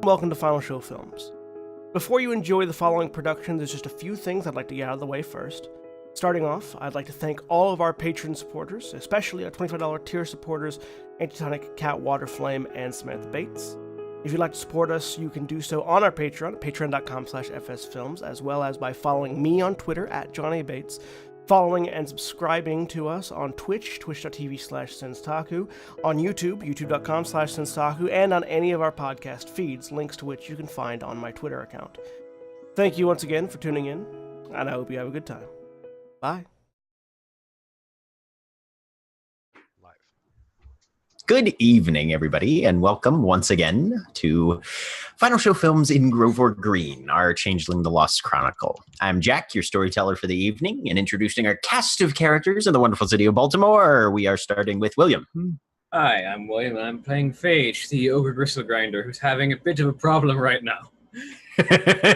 welcome to Final Show Films. Before you enjoy the following production, there's just a few things I'd like to get out of the way first. Starting off, I'd like to thank all of our Patreon supporters, especially our $25 tier supporters, Antitonic, Waterflame, and Samantha Bates. If you'd like to support us, you can do so on our Patreon, patreon.com/fsfilms, as well as by following me on Twitter @JohnnyBates, following and subscribing to us on Twitch, twitch.tv/Senstaku, on YouTube, youtube.com/Senstaku, and on any of our podcast feeds, links to which you can find on my Twitter account. Thank you once again for tuning in, and I hope you have a good time. Bye. Good evening, everybody, and welcome once again to Final Show Films in Grover Green, our Changeling the Lost Chronicle. I'm Jack, your storyteller for the evening, and introducing our cast of characters in the wonderful city of Baltimore, we are starting with William. Hi, I'm William, and I'm playing Phage, the ogre gristle grinder, who's having a bit of a problem right now.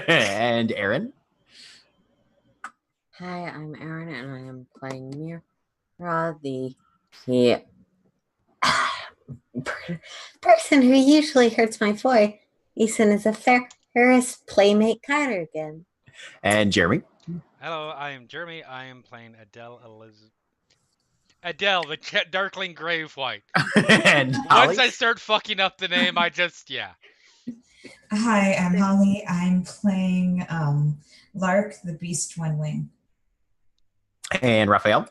And Aaron. Hi, I'm Aaron, and I am playing Mira, the person who usually hurts my boy. Ethan is a Ferris playmate Kyler again. And Jeremy. Hello, I am Jeremy. I am playing Adele, the Darkling Grave White. And Holly. Once I start fucking up the name, Hi, I'm Holly. I'm playing Lark, the Beast One Wing. And Raphael.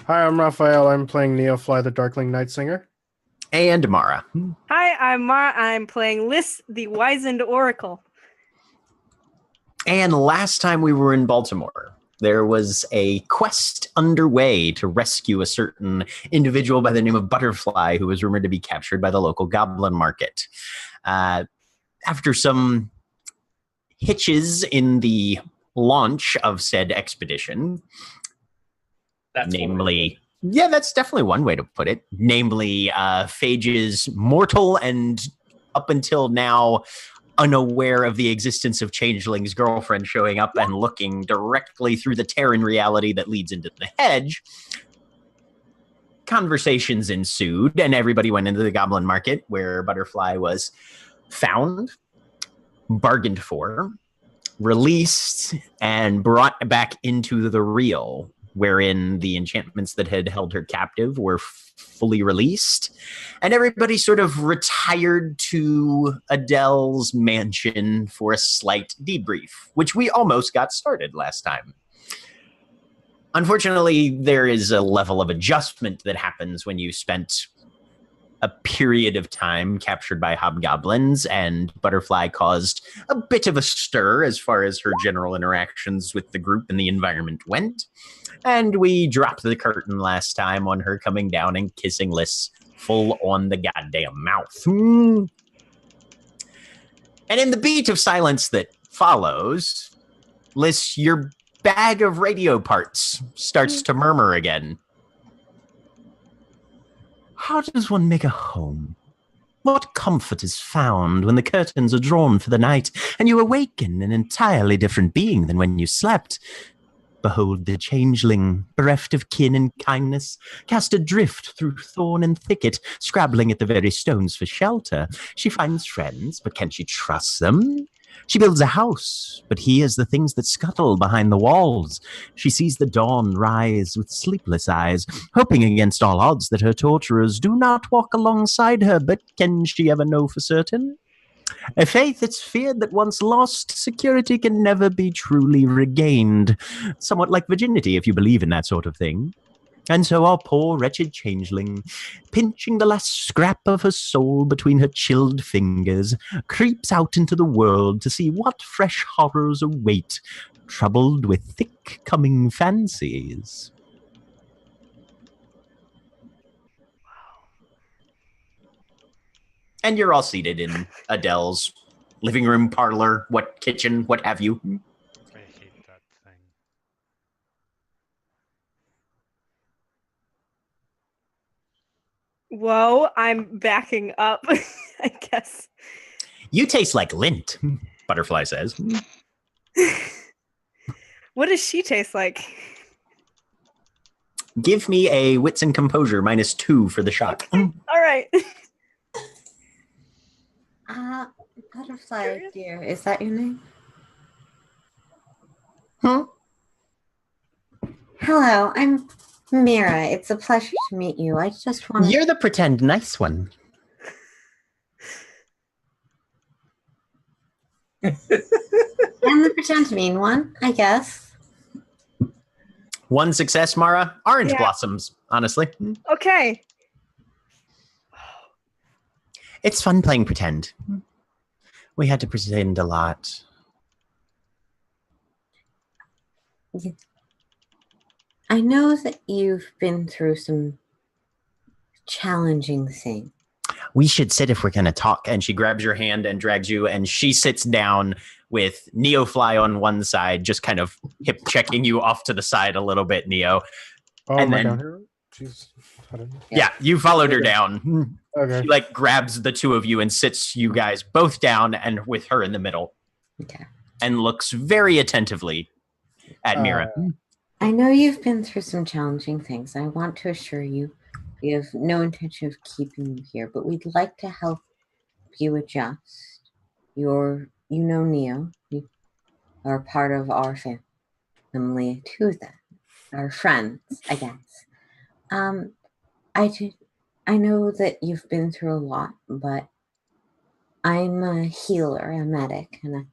Hi, I'm Raphael. I'm playing Neofly, the Darkling Night Singer. And Mara. Hi, I'm Mara. I'm playing Liz, the Wizened Oracle. And last time we were in Baltimore, there was a quest underway to rescue a certain individual by the name of Butterfly, who was rumored to be captured by the local goblin market. After some hitches in the launch of said expedition, that's definitely one way to put it. Namely, Phage's mortal and up until now unaware of the existence of Changeling's girlfriend showing up and looking directly through the Terran reality that leads into the hedge. Conversations ensued, and everybody went into the goblin market where Butterfly was found, bargained for, released, and brought back into the real, wherein the enchantments that had held her captive were fully released, and everybody sort of retired to Adele's mansion for a slight debrief, which we almost got started last time. Unfortunately, there is a level of adjustment that happens when you spent a period of time captured by hobgoblins, and Butterfly caused a bit of a stir as far as her general interactions with the group and the environment went. And we dropped the curtain last time on her coming down and kissing Liz full on the goddamn mouth. And in the beat of silence that follows, Liz, your bag of radio parts starts to murmur again. How does one make a home? What comfort is found when the curtains are drawn for the night and you awaken an entirely different being than when you slept? Behold the changeling, bereft of kin and kindness, cast adrift through thorn and thicket, scrabbling at the very stones for shelter. She finds friends, but can she trust them? She builds a house, but hears the things that scuttle behind the walls. She sees the dawn rise with sleepless eyes, hoping against all odds that her torturers do not walk alongside her, but can she ever know for certain? A faith it's feared that once lost, security can never be truly regained. Somewhat like virginity, if you believe in that sort of thing. And so our poor wretched changeling, pinching the last scrap of her soul between her chilled fingers, creeps out into the world to see what fresh horrors await, troubled with thick coming fancies. And you're all seated in Adele's living room, parlor, kitchen, what have you. I hate that thing. Whoa, I'm backing up, I guess. You taste like lint, Butterfly says. What does she taste like? Give me a wits and composure -2 for the shock. All right. Butterfly, dear, is that your name? Hmm? Hello, I'm Mira. It's a pleasure to meet you. I just want to. You're the pretend nice one. I'm the pretend mean one, I guess. One success, Mara. Orange Yeah. blossoms, honestly. Okay. It's fun playing pretend. We had to pretend a lot. I know that you've been through some challenging things. We should sit if we're going to talk. And she grabs your hand and drags you, and she sits down with Neofly on one side, just kind of hip checking you off to the side a little bit, Neo. Oh, And am I then- down here? Jeez. I don't know. Yeah, you followed her down. Okay. She like grabs the two of you and sits you guys both down and with her in the middle. Okay. And looks very attentively at Mira. I know you've been through some challenging things. I want to assure you, we have no intention of keeping you here, but we'd like to help you adjust. You know Neo. You are part of our family too, then. Our friends, I guess. I know that you've been through a lot, but I'm a healer, a medic, and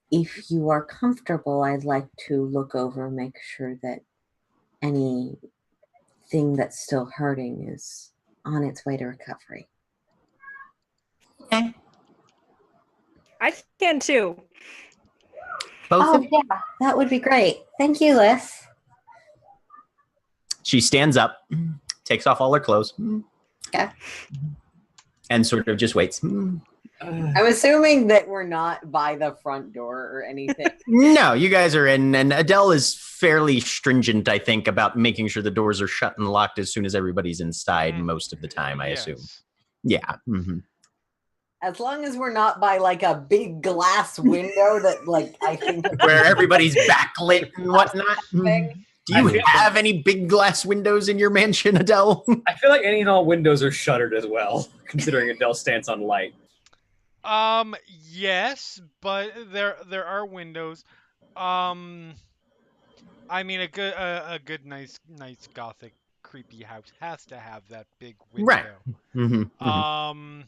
if you are comfortable, I'd like to look over and make sure that anything that's still hurting is on its way to recovery. Okay. I can too. Both of yeah, that would be great. Thank you, Liz. She stands up, takes off all her clothes, Okay. and sort of just waits. I'm assuming that we're not by the front door or anything. No, you guys are in, and Adele is fairly stringent, I think, about making sure the doors are shut and locked as soon as everybody's inside most of the time, I assume. Yeah. Mm-hmm. As long as we're not by like a big glass window that like I think where everybody's backlit and whatnot. Thing. Do you have any big glass windows in your mansion, Adele? I feel like any and all windows are shuttered as well, considering Adele's stance on light. Yes, but there are windows. I mean, a good, nice gothic, creepy house has to have that big window. Right. Mm-hmm, mm-hmm.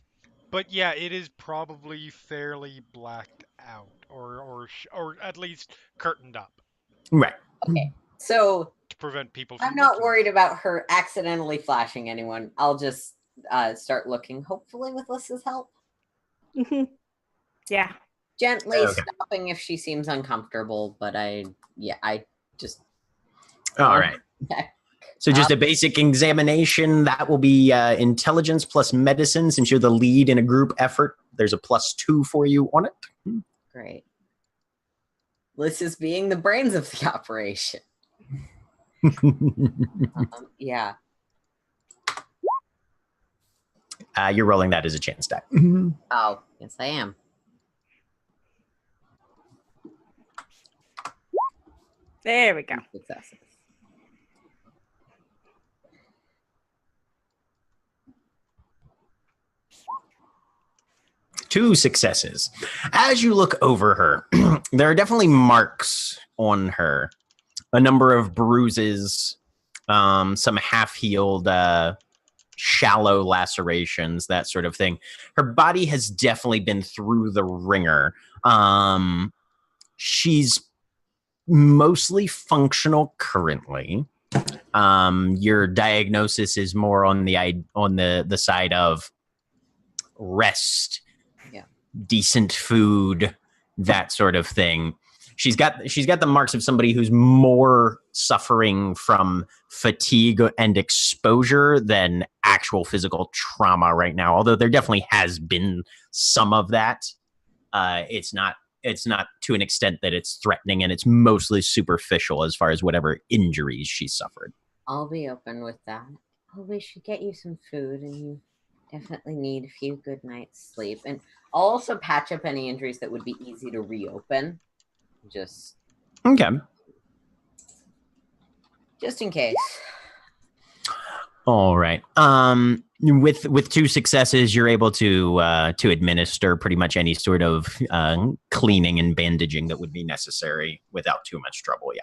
But yeah, it is probably fairly blacked out, or at least curtained up. Right. Okay. So to prevent people from I'm not worried about her accidentally flashing anyone. I'll just start looking, hopefully with Liz's help. Yeah. Gently Okay. stopping if she seems uncomfortable, but I just... All right. Okay. So just a basic examination. That will be intelligence plus medicine. Since you're the lead in a group effort, there's a +2 for you on it. Great. Liz is being the brains of the operation. Yeah. You're rolling that as a chance die. Oh, yes, I am. There we go. Successes. Two successes. As you look over her, there are definitely marks on her. A number of bruises, some half-healed, shallow lacerations, that sort of thing. Her body has definitely been through the ringer. She's mostly functional currently. Your diagnosis is more on the side of rest, decent food, that sort of thing. She's got the marks of somebody who's more suffering from fatigue and exposure than actual physical trauma right now. Although there definitely has been some of that. It's not to an extent that it's threatening, and it's mostly superficial as far as whatever injuries she suffered. I'll be open with that. Oh, we should get you some food, and you definitely need a few good nights sleep. And I'll also patch up any injuries that would be easy to reopen. Just in case. Just in case. All right. With 2 successes, you're able to administer pretty much any sort of cleaning and bandaging that would be necessary without too much trouble. Yeah.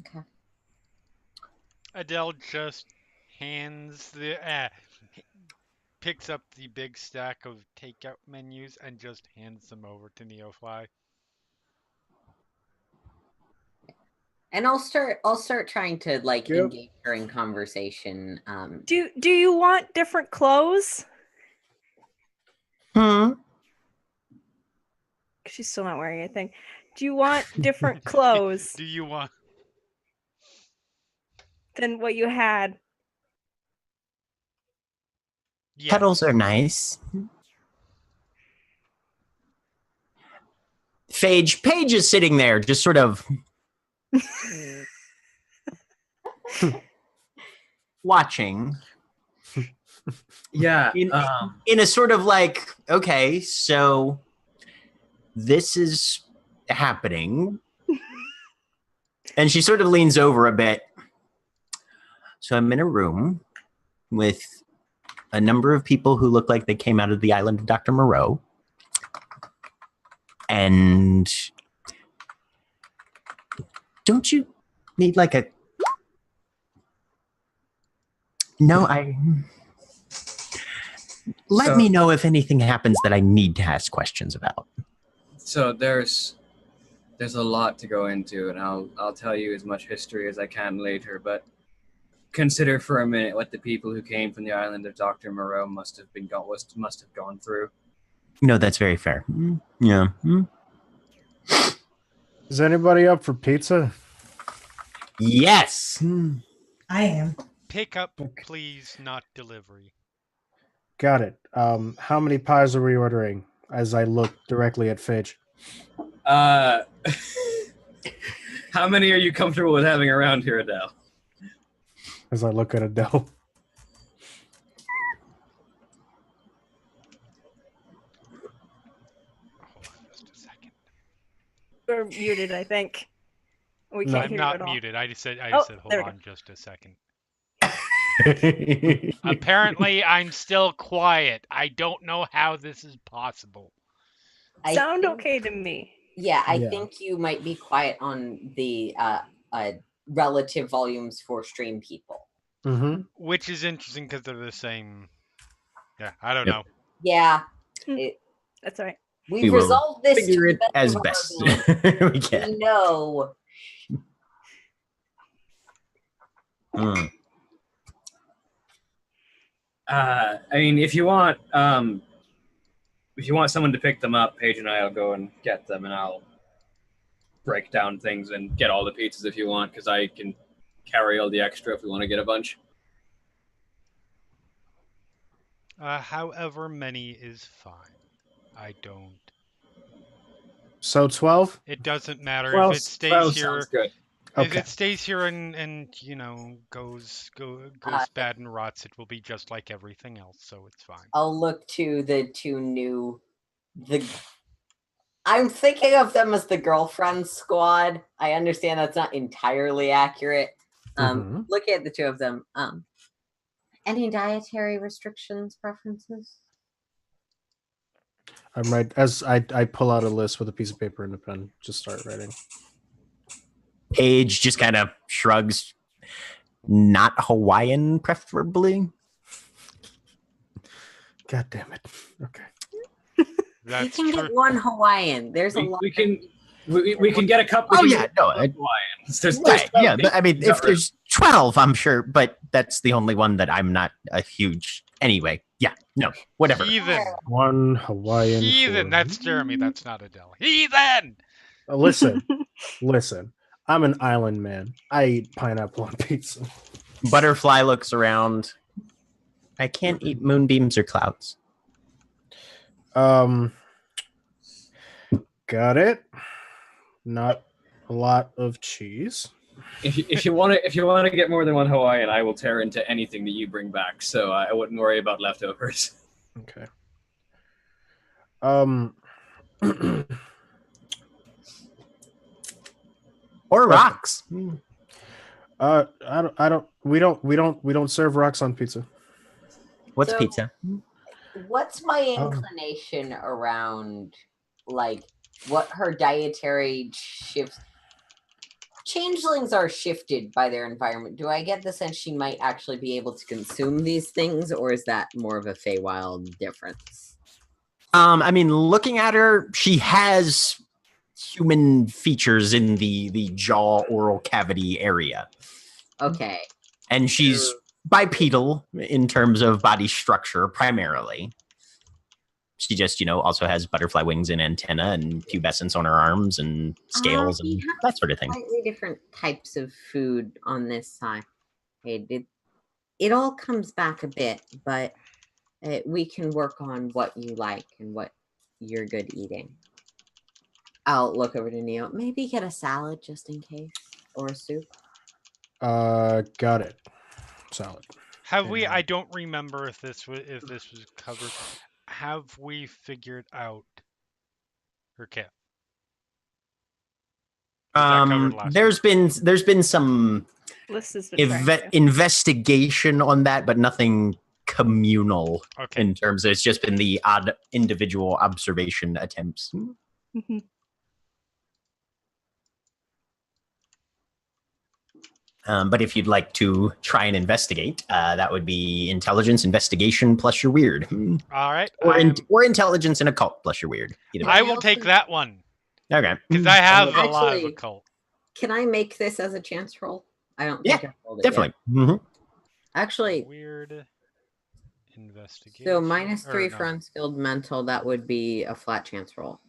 Okay. Adele just picks up the big stack of takeout menus and just hands them over to Neofly. And I'll start trying to like Yep. engage her in conversation. Do you want different clothes? She's still not wearing anything. Do you want different clothes Do you want? than what you had? Yes. Petals are nice. Paige is sitting there, just sort of watching. Yeah. In a sort of like, okay, so this is happening. And she sort of leans over a bit. So I'm in a room with a number of people who look like they came out of the island of Dr. Moreau. And don't you need like a... No, Let me know if anything happens that I need to ask questions about. So there's a lot to go into, and I'll tell you as much history as I can later, but consider for a minute what the people who came from the island of Dr. Moreau must have gone through. No, that's very fair. Yeah. Is anybody up for pizza? Yes. I am. Pick up, please, not delivery. Got it. How many pies are we ordering? As I look directly at Fidge. How many are you comfortable with having around here, Adele? As I look at Adele. Hold on just a second. You're muted, I think. We No. can't I'm hear you not at all. muted. I just said Oh, hold there we on just a second. Apparently, I'm still quiet. I don't know how this is possible. I Sound think- okay to me. Yeah, I Yeah. think you might be quiet on the relative volumes for stream people. Mm-hmm. Which is interesting because they're the same. Yeah, I don't Yep. know. Yeah, That's all right. we've We will resolved this figure to it the as of our best ability. we can. We know. I mean, if you want someone to pick them up, Paige and I will go and get them, and I'll break down things and get all the pizzas if you want, because I can carry all the extra if we want to get a bunch. However many is fine. I don't. So 12? It doesn't matter 12 if it stays here. sounds good. If Okay. it stays here and you know goes bad and rots, it will be just like everything else. So it's fine. I'll look to the two new. I'm thinking of them as the girlfriend squad. I understand that's not entirely accurate. Mhm. Looking at the two of them. Any dietary restrictions, preferences? I'm right. As I pull out a list with a piece of paper and a pen, just start writing. Paige just kind of shrugs. Not Hawaiian, preferably. God damn it. Okay. That's you can true. get one Hawaiian. There's a lot. We can get a couple. Oh yeah, no, Hawaiians. There's right, yeah. plenty. I mean, if there's 12, I'm sure, but that's the only one that I'm not a huge. Anyway, yeah, no, whatever. Heathen. One Hawaiian. Heathen. for- That's Jeremy. That's not Adele. Heathen. Listen. I'm an island man. I eat pineapple on pizza. Butterfly looks around. I can't eat moonbeams or clouds. Got it. Not a lot of cheese. If you want to get more than one Hawaiian, I will tear into anything that you bring back. So I wouldn't worry about leftovers. Okay. Or rocks. We don't serve rocks on pizza. What's So- pizza? What's my inclination around like what her dietary shifts? Changelings are shifted by their environment. Do I get the sense she might actually be able to consume these things, or is that more of a Feywild difference? I mean, looking at her, she has human features in the jaw oral cavity area. Okay. And she's bipedal in terms of body structure, primarily. She just, also has butterfly wings and antenna and pubescence on her arms and scales and that sort of thing. Slightly different types of food on this side. It all comes back a bit, but we can work on what you like and what you're good eating. I'll look over to Neo. Maybe get a salad just in case, or a soup. Got it. Salad. Have we? I don't remember if this was covered. Have we figured out her kit? There's been some investigation on that, but nothing communal in terms of it's just been the odd individual observation attempts. Mm-hmm. But if you'd like to try and investigate, that would be intelligence, investigation plus your weird. All right. Or intelligence and occult plus your weird. I will take that one. Okay. Because I have a lot of occult. Can I make this as a chance roll? I don't think I rolled it definitely. yet. Mm-hmm. Actually, weird investigation. So -3 for unskilled mental, that would be a flat chance roll.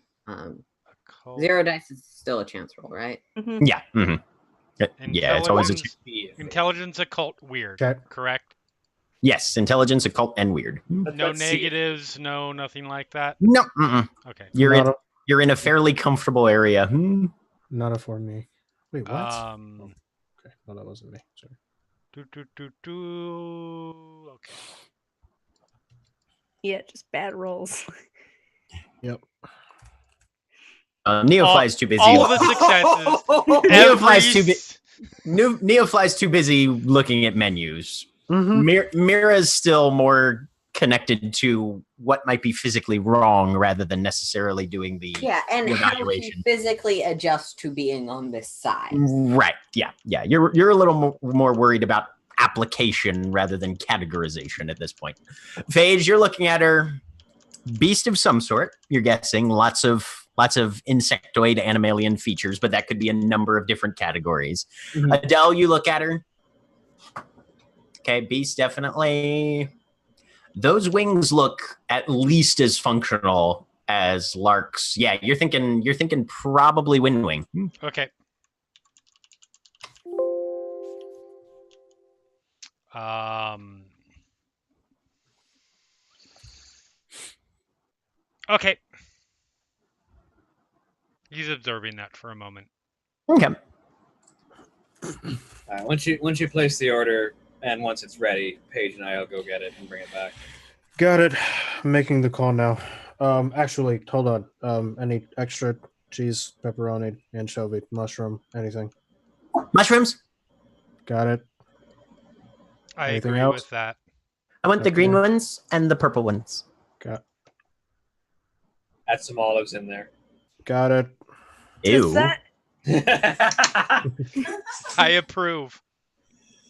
0 dice is still a chance roll, right? Mm-hmm. Yeah. Mm-hmm. Yeah, it's always a intelligence, occult, weird. Okay. Correct? Yes, intelligence, occult, and weird. No negatives, no nothing like that? No. Mm-mm. Okay. You're in a fairly comfortable area. Not for me. Wait, what? Okay. No, that wasn't me. Sorry. Okay. Yeah, just bad rolls. Yep. Neofly's too busy. All the successes. Neofly's too busy looking at menus. Mm-hmm. Mira's still more connected to what might be physically wrong rather than necessarily doing the evaluation. How to physically adjust to being on this side. Right. Yeah. You're a little more worried about application rather than categorization at this point. Phage, you're looking at her. Beast of some sort. You're guessing lots of insectoid animalian features, but that could be a number of different categories. Mm-hmm. Adele, you look at her. Okay, beast definitely. Those wings look at least as functional as Lark's. Yeah, you're thinking probably wind wing. Okay. Okay. He's observing that for a moment. Okay. Once you place the order and once it's ready, Paige and I will go get it and bring it back. Got it. I'm making the call now. Actually, hold on. Any extra cheese, pepperoni, anchovy, mushroom, anything? Mushrooms? Got it. I agree with that. I want the green ones and the purple ones. Got. Add some olives in there. Got it. Ew. I approve.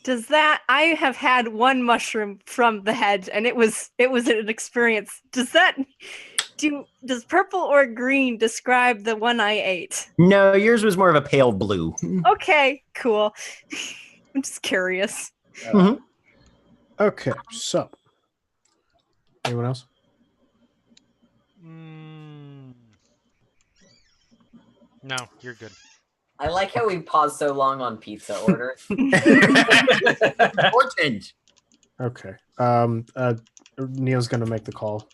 Does that? I have had one mushroom from the hedge, and it was an experience. Does purple or green describe the one I ate? No, yours was more of a pale blue. Okay, cool. I'm just curious. Mm-hmm. Okay, so anyone else? No, you're good. I like how we paused so long on pizza orders. Important. Okay. Neo's gonna make the call,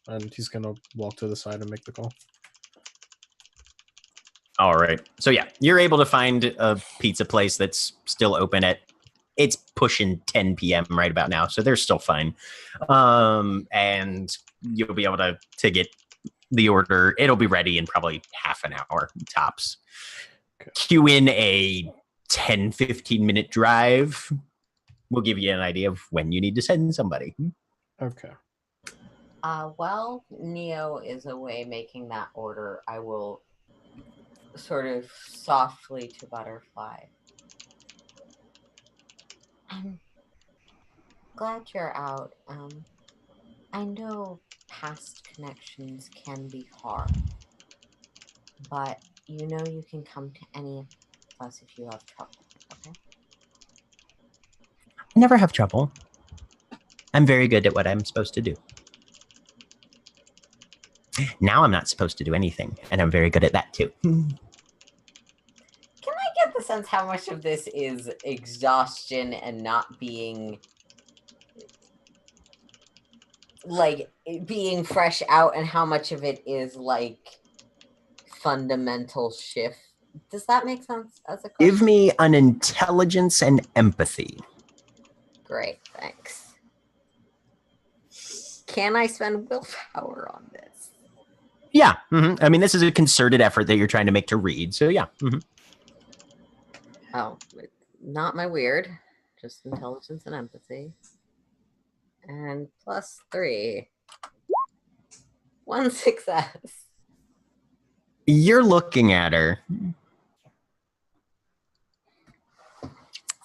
and he's gonna walk to the side and make the call. All right. So yeah, you're able to find a pizza place that's still open it's pushing 10 p.m. right about now, so they're still fine. And you'll be able to get the order. It'll be ready in probably half an hour tops. Okay. Cue in a 10, 15-minute drive will give you an idea of when you need to send somebody. Okay. While Neo is away making that order, I will sort of softly to Butterfly. I'm glad you're out. I know past connections can be hard, but you know you can come to any of us if you have trouble, okay? I never have trouble. I'm very good at what I'm supposed to do. Now I'm not supposed to do anything, and I'm very good at that too. Can I get the sense how much of this is exhaustion and not being like being fresh out, and how much of it is like fundamental shift? Does that make sense as a question? Give me an intelligence and empathy. Great, thanks. Can I spend willpower on this? Yeah. I mean, this is a concerted effort that you're trying to make to read. So yeah. Oh, not my weird. Just intelligence and empathy. And +3. 1 success. You're looking at her.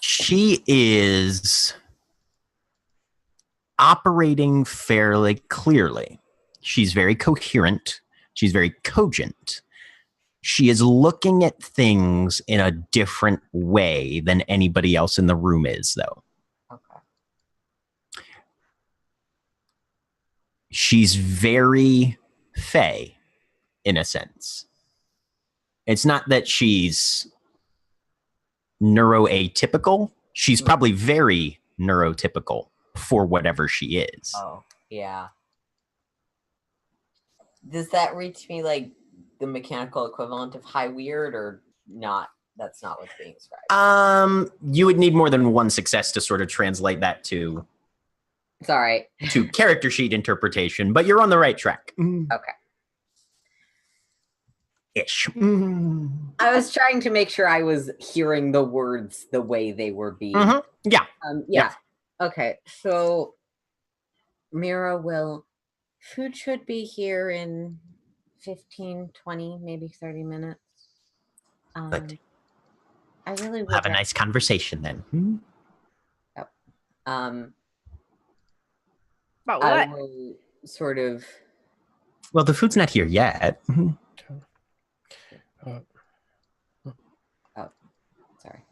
She is operating fairly clearly. She's very coherent. She's very cogent. She is looking at things in a different way than anybody else in the room is, though. Okay. She's very fey, in a sense. It's not that she's neuroatypical. She's probably very neurotypical for whatever she is. Oh, yeah. Does that reach me like the mechanical equivalent of high weird, or not? That's not what's being described. You would need more than one success to sort of translate that to It's all right. to character sheet interpretation, but you're on the right track. Okay. Ish. I was trying to make sure I was hearing the words the way they were being. Yeah. Yeah. Okay. So, Mira will. Food should be here in 15, 20, maybe 30 minutes. Good. I really would We'll have a nice conversation then. Yep. About I what? will sort of. Well, the food's not here yet. Sorry.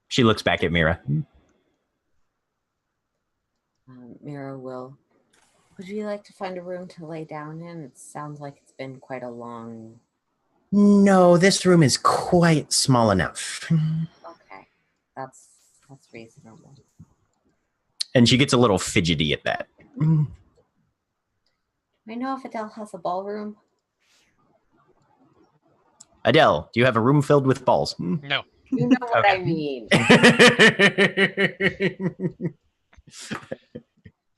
She looks back at Mira. Mira will. Would you like to find a room to lay down in? It sounds like it's been quite a long. No, this room is quite small enough. Okay, that's reasonable. And she gets a little fidgety at that. I know if Adele has a ballroom. Adele, do you have a room filled with balls? No. You know what I mean.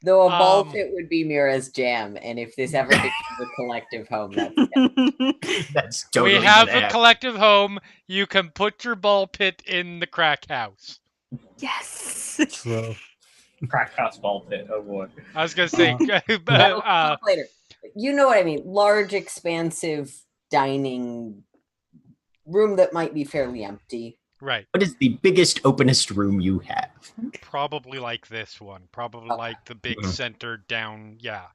Though a ball pit would be Mira's jam, and if this ever becomes a collective home, that's it. That's totally. We have a collective home. You can put your ball pit in the crack house. Yes. True. Crack house ball pit. Oh boy. I was gonna say, later. You know what I mean. Large, expansive dining room that might be fairly empty. right. What is the biggest, openest room you have? Probably like this one. Probably like the big center down. Yeah.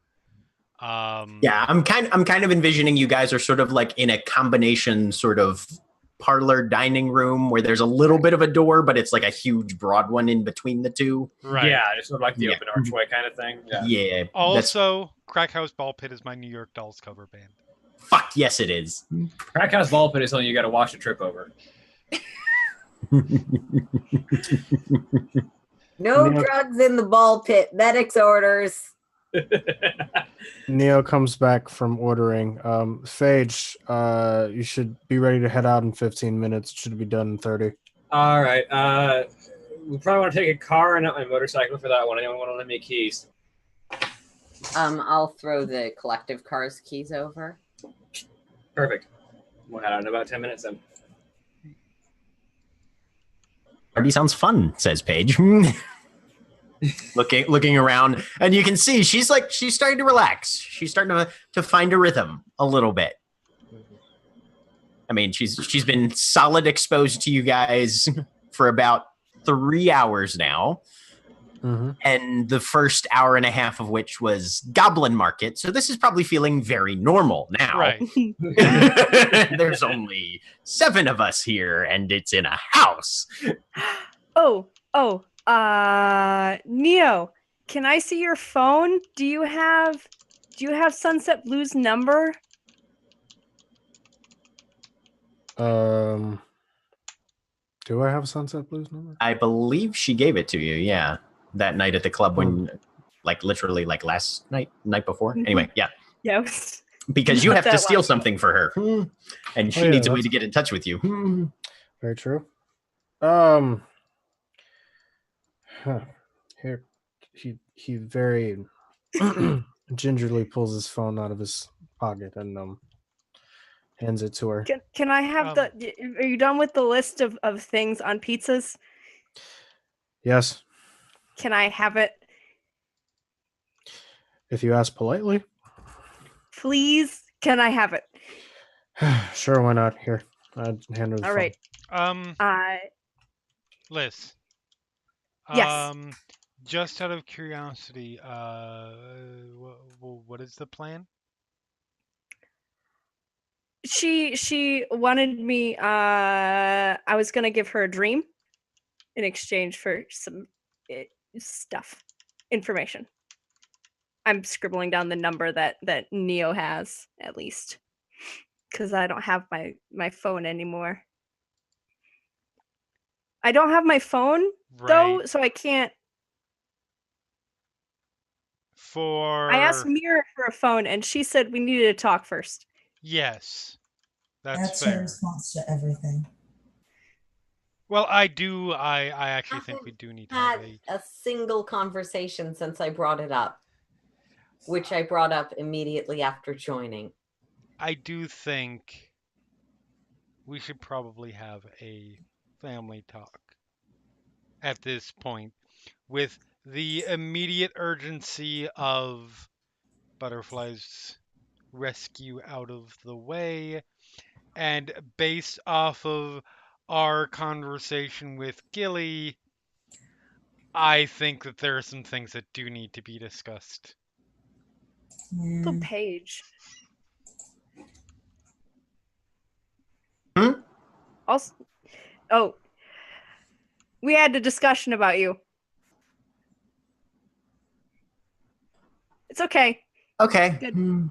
Yeah, I'm kind of envisioning you guys are sort of like in a combination sort of parlor dining room where there's a little bit of a door, but it's like a huge broad one in between the two. Right. Yeah, it's sort of like the open archway kind of thing. Yeah. Yeah. Also, Crack House Ball Pit is my New York Dolls cover band. Fuck yes, it is. Crack house ball pit is something you got to watch a trip over. No drugs in the ball pit. Medics orders. Neo comes back from ordering. Phage, you should be ready to head out in 15 minutes. It should be done in 30. All right. We probably want to take a car and not my motorcycle for that one. Anyone want to lend me keys? I'll throw the collective car's keys over. Perfect. We'll head out in about 10 minutes then. Party sounds fun, says Paige. looking around, and you can see she's starting to relax. She's starting to find a rhythm a little bit. I mean, she's been solid exposed to you guys for about 3 hours now. Mm-hmm. And the first hour and a half of which was Goblin Market. So this is probably feeling very normal now. Right. There's only 7 of us here, and it's in a house. Neo, can I see your phone? Do you have Sunset Blue's number? Do I have Sunset Blues number? I believe she gave it to you, yeah. That night at the club when, literally last night before. Anyway, yeah. Yes. Because you have to steal something for her. And she needs a way to get in touch with you. Very true. Here, he very gingerly pulls his phone out of his pocket and hands it to her. Can I have are you done with the list of things on pizzas? Yes. Can I have it? If you ask politely. Please, can I have it? Sure, why not? Here, I'd hand her the phone. All right. Liz. Yes. Just out of curiosity, what is the plan? She wanted me. I was gonna give her a dream in exchange for some information. I'm scribbling down the number that Neo has, at least, because I don't have my phone anymore. I don't have my phone though, so I can't. I asked Mira for a phone, and she said we needed to talk first. Yes, that's fair. her response to everything. Well, I actually think we do need to have a single conversation since I brought it up, which I brought up immediately after joining. I do think we should probably have a family talk at this point, with the immediate urgency of Butterfly's rescue out of the way, and based off of our conversation with Gilly, I think that there are some things that do need to be discussed. The page. Also, we had a discussion about you. It's okay. Okay. Good.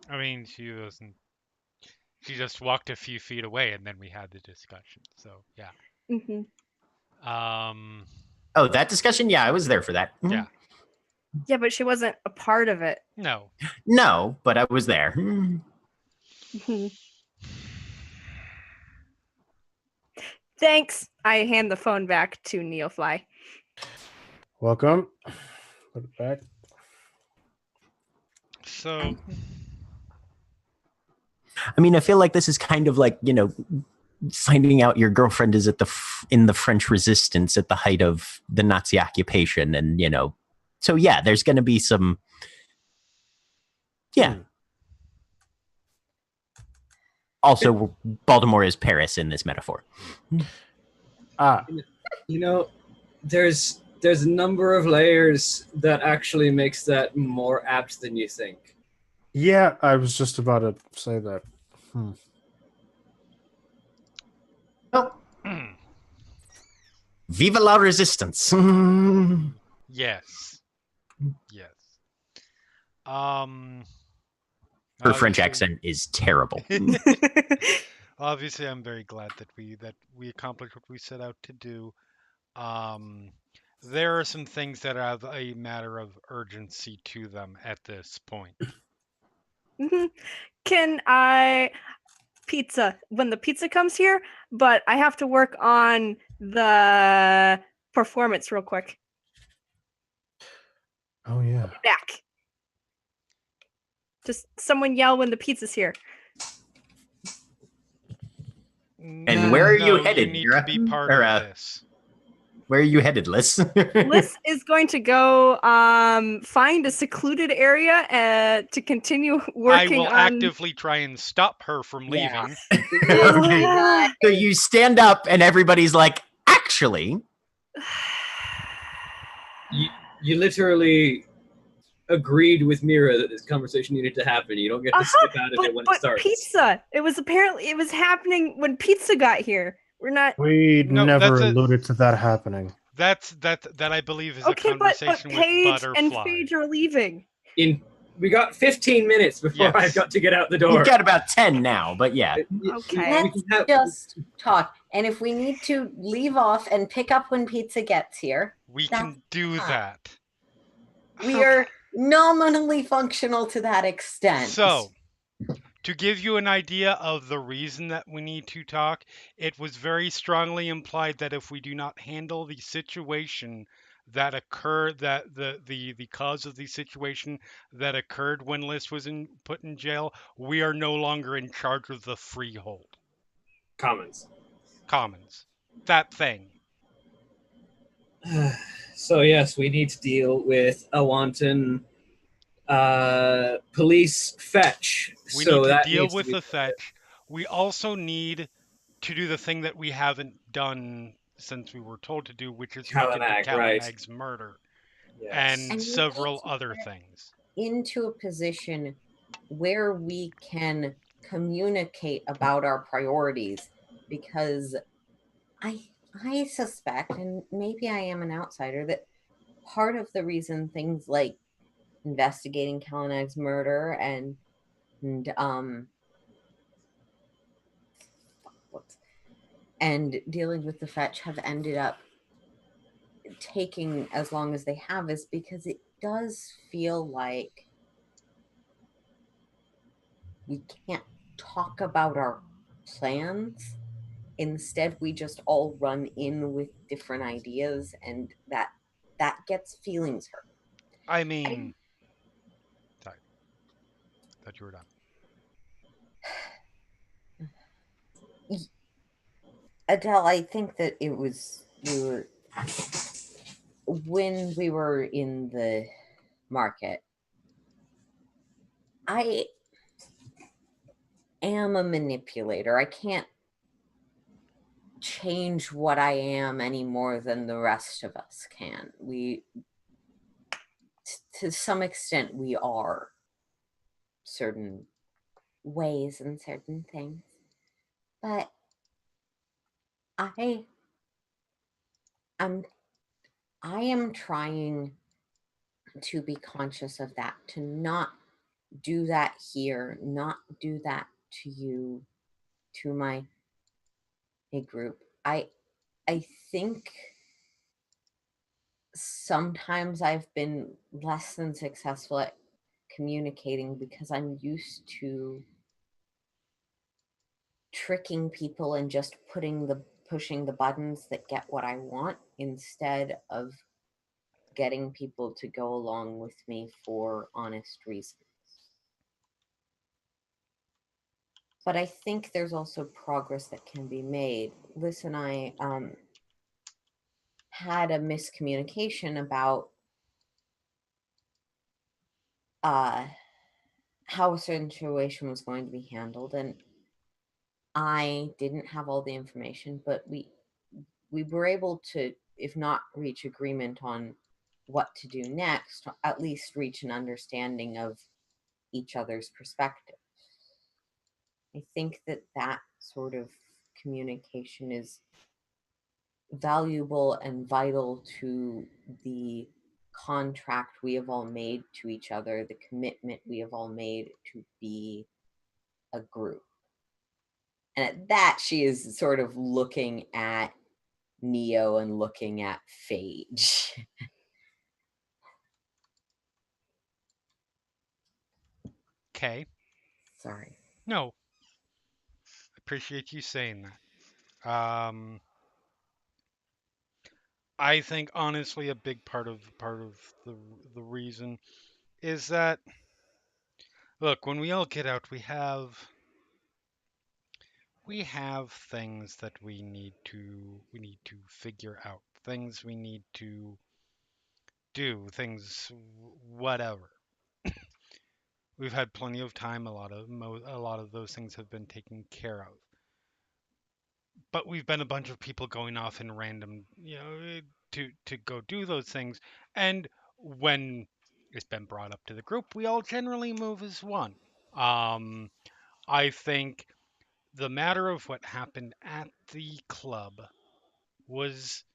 I mean, she just walked a few feet away, and then we had the discussion. So yeah. Mm-hmm. Oh, that discussion? Yeah, I was there for that. Yeah. Yeah, but she wasn't a part of it. No. No, but I was there. Thanks. I hand the phone back to Neofly. Welcome. Put it back. So, I mean, I feel like this is kind of like, finding out your girlfriend is in the French Resistance at the height of the Nazi occupation, and so yeah, there's going to be some. Yeah. Also, Baltimore is Paris in this metaphor. There's a number of layers that actually makes that more apt than you think. Yeah, I was just about to say that. Viva la resistance. Yes. Yes. Her French accent is terrible. Obviously, I'm very glad that we accomplished what we set out to do. There are some things that have a matter of urgency to them at this point. Can I pizza when the pizza comes here? But I have to work on the performance real quick. Oh yeah. Back. Just someone yell when the pizza's here. And where are you headed, You need Mira? to be part Or, of this. Where are you headed, Liz? Liz is going to go find a secluded area to continue I working will on. actively try and stop her from leaving. Okay. So you stand up, and everybody's like, actually. You literally agreed with Mira that this conversation needed to happen. You don't get to skip out of it when it starts. Pizza. It was happening when pizza got here. We're not. We No, never that's alluded to that happening. That I believe is Okay, a conversation but Paige with and Butterfly. Paige are leaving. We got 15 minutes before Yes. I've got to get out the door. We've got about 10 now, but yeah. Okay. Let's just talk. And if we need to leave off and pick up when pizza gets here, We can do that. We are nominally functional to that extent. So, to give you an idea of the reason that we need to talk, it was very strongly implied that if we do not handle the situation that occurred, that the cause of the situation that occurred when Liz was put in jail, we are no longer in charge of the freehold. Commons. That thing. So yes, we need to deal with a wanton police fetch. We so need to that deal needs with to be the fetch. We also need to do the thing that we haven't done since we were told to do, which is look into Kalanag's murder and several other things. Into a position where we can communicate about our priorities, because I suspect, and maybe I am an outsider, that part of the reason things like investigating Kalanag's murder and dealing with the fetch have ended up taking as long as they have is because it does feel like we can't talk about our plans. Instead, we just all run in with different ideas, and that gets feelings hurt. I mean, sorry, thought you were done. Adele, I think that when we were in the market, I am a manipulator. I can't change what I am any more than the rest of us can. To some extent, we are certain ways and certain things. But I am trying to be conscious of that, to not do that here, not do that to you, to my group. I think sometimes I've been less than successful at communicating because I'm used to tricking people and just pushing the buttons that get what I want, instead of getting people to go along with me for honest reasons. But I think there's also progress that can be made. Liz and I had a miscommunication about how a certain situation was going to be handled, and I didn't have all the information, but we were able to, if not reach agreement on what to do next, at least reach an understanding of each other's perspective. I think that sort of communication is valuable and vital to the contract we have all made to each other, the commitment we have all made to be a group. And at that, she is sort of looking at Neo and looking at Phage. Okay. Sorry. No. Appreciate you saying that. I think honestly a big part of the reason is that, look, when we all get out, we have we have things that we need to figure out, things we need to do, things whatever. We've had plenty of time. A lot of those things have been taken care of. But we've been a bunch of people going off in random, to go do those things. And when it's been brought up to the group, we all generally move as one. Um, I think the matter of what happened at the club was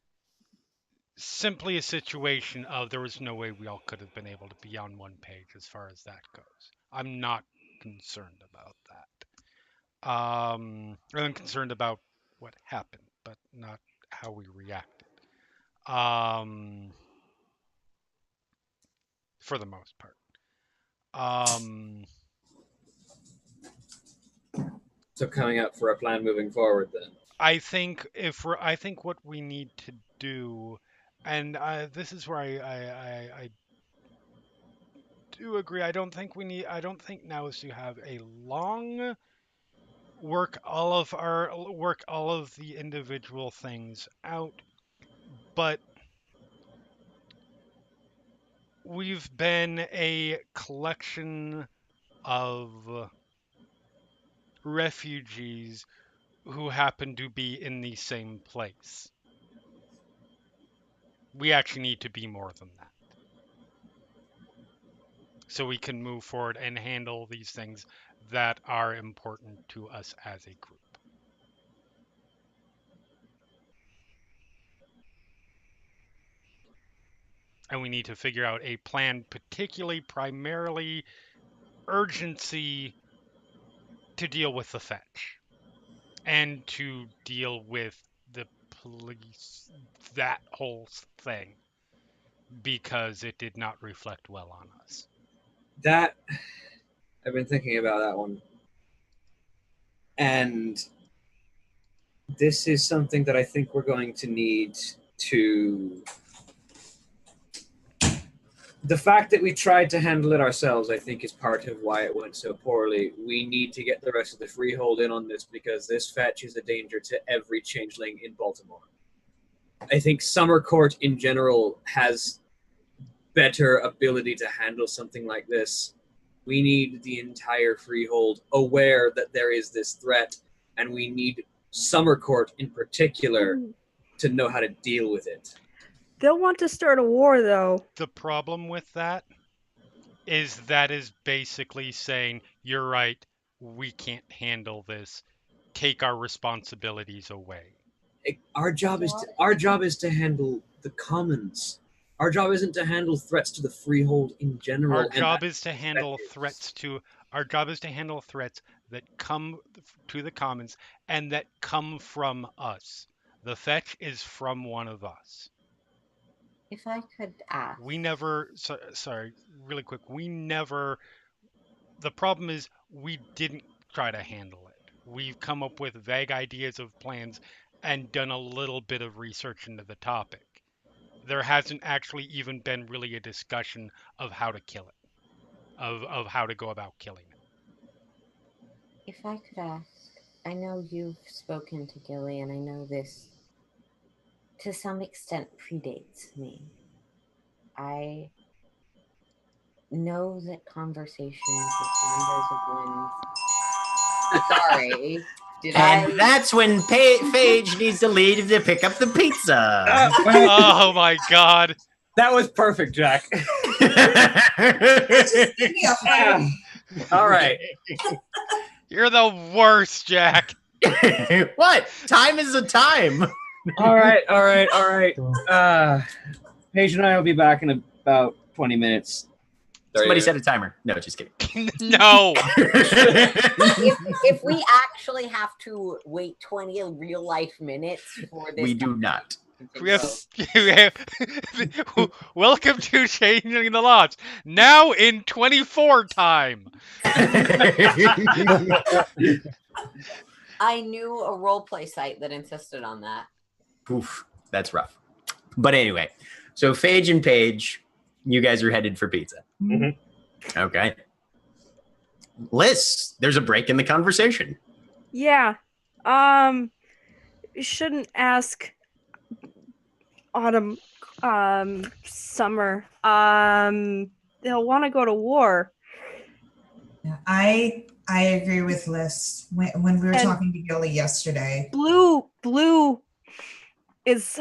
simply a situation of there was no way we all could have been able to be on one page as far as that goes. I'm not concerned about that. I'm concerned about what happened, but not how we reacted. For the most part. So coming up for a plan moving forward then. I think what we need to do, and this is where I do agree. I don't think now is to have a long work all of the individual things out, but we've been a collection of refugees who happen to be in the same place. We actually need to be more than that. So we can move forward and handle these things that are important to us as a group. And we need to figure out a plan, primarily urgency, to deal with the fetch and to deal with the police, that whole thing, because it did not reflect well on us. That, I've been thinking about that one. And this is something that I think we're going to need to... The fact that we tried to handle it ourselves, I think, is part of why it went so poorly. We need to get the rest of the freehold in on this, because this fetch is a danger to every changeling in Baltimore. I think Summer Court in general has better ability to handle something like this. We need the entire freehold aware that there is this threat, and we need Summer Court in particular to know how to deal with it. They'll want to start a war, though. The problem with that is basically saying, you're right, we can't handle this. Take our responsibilities away. Our job is to handle the commons. Our job isn't to handle threats to the freehold in general. Our job is to handle threats that come to the commons and that come from us. The fetch is from one of us. If I could ask. We never, sorry, really quick. The problem is we didn't try to handle it. We've come up with vague ideas of plans and done a little bit of research into the topic. There hasn't actually even been really a discussion of how to kill it, of how to go about killing it. If I could ask, I know you've spoken to Gilly, and I know this to some extent predates me. I know that conversations with members of Wynn's... Sorry. That's when Paige needs to leave to pick up the pizza. Oh my god. That was perfect, Jack. All right. You're the worst, Jack. What? Time is a time. All right. Paige and I will be back in about 20 minutes. Somebody set a timer. No, just kidding. No. if we actually have to wait 20 real life minutes for this, we do not. We have welcome to Changing the Laws. Now in 24 time. I knew a roleplay site that insisted on that. Oof, that's rough. But anyway, so Phage and Paige, you guys are headed for pizza. Mm-hmm. Okay. Liz, there's a break in the conversation. Yeah. You shouldn't ask autumn, summer. They'll want to go to war. Yeah, I agree with Liz. When we were And talking to Yoli yesterday, Blue is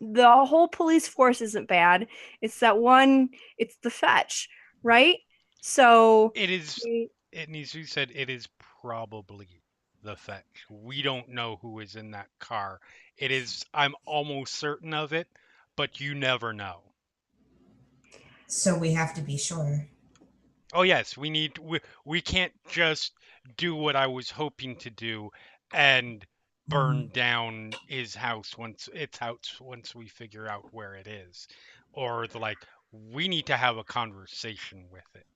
the whole police force isn't bad. It's that one. It's the fetch, right? So It is. It needs to be said. It is probably the fetch. We don't know who is in that car. It is. I'm almost certain of it, but you never know. so we have to be sure. Oh yes, we can't just do what I was hoping to do and burn down his house once we figure out where it is. Or we need to have a conversation with it.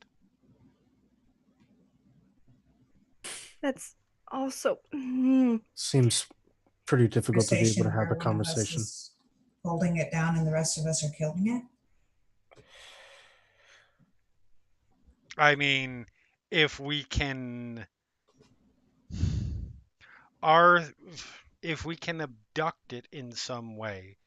that's also Seems pretty difficult to be able to Conversation have a where one of us conversation. is holding it down and the rest of us are killing it. I mean, if we can our if we can abduct it in some way.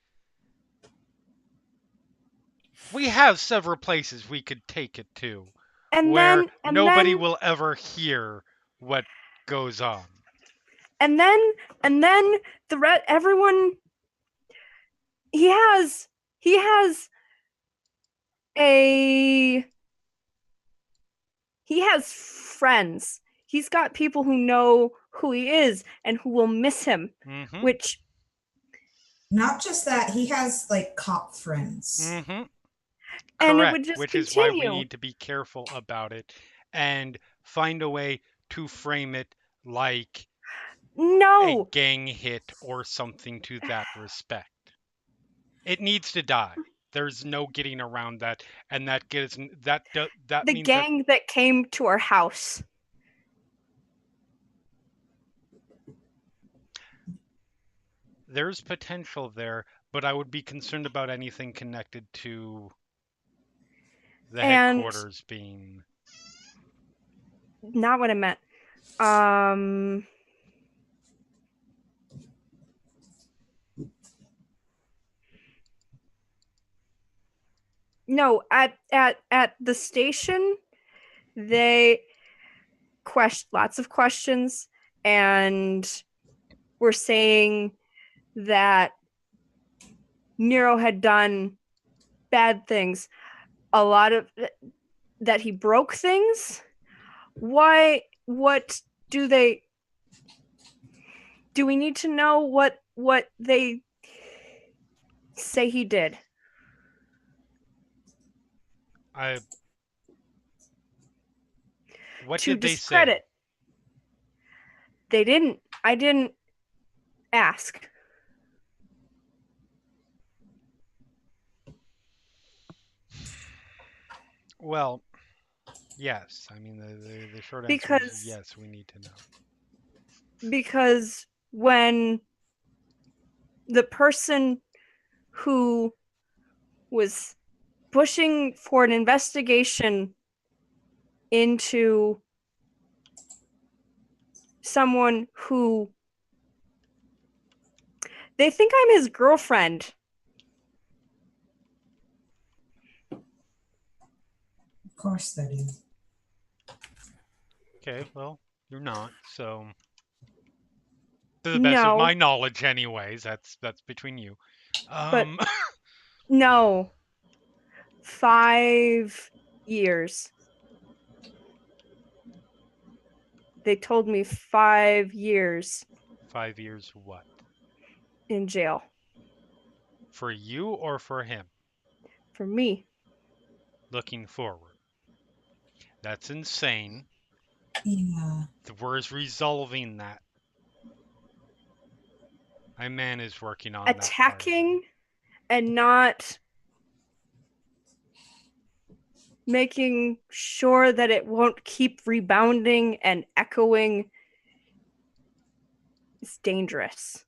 We have several places we could take it to and where then nobody will ever hear what goes on. and then everyone he has friends. He's got people who know who he is and who will miss him, Mm-hmm. which Not just that, he has like cop friends. Mm-hmm. and Correct, it would just which continue. is why we need to be careful about it and find a way to frame it like No, a gang hit or something to that respect. It needs to die. There's no getting around that, and that the means gang that came to our house. there's potential there, but I would be concerned about anything connected to the headquarters being. Not what I meant. No, at the station, they lots of questions, and were saying that Nero had done bad things. A lot of that he broke things. Why? What do they? Do we need to know what they say he did? What to did they discredit. say? They didn't. I didn't ask. Well, yes. I mean, the short answer is yes, we need to know. Because when the person who was pushing for an investigation into someone who they think I'm his girlfriend. Of course they do. Okay, well, you're not, so to the best of my knowledge anyways, that's between you. But no. 5 years. They told me 5 years. 5 years what? In jail. For you or for him? For me. Looking forward. That's insane. Yeah. We're resolving that. My man is working on attacking and not making sure that it won't keep rebounding and echoing is dangerous.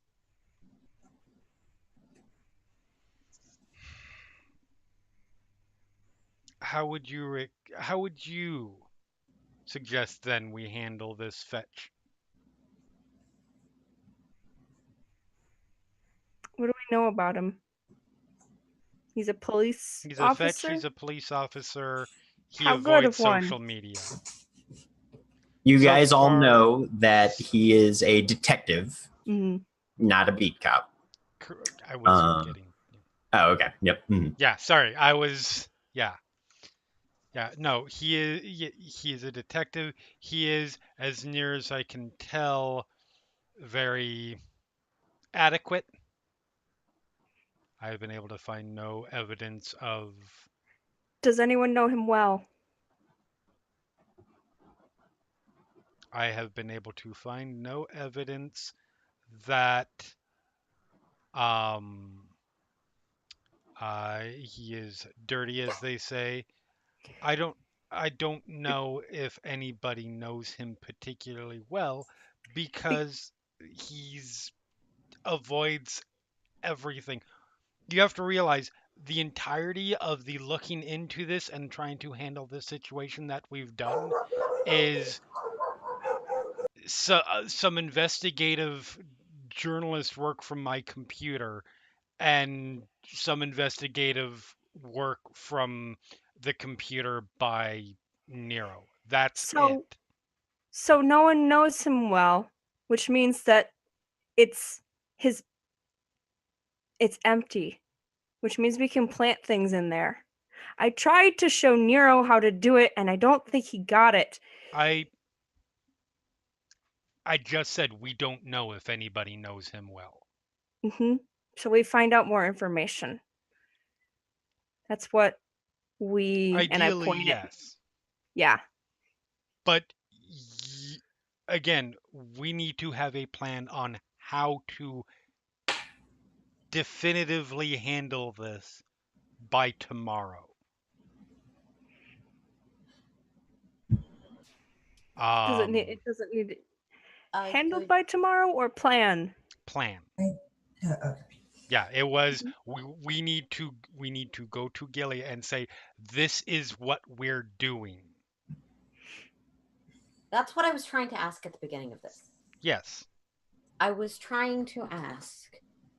How would you suggest then we handle this fetch? What do we know about him? He's a police He's a fetch. officer. He's a police officer. He How good avoids of one? social media. You So guys all far- know that he is a detective, hmm not a beat cop. I was Um, getting. Oh, okay. Yep. Mhm. Yeah, sorry. I was. Yeah. Yeah. No, he is a detective. He is, as near as I can tell, very adequate. I've been able to find no evidence of. Does anyone know him well? I have been able to find no evidence that um he is dirty, as they say. I don't I don't know if anybody knows him particularly well because he's avoids everything. You have to realize the entirety of the looking into this and trying to handle this situation that we've done is some investigative journalist work from my computer and some investigative work from the computer by Nero. That's So, it. so no one knows him well, which means that it's his. It's empty, which means we can plant things in there. I tried to show Nero how to do it, and I don't think he got it. I just said we don't know if anybody knows him well. So we find out more information. That's what we and I Ideally, pointed. yes. Yeah. But again, we need to have a plan on how to definitively handle this by tomorrow. It doesn't need handled Could- by tomorrow or plan? Plan. Okay. Yeah, it was we need to go to Gilly and say this is what we're doing. That's what I was trying to ask at the beginning of this. Yes. I was trying to ask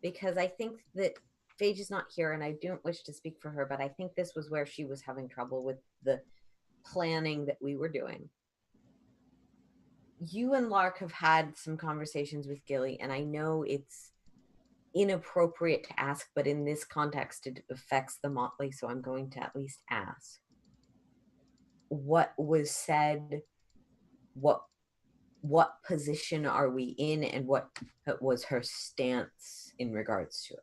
because I think that Phage is not here and I don't wish to speak for her, but I think this was where she was having trouble with the planning that we were doing. You and Lark have had some conversations with Gilly, and I know it's inappropriate to ask, but in this context, it affects the Motley, so I'm going to at least ask. What was said? What position are we in, and what was her stance in regards to it?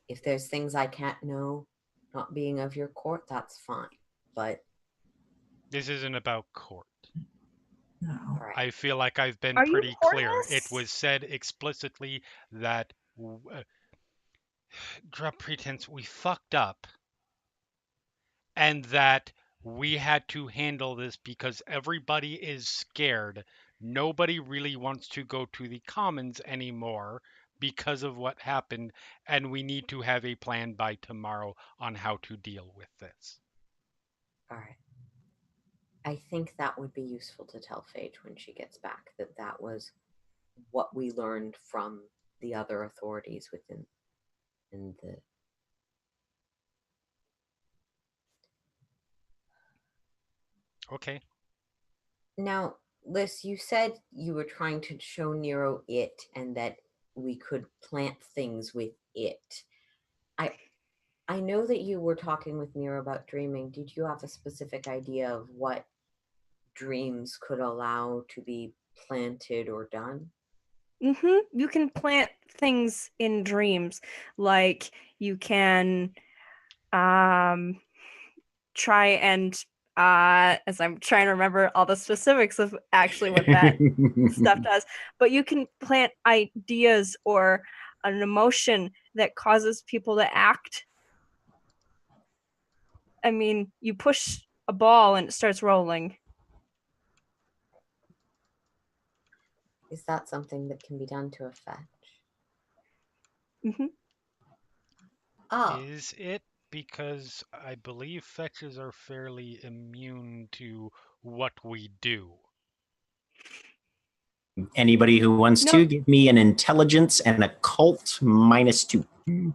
If there's things I can't know, not being of your court, that's fine. But this isn't about court. No. Right. I feel like I've been Are you pretty clear. courtless? It was said explicitly that drop pretense, we fucked up, and that we had to handle this because everybody is scared. Nobody really wants to go to the commons anymore because of what happened, and we need to have a plan by tomorrow on how to deal with this. All right. I think that would be useful to tell Phage when she gets back, that was what we learned from the other authorities within the. Okay. Now, Liz, you said you were trying to show Nero it and that we could plant things with it. I know that you were talking with Nero about dreaming. Did you have a specific idea of what dreams could allow to be planted or done? You can plant things in dreams, like you can try and as I'm trying to remember all the specifics of actually what that stuff does, but you can plant ideas or an emotion that causes people to act. I mean, you push a ball and it starts rolling. Is that something that can be done to a fetch? Oh, Is it? Because I believe fetches are fairly immune to what we do. Anybody who wants No. to, give me an intelligence and occult -2.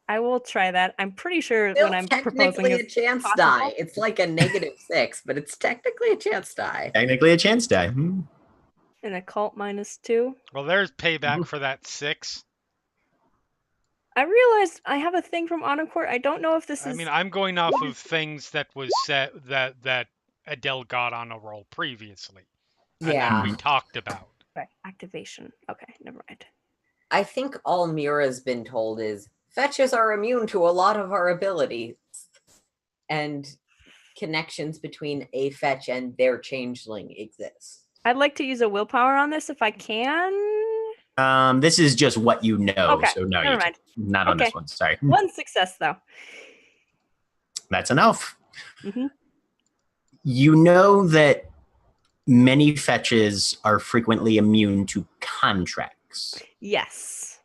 I will try that. I'm pretty sure Still when I'm proposing technically a is chance possible. die. It's like a -6, but it's technically a chance die. Technically a chance die. An occult -2. Well, there's payback for that 6. I realized I have a thing from Court. I don't know if this I is. mean, I'm going off of things that was set that Adele got on a roll previously. And that we Yeah. talked about. Right, activation. Okay, never mind. I think all Mira's been told is fetches are immune to a lot of our abilities. And connections between a fetch and their changeling exist. I'd like to use a willpower on this if I can. This is just what you know, Okay, so no, never mind. not on Okay. this one. Sorry. One success though. That's enough. Mhm. You know that many fetches are frequently immune to contracts. Yes.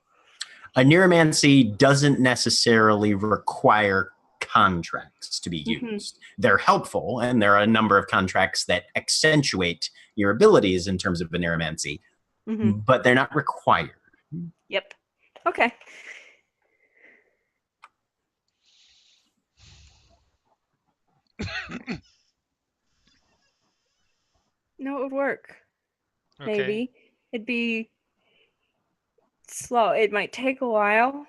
A neuromancy doesn't necessarily require contracts to be used. They're helpful, and there are a number of contracts that accentuate your abilities in terms of a neuromancy, but they're not required. Yep. Okay. No, it would work. Okay. Maybe. It'd be slow. It might take a while.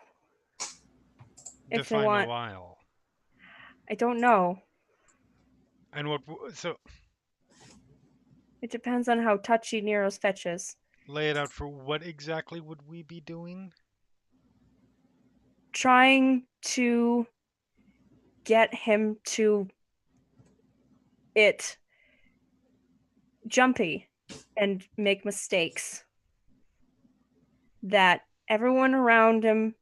If they Define want. a while. I don't know. And what? So It depends on how touchy Nero's fetch is. lay it out for what exactly would we be doing? Trying to get him to it jumpy and make mistakes that everyone around him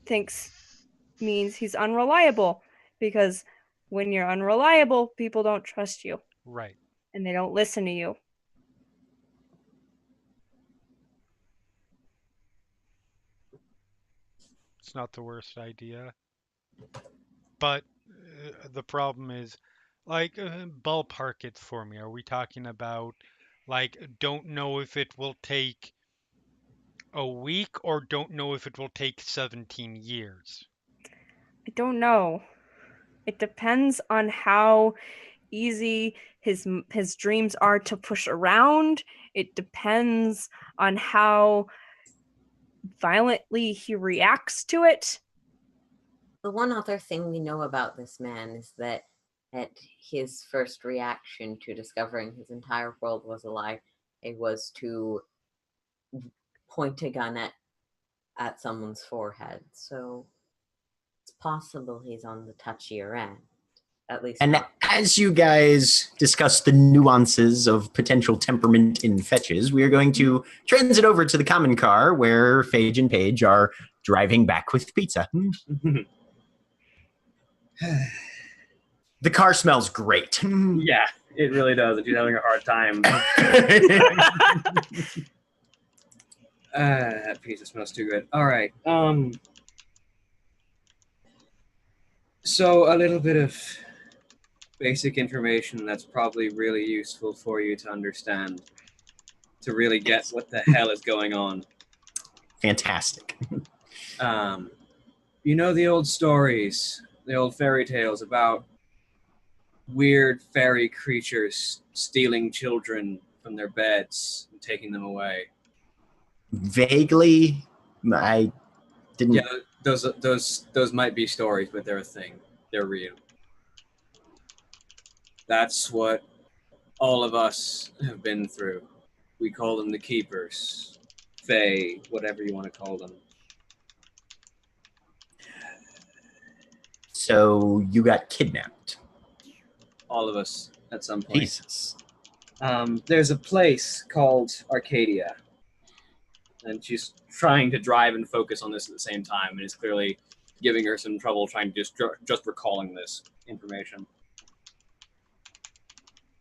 thinks means he's unreliable, because when you're unreliable, people don't trust you. Right. And they don't listen to you. It's not the worst idea. But the problem is, like, ballpark it for me. Are we talking about, like, don't know if it will take a week or don't know if it will take 17 years? I don't know. It depends on how easy his dreams are to push around. It depends on how violently he reacts to it. The one other thing we know about this man is that at his first reaction to discovering his entire world was a lie, it was to point a gun at someone's forehead. So it's possible he's on the touchier end. At least. And as you guys discuss the nuances of potential temperament in fetches, we are going to transit over to the common car where Phage and Paige are driving back with pizza. The car smells great. Yeah, it really does. If you're having a hard time. That pizza smells too good. All right. So a little bit of basic information that's probably really useful for you to understand, to really get what the hell is going on. Fantastic. You know the old stories, the old fairy tales about weird fairy creatures stealing children from their beds and taking them away? Vaguely, I didn't. Yeah, those might be stories, but they're a thing. They're real. That's what all of us have been through. We call them the Keepers, Fae, whatever you want to call them. So you got kidnapped. All of us at some point. Jesus. There's a place called Arcadia, and she's trying to drive and focus on this at the same time, and it's clearly giving her some trouble trying to just recalling this information.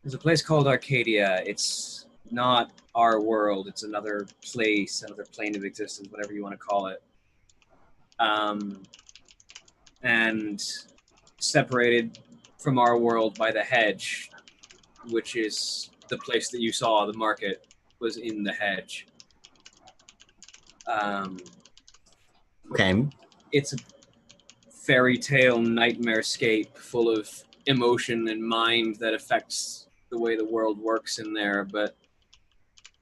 There's a place called Arcadia. It's not our world. It's another place, another plane of existence, whatever you want to call it. And separated from our world by the hedge, which is the place that you saw, the market, was in the hedge. Okay. It's a fairy tale nightmarescape full of emotion and mind that affects the way the world works in there, but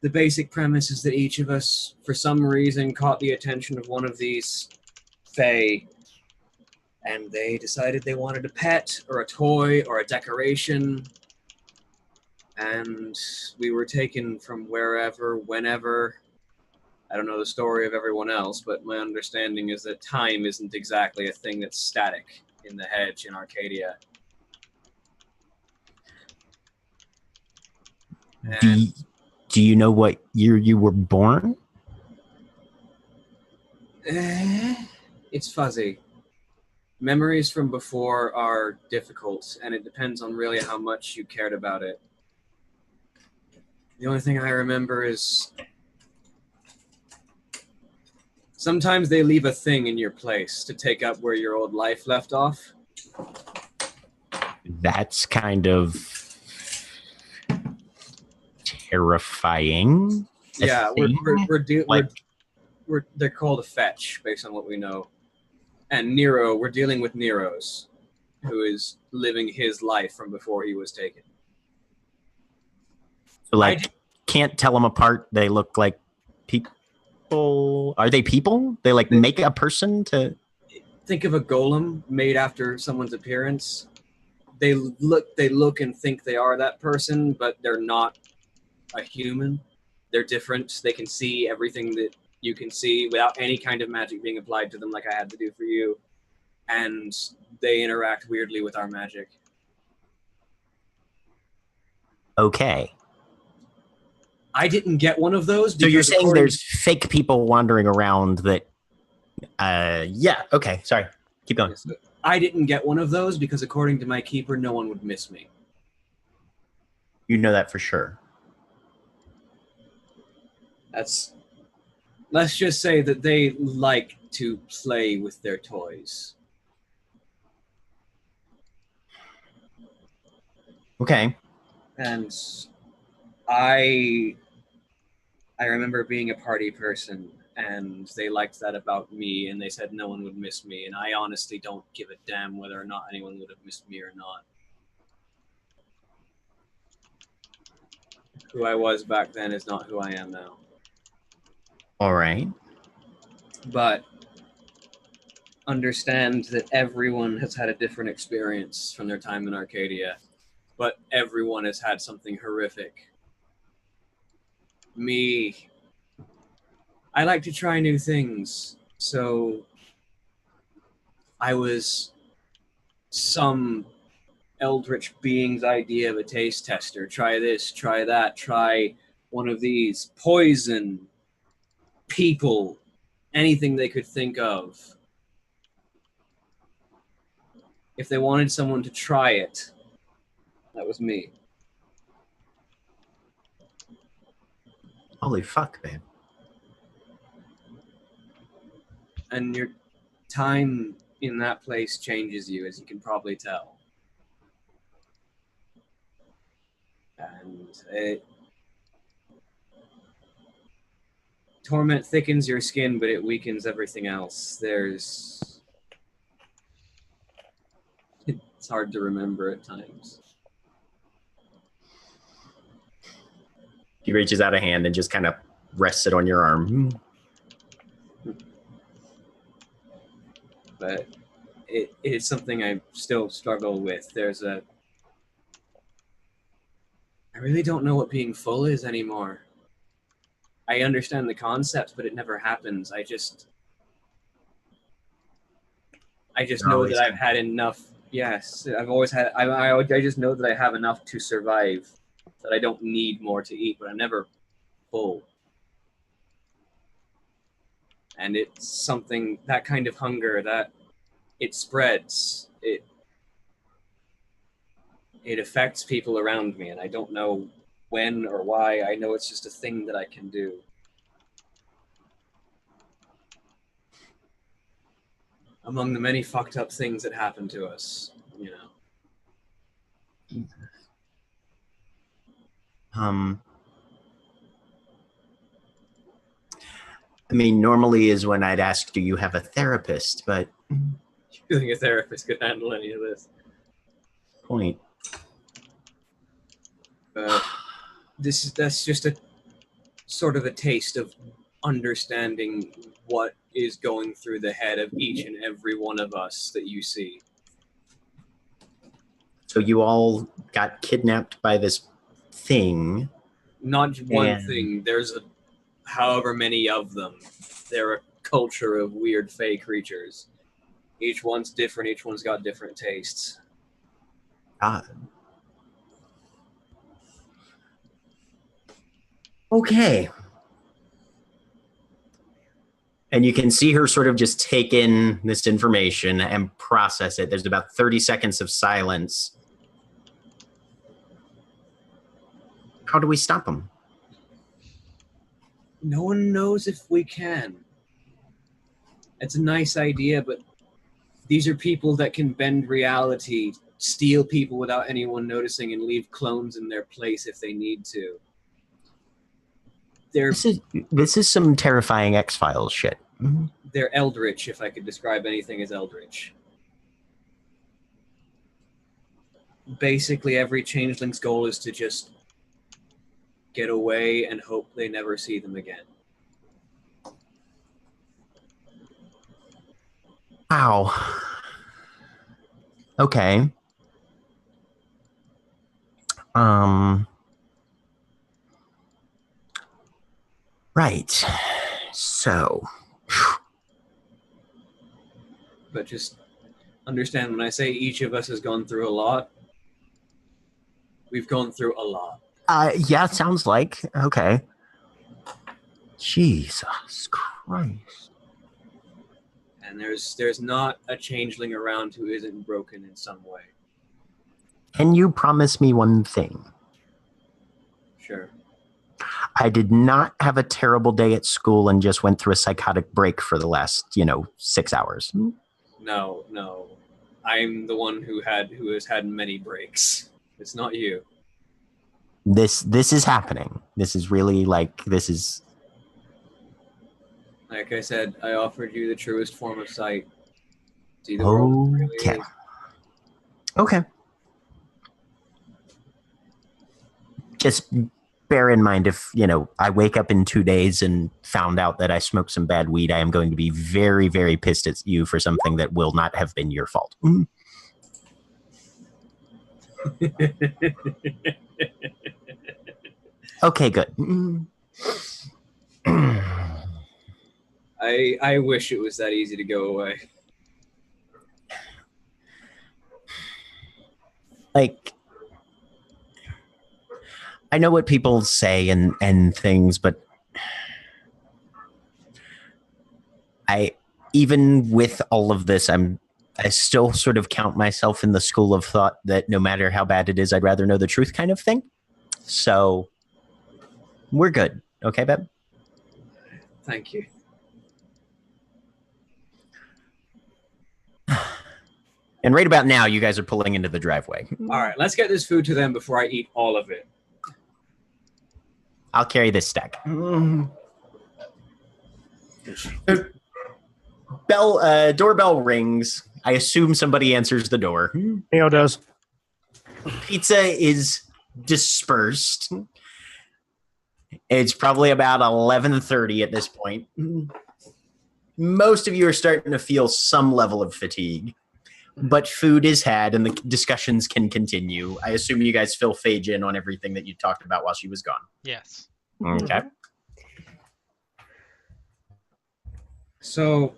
the basic premise is that each of us, for some reason, caught the attention of one of these fae, and they decided they wanted a pet, or a toy, or a decoration, and we were taken from wherever, whenever. I don't know the story of everyone else, but my understanding is that time isn't exactly a thing that's static in the hedge in Arcadia. Do you know what year you were born? It's fuzzy. Memories from before are difficult, and it depends on really how much you cared about it. The only thing I remember is sometimes they leave a thing in your place to take up where your old life left off. That's kind of terrifying. Yeah, they're called a fetch based on what we know. And Nero, we're dealing with Nero's, who is living his life from before he was taken. So, like, can't tell them apart. They look like people. Are they people? They like make a person to. Think of a golem made after someone's appearance. They look and think they are that person, but they're not a human. They're different. They can see everything that you can see without any kind of magic being applied to them, like I had to do for you. And they interact weirdly with our magic. Okay. I didn't get one of those. So you're saying there's fake people wandering around that... yeah, okay, sorry. Keep going. I didn't get one of those because according to my keeper, no one would miss me. You know that for sure. Let's just say that they like to play with their toys. Okay. And I remember being a party person, and they liked that about me, and they said no one would miss me, and I honestly don't give a damn whether or not anyone would have missed me or not. Who I was back then is not who I am now. All right. But understand that everyone has had a different experience from their time in Arcadia, but everyone has had something horrific. Me, I like to try new things, so I was some eldritch being's idea of a taste tester. Try this, try that, try one of these. Poison, people, anything they could think of. If they wanted someone to try it, that was me. Holy fuck, man. And your time in that place changes you, as you can probably tell. And torment thickens your skin, but it weakens everything else. It's hard to remember at times. He reaches out a hand and just kind of rests it on your arm. But it is something I still struggle with. I really don't know what being full is anymore. I understand the concept, but it never happens. I just know that I've had enough. Yes, I've always had. I just know that I have enough to survive. That I don't need more to eat, but I'm never full. And it's something, that kind of hunger, that it spreads. It affects people around me, and I don't know when or why. I know it's just a thing that I can do. Among the many fucked up things that happen to us, you know. I mean, normally is when I'd ask, do you have a therapist? But Do you think a therapist could handle any of this? point. That's just a sort of a taste of understanding what is going through the head of each and every one of us that you see. So you all got kidnapped by this thing. Not one thing. There's however many of them. They're a culture of weird fey creatures. Each one's different. Each one's got different tastes. Okay. And you can see her sort of just take in this information and process it. There's about 30 seconds of silence. How do we stop them? No one knows if we can. It's a nice idea, but these are people that can bend reality, steal people without anyone noticing, and leave clones in their place if they need to. This is some terrifying X-Files shit. They're eldritch, if I could describe anything as eldritch. Basically, every changeling's goal is to just get away and hope they never see them again. Wow. Okay. Right. So. But just understand, when I say each of us has gone through a lot, we've gone through a lot. Yeah, it sounds like. Okay. Jesus Christ. And there's not a changeling around who isn't broken in some way. Can you promise me one thing? Sure. I did not have a terrible day at school and just went through a psychotic break for the last, 6 hours. No. I'm the one who has had many breaks. It's not you. This is happening. This is really like I said, I offered you the truest form of sight. See the world really is. Okay. Just bear in mind, if, I wake up in 2 days and found out that I smoked some bad weed, I am going to be very, very pissed at you for something that will not have been your fault. Okay, good. I wish it was that easy to go away. Like, I know what people say and things, but even with all of this, I still sort of count myself in the school of thought that no matter how bad it is, I'd rather know the truth kind of thing. So we're good. Okay, Beb? Thank you. And right about now, you guys are pulling into the driveway. All right, let's get this food to them before I eat all of it. I'll carry this stack. Doorbell rings. I assume somebody answers the door. Neo does. Pizza is dispersed. It's probably about 11:30 at this point. Most of you are starting to feel some level of fatigue, but food is had and the discussions can continue. I assume you guys fill Phage in on everything that you talked about while she was gone. Yes. Okay. So,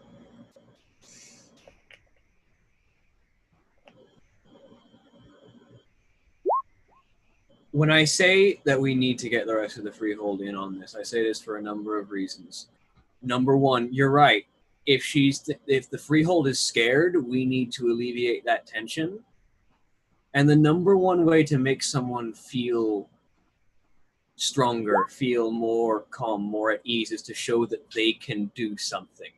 when I say that we need to get the rest of the Freehold in on this, I say this for a number of reasons. Number one, you're right. If the Freehold is scared, we need to alleviate that tension. And the number one way to make someone feel stronger, feel more calm, more at ease, is to show that they can do something.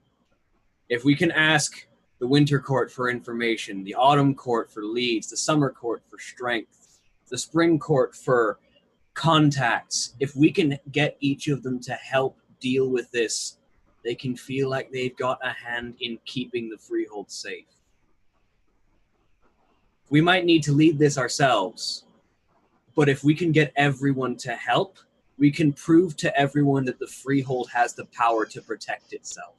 If we can ask the Winter Court for information, the Autumn Court for leads, the Summer Court for strength, the Spring Court for contacts. If we can get each of them to help deal with this, they can feel like they've got a hand in keeping the freehold safe. We might need to lead this ourselves, but if we can get everyone to help, we can prove to everyone that the freehold has the power to protect itself.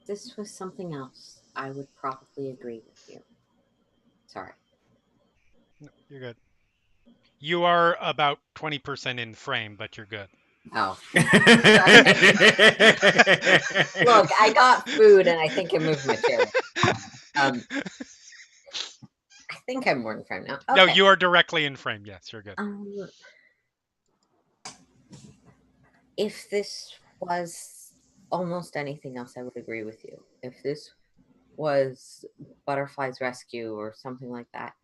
This was something else, I would probably agree with you. Sorry. No, you're good. You are about 20% in frame, but you're good. Oh. Look, I got food and I think I moved my chair. I think I'm more in frame now. Okay. No, you are directly in frame. Yes, you're good. If this was almost anything else, I would agree with you. If this was Butterfly's Rescue or something like that,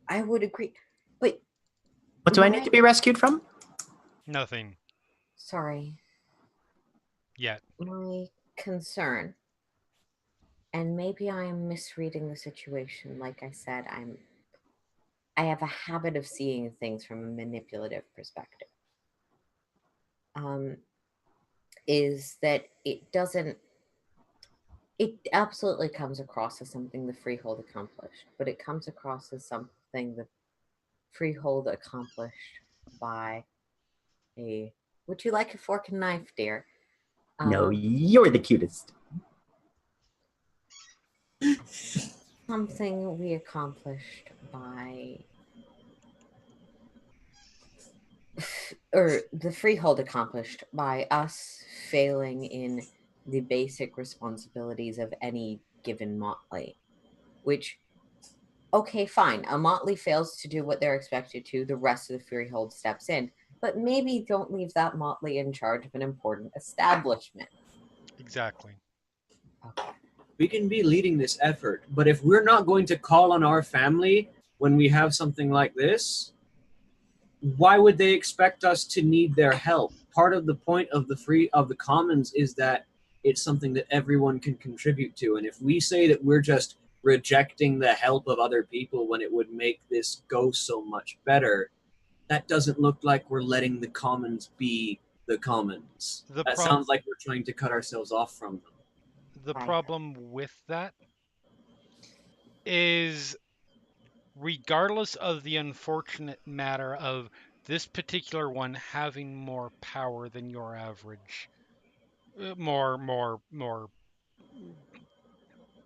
I would agree. But what do I need to be rescued from? Nothing. Sorry. Yet. My concern, and maybe I am misreading the situation. Like I said, I have a habit of seeing things from a manipulative perspective. Is that it absolutely comes across as something the Freehold accomplished, but it comes across as something the Freehold accomplished by a, would you like a fork and knife, dear? No, you're the cutest. Something we accomplished by, or the Freehold accomplished by us failing in the basic responsibilities of any given motley, which, okay, fine, a motley fails to do what they're expected to, the rest of the Freehold steps in, but maybe don't leave that motley in charge of an important establishment. Exactly. Okay. We can be leading this effort, but if we're not going to call on our family when we have something like this, why would they expect us to need their help? Part of the point of the commons is that it's something that everyone can contribute to, and if we say that we're just rejecting the help of other people when it would make this go so much better, that doesn't look like we're letting the commons be the commons. That sounds like we're trying to cut ourselves off from them. The problem with that is, regardless of the unfortunate matter of this particular one having more power than your average, more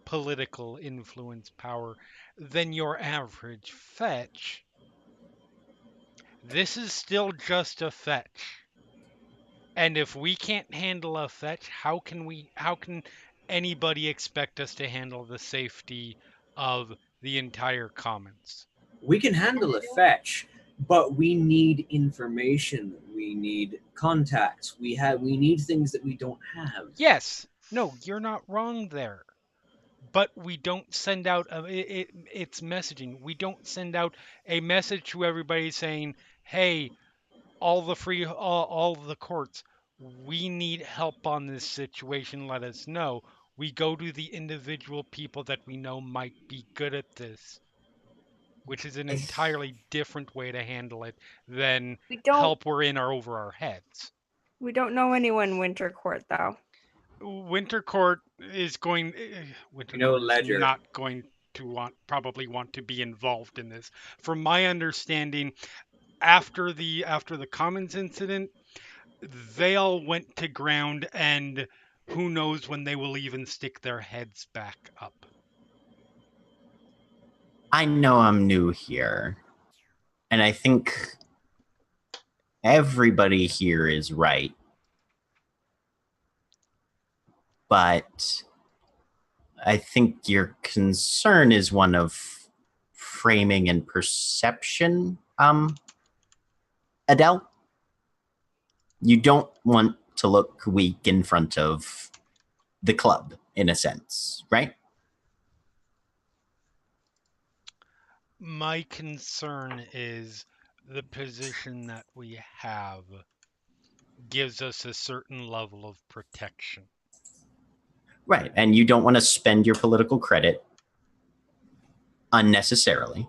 political influence power than your average fetch, this is still just a fetch. And if we can't handle a fetch, how can anybody expect us to handle the safety of the entire commons? We can handle a fetch, but we need information. We need contacts. We need things that we don't have. Yes. No, you're not wrong there. But we don't send out it's messaging. We don't send out a message to everybody saying, "Hey, all the courts, we need help on this situation, let us know." We go to the individual people that we know might be good at this, which is an entirely different way to handle it than help we're in or over our heads. We don't know anyone Winter Court, though. Winter Court is going. Winter Court Ledger. is not going to probably want to be involved in this. From my understanding, after the Commons incident, they all went to ground, and who knows when they will even stick their heads back up. I know I'm new here, and I think everybody here is right. But I think your concern is one of framing and perception, Adele. You don't want to look weak in front of the club, in a sense, right? My concern is the position that we have gives us a certain level of protection. Right, and you don't want to spend your political credit unnecessarily.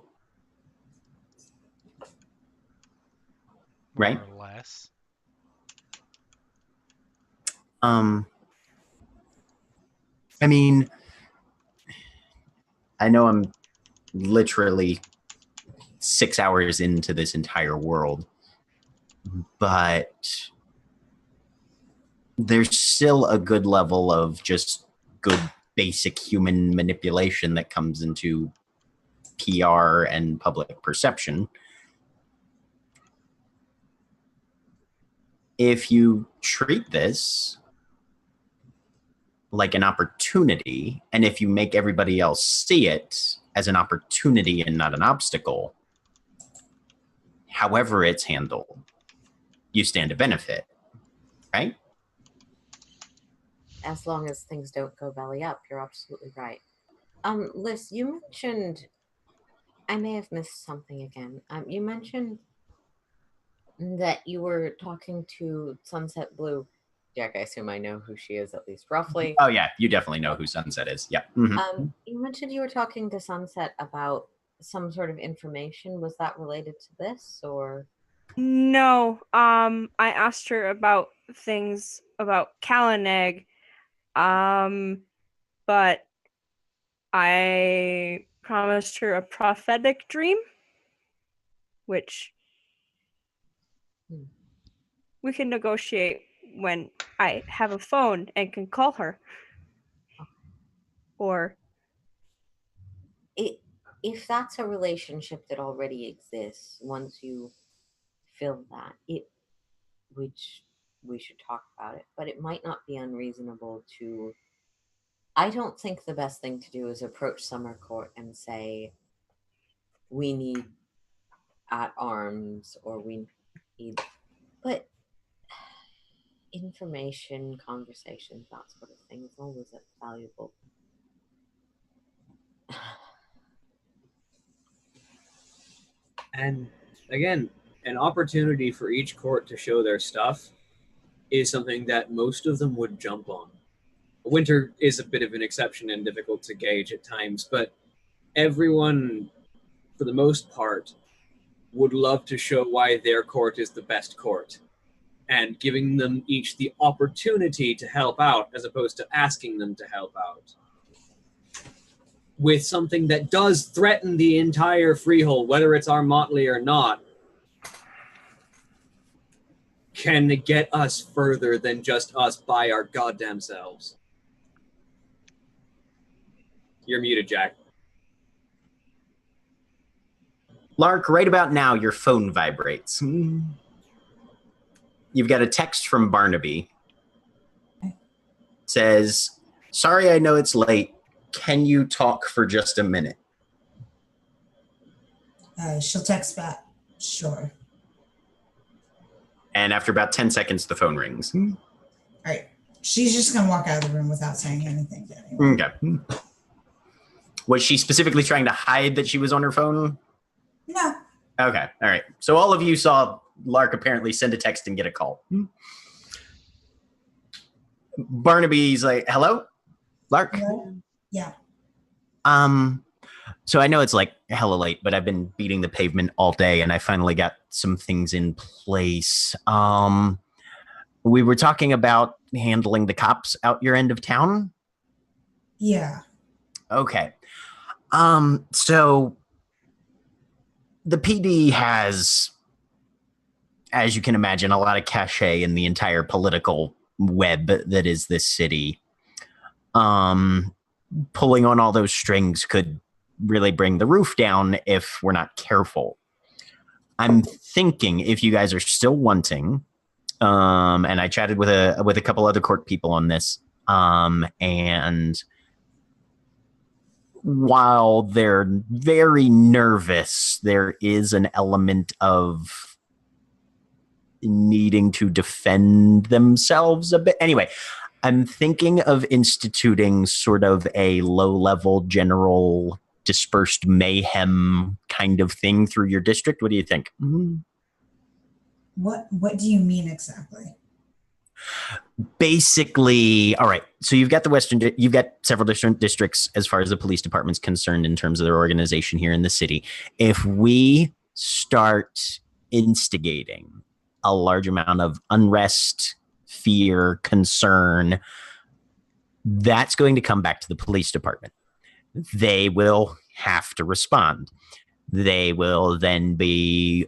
Right? More or less. I mean, I know I'm literally 6 hours into this entire world, but there's still a good level of just good basic human manipulation that comes into PR and public perception. If you treat this like an opportunity, and if you make everybody else see it as an opportunity and not an obstacle, however it's handled, you stand to benefit, right? As long as things don't go belly up, you're absolutely right. Liz, you mentioned, I may have missed something again. You mentioned that you were talking to Sunset Blue. Jack, I assume I know who she is, at least roughly. Oh yeah, you definitely know who Sunset is. Yeah. Mm-hmm. You mentioned you were talking to Sunset about some sort of information. Was that related to this, or? No. I asked her about things about Kalaneg. But I promised her a prophetic dream, which we can negotiate when I have a phone and can call her. Or if that's a relationship that already exists, once you fill that, which we should talk about it, but it might not be unreasonable to. I don't think the best thing to do is approach Summer Court and say, we need at arms, or we need, but information, conversations, that sort of thing is always valuable. And again, an opportunity for each court to show their stuff is something that most of them would jump on. Winter is a bit of an exception and difficult to gauge at times, but everyone, for the most part, would love to show why their court is the best court, and giving them each the opportunity to help out as opposed to asking them to help out with something that does threaten the entire freehold, whether it's our motley or not, can get us further than just us by our goddamn selves. You're muted, Jack. Lark, right about now, your phone vibrates. You've got a text from Barnaby. It says, sorry, I know it's late. Can you talk for just a minute? She'll text back. Sure. And after about 10 seconds, the phone rings. All right. She's just going to walk out of the room without saying anything to anyone. Okay. Was she specifically trying to hide that she was on her phone? No. Okay. All right. So all of you saw Lark apparently send a text and get a call. Barnaby's like, hello? Lark? Hello? Yeah. So I know it's like hella late, but I've been beating the pavement all day and I finally got some things in place. We were talking about handling the cops out your end of town? Yeah. Okay. So the PD has, as you can imagine, a lot of cachet in the entire political web that is this city. Pulling on all those strings could really bring the roof down if we're not careful. I'm thinking if you guys are still wanting, and I chatted with a couple other court people on this, and while they're very nervous, there is an element of needing to defend themselves a bit. Anyway, I'm thinking of instituting sort of a low-level general dispersed mayhem kind of thing through your district. What do you think? What do you mean exactly? Basically, all right. So you've got you've got several different districts as far as the police department's concerned in terms of their organization here in the city. If we start instigating a large amount of unrest, fear, concern, that's going to come back to the police department. They will have to respond. They will then be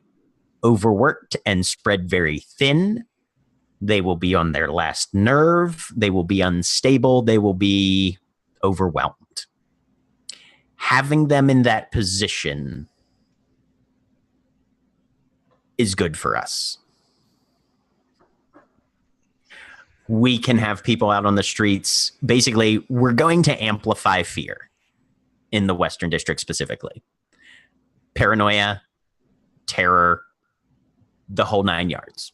overworked and spread very thin. They will be on their last nerve. They will be unstable. They will be overwhelmed. Having them in that position is good for us. We can have people out on the streets. Basically, we're going to amplify fear in the Western District specifically. Paranoia, terror, the whole 9 yards.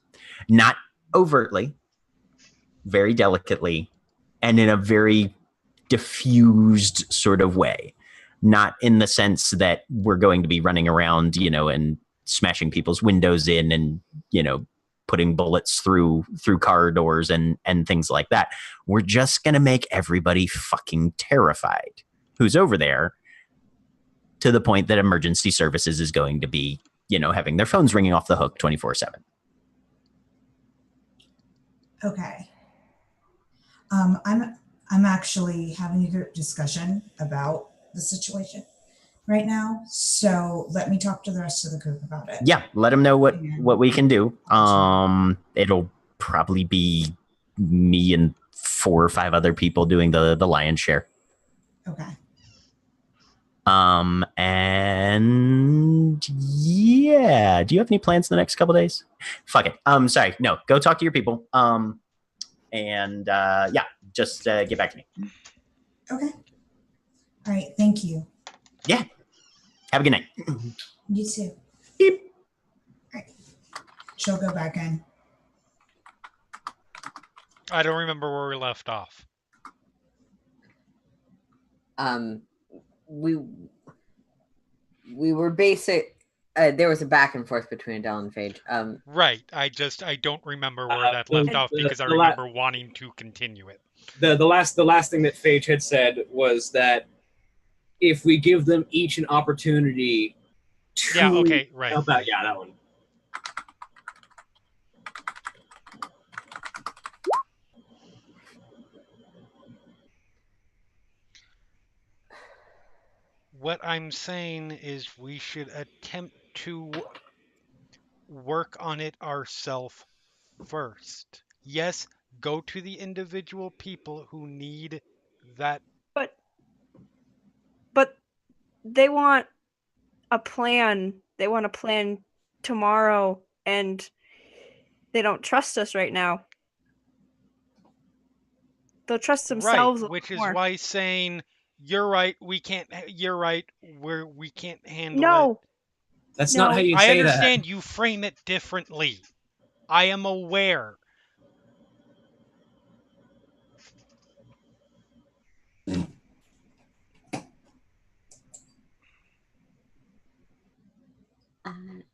Not overtly, very delicately, and in a very diffused sort of way. Not in the sense that we're going to be running around, and smashing people's windows in and, putting bullets through car doors and things like that. We're just going to make everybody fucking terrified who's over there, to the point that emergency services is going to be, having their phones ringing off the hook 24/7. Okay. I'm actually having a good discussion about the situation right now. So let me talk to the rest of the group about it. Yeah, let them know what we can do. It'll probably be me and 4 or 5 other people doing the lion's share. Okay. And yeah, do you have any plans in the next couple days? Fuck it. Sorry, no, go talk to your people. And yeah, just get back to me. Okay. All right. Thank you. Yeah. Have a good night. You too. Beep. All right. She'll go back in. I don't remember where we left off. We were basic. There was a back and forth between Adele and Phage. Right. I don't remember where that left off because I remember wanting to continue it. The last thing that Phage had said was that if we give them each an opportunity to help out, yeah, that one. What I'm saying is we should attempt to work on it ourselves first. Yes, go to the individual people who need that. But they want a plan. They want a plan tomorrow, and they don't trust us right now. They'll trust themselves. Right, which is why saying you're right, we can't. You're right, we can't handle No. it. That's not how you say that. I understand you frame it differently. I am aware.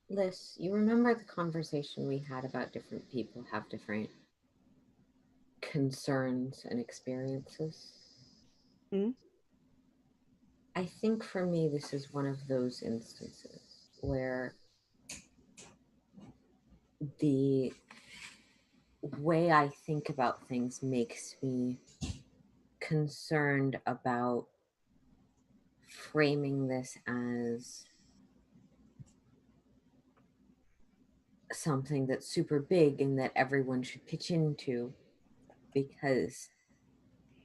Liz, you remember the conversation we had about different people have different concerns and experiences? Mm-hmm. I think for me, this is one of those instances where the way I think about things makes me concerned about framing this as something that's super big and that everyone should pitch into, because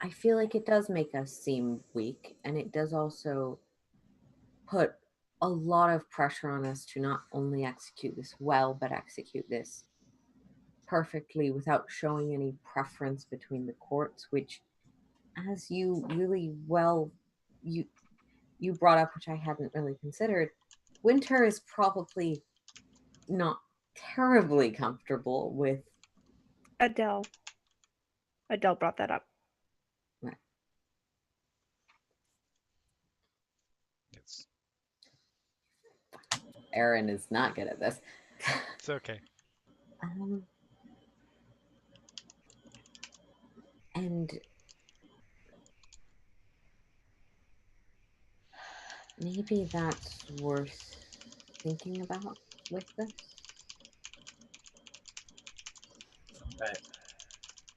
I feel like it does make us seem weak, and it does also put a lot of pressure on us to not only execute this well, but execute this perfectly without showing any preference between the courts, which, as you really well, you brought up, which I hadn't really considered, Winter is probably not terribly comfortable with Adele brought that up. Right. Yes. Aaron is not good at this. It's okay. And maybe that's worth thinking about with this. Right.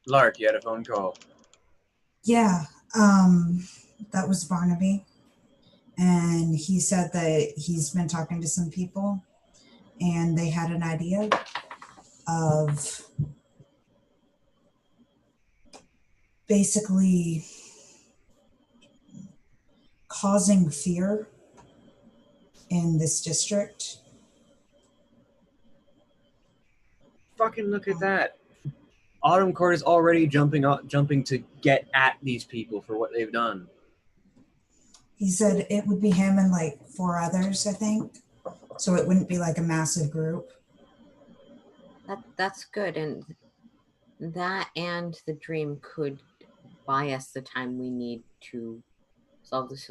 Lark, you had a phone call. Yeah, that was Barnaby. And he said that he's been talking to some people and they had an idea of basically causing fear in this district. Fucking look at that. Autumn Court is already jumping to get at these people for what they've done. He said it would be him and like 4 others, I think. So it wouldn't be like a massive group. That's good, and that and the dream could buy us the time we need to solve this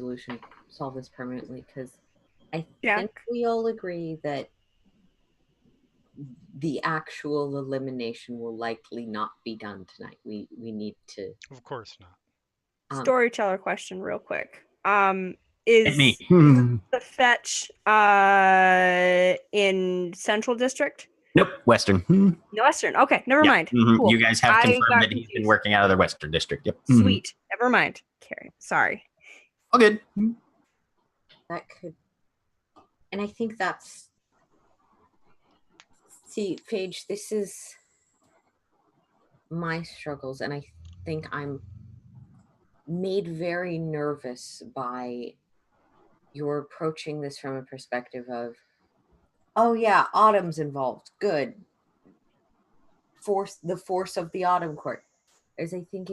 permanently, because I think we all agree that the actual elimination will likely not be done tonight. We need to. Of course not. Storyteller question real quick. Is me. the fetch in Central District? Nope, Western. No, Western. Okay, never mind. Mhm. Cool. You guys have I confirmed got that he's been working out of the Western District. Yep. Sweet. Never mind. Carrie, sorry. All good. That could, and I think that's. See, Paige, this is my struggles, and I think I'm made very nervous by your approaching this from a perspective of, oh yeah, Autumn's involved. Good. The force of the Autumn Court. As I think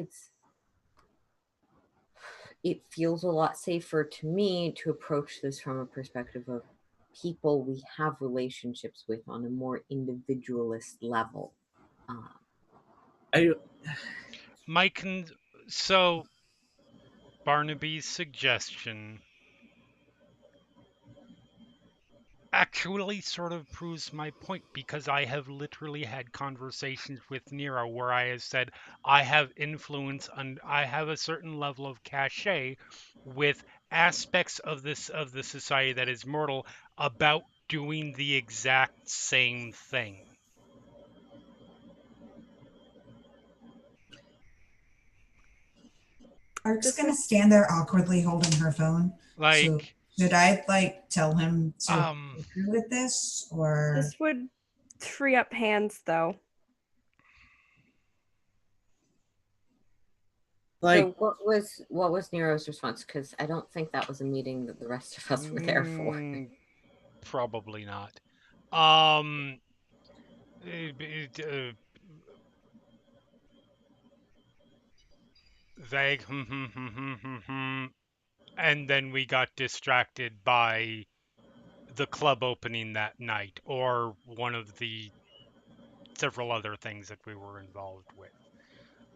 it feels a lot safer to me to approach this from a perspective of people we have relationships with on a more individualist level. So Barnaby's suggestion actually sort of proves my point, because I have literally had conversations with Nero where I have said I have influence and I have a certain level of cachet with aspects of the society that is mortal about doing the exact same thing. Art's gonna stand there awkwardly holding her phone. So should I tell him to go through with this, or this would free up hands though? So what was Nero's response? Because I don't think that was a meeting that the rest of us were there for. Probably not. Vague. And then we got distracted by the club opening that night, or one of the several other things that we were involved with.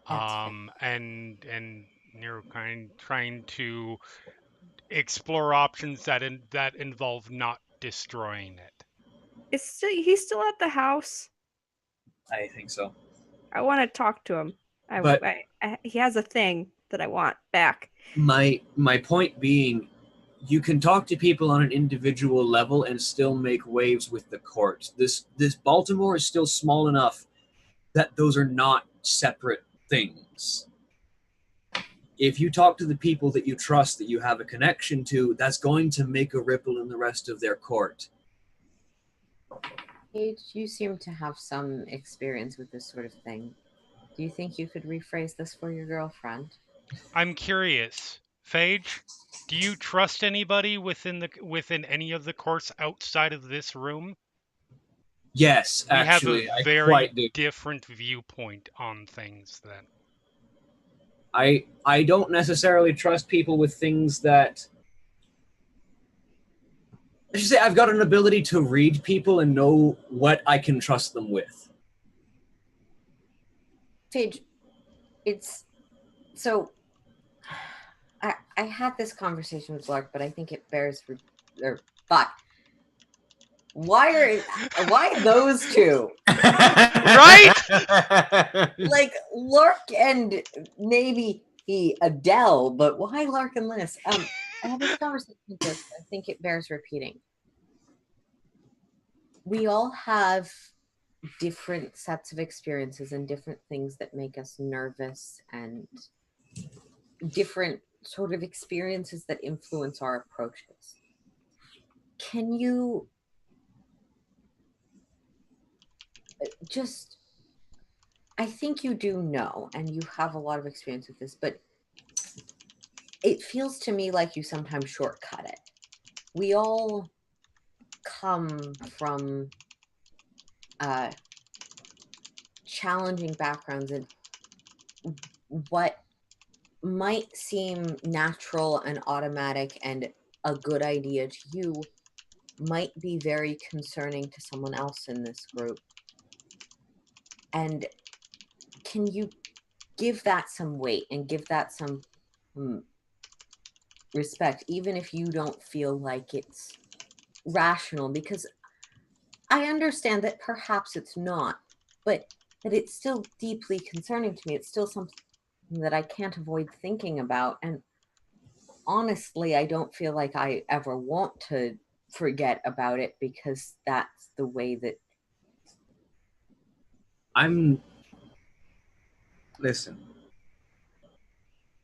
And Nero trying to explore options that involve not destroying it. He's still at the house? I think so. I want to talk to him. He has a thing that I want back. My point being, you can talk to people on an individual level and still make waves with the court. This Baltimore is still small enough that those are not separate things. If you talk to the people that you trust, that you have a connection to, that's going to make a ripple in the rest of their court. Paige, you seem to have some experience with this sort of thing. Do you think you could rephrase this for your girlfriend? I'm curious. Phage, do you trust anybody within any of the courts outside of this room? Yes, actually, we have a very different viewpoint on things then. I don't necessarily trust people with things that... I should say I've got an ability to read people and know what I can trust them with. Paige, so I had this conversation with Lark, but I think it bears why those two? Right? like Lark and maybe Adele, but why Lark and Linus? I had this conversation with this. I think it bears repeating. We all have different sets of experiences and different things that make us nervous and different sort of experiences that influence our approaches. Can you just, I think you do know, and you have a lot of experience with this, but it feels to me like you sometimes shortcut it. We all come from challenging backgrounds, and what might seem natural and automatic and a good idea to you might be very concerning to someone else in this group. And can you give that some weight and give that some respect, even if you don't feel like it's rational? Because I understand that perhaps it's not, but that it's still deeply concerning to me. It's still something that I can't avoid thinking about. And honestly, I don't feel like I ever want to forget about it, because that's the way that Listen,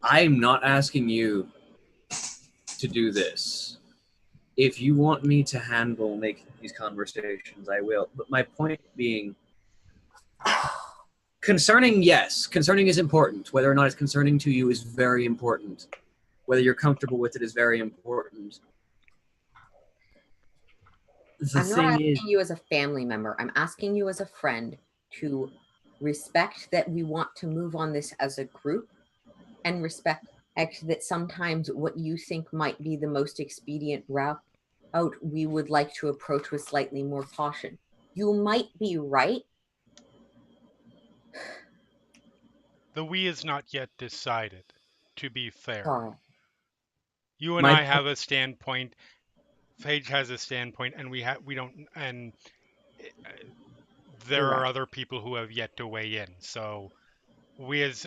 I'm not asking you to do this. If you want me to handle making these conversations, I will. But my point being, concerning, yes, concerning is important. Whether or not it's concerning to you is very important. Whether you're comfortable with it is very important. I'm not asking you as a family member. I'm asking you as a friend to respect that we want to move on this as a group, and respect that sometimes what you think might be the most expedient route we would like to approach with slightly more caution. You might be right. The we is not yet decided, to be fair. Sorry. You and I have a standpoint. Paige has a standpoint, and we don't, and there are other people who have yet to weigh in. So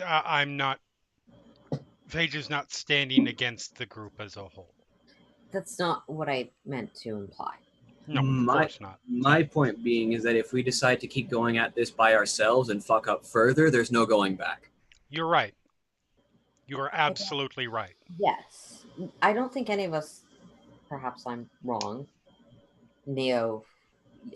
I'm not, Paige is not standing against the group as a whole. That's not what I meant to imply. No, of course not. My point being is that if we decide to keep going at this by ourselves and fuck up further, there's no going back. You're right. You are absolutely right. Yes. I don't think any of us, perhaps I'm wrong, Neo,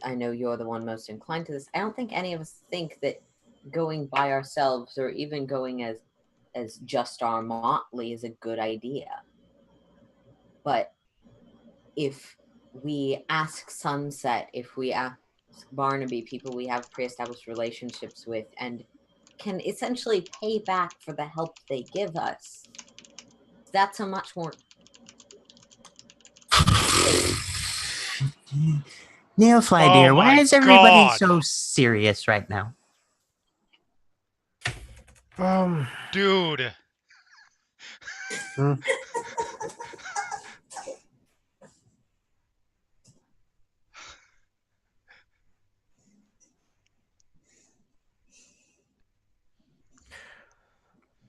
I know you're the one most inclined to this. I don't think any of us think that going by ourselves, or even going as just our motley, is a good idea. But if we ask Sunset, if we ask Barnaby, people we have pre-established relationships with, and can essentially pay back for the help they give us, that's a much more... Neofly, dear, why is everybody so serious right now? Dude.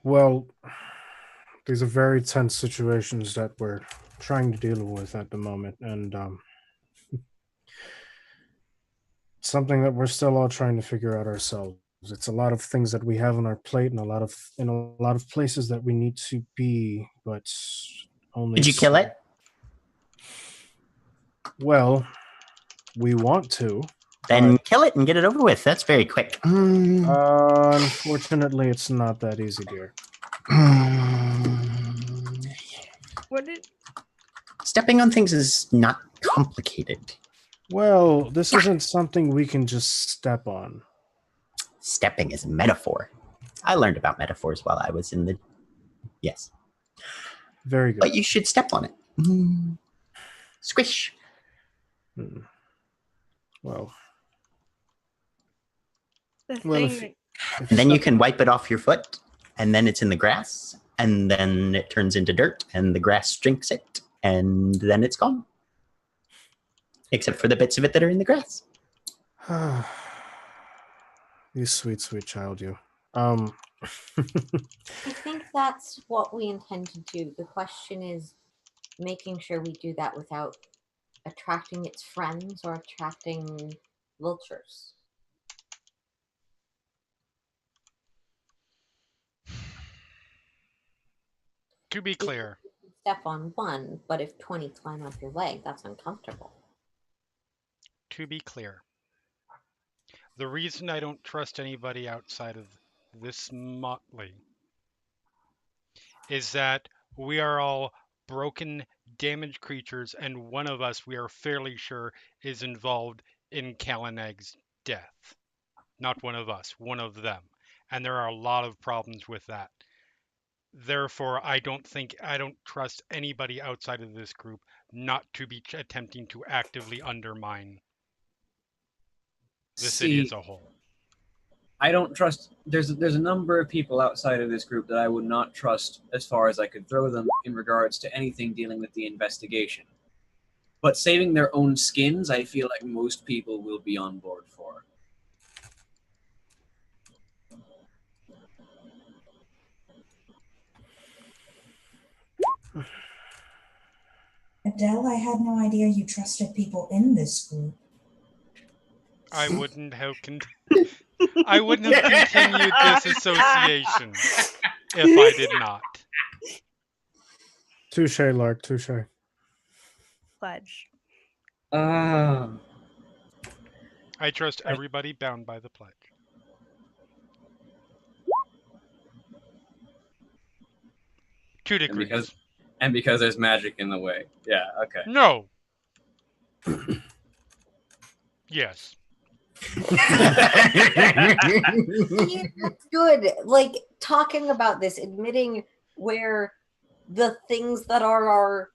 Well, these are very tense situations that we're trying to deal with at the moment, and something that we're still all trying to figure out ourselves. It's a lot of things that we have on our plate, and in a lot of places that we need to be, but only. Did you kill it? Well, we want to. Then kill it and get it over with. That's very quick. Unfortunately, it's not that easy, dear. What did... Stepping on things is not complicated. Well, this isn't something we can just step on. Stepping is a metaphor. I learned about metaphors while I was in the... Yes. Very good. But you should step on it. Squish. Well... and then you can wipe it off your foot, and then it's in the grass, and then it turns into dirt, and the grass drinks it, and then it's gone. Except for the bits of it that are in the grass. You sweet, sweet child, you. I think that's what we intend to do. The question is making sure we do that without attracting its friends or attracting vultures. To be clear, Step on one, but if 20 climb up your leg, that's uncomfortable. to be clear, the reason I don't trust anybody outside of this motley is that we are all broken, damaged creatures, and one of us, we are fairly sure, is involved in Kalineg's death. Not one of us, one of them. And there are a lot of problems with that. Therefore, I don't trust anybody outside of this group not to be attempting to actively undermine the city as a whole. I don't trust. There's a number of people outside of this group that I would not trust as far as I could throw them in regards to anything dealing with the investigation. But saving their own skins, I feel like most people will be on board for. Adele, I had no idea you trusted people in this group. I wouldn't have I wouldn't have continued this association if I did not. Touche, Lark, touche. Pledge. I trust everybody bound by the pledge. Two degrees. And because there's magic in the way. Yeah, okay. No. Yes. That's good. Like, talking about this, admitting where the things that are our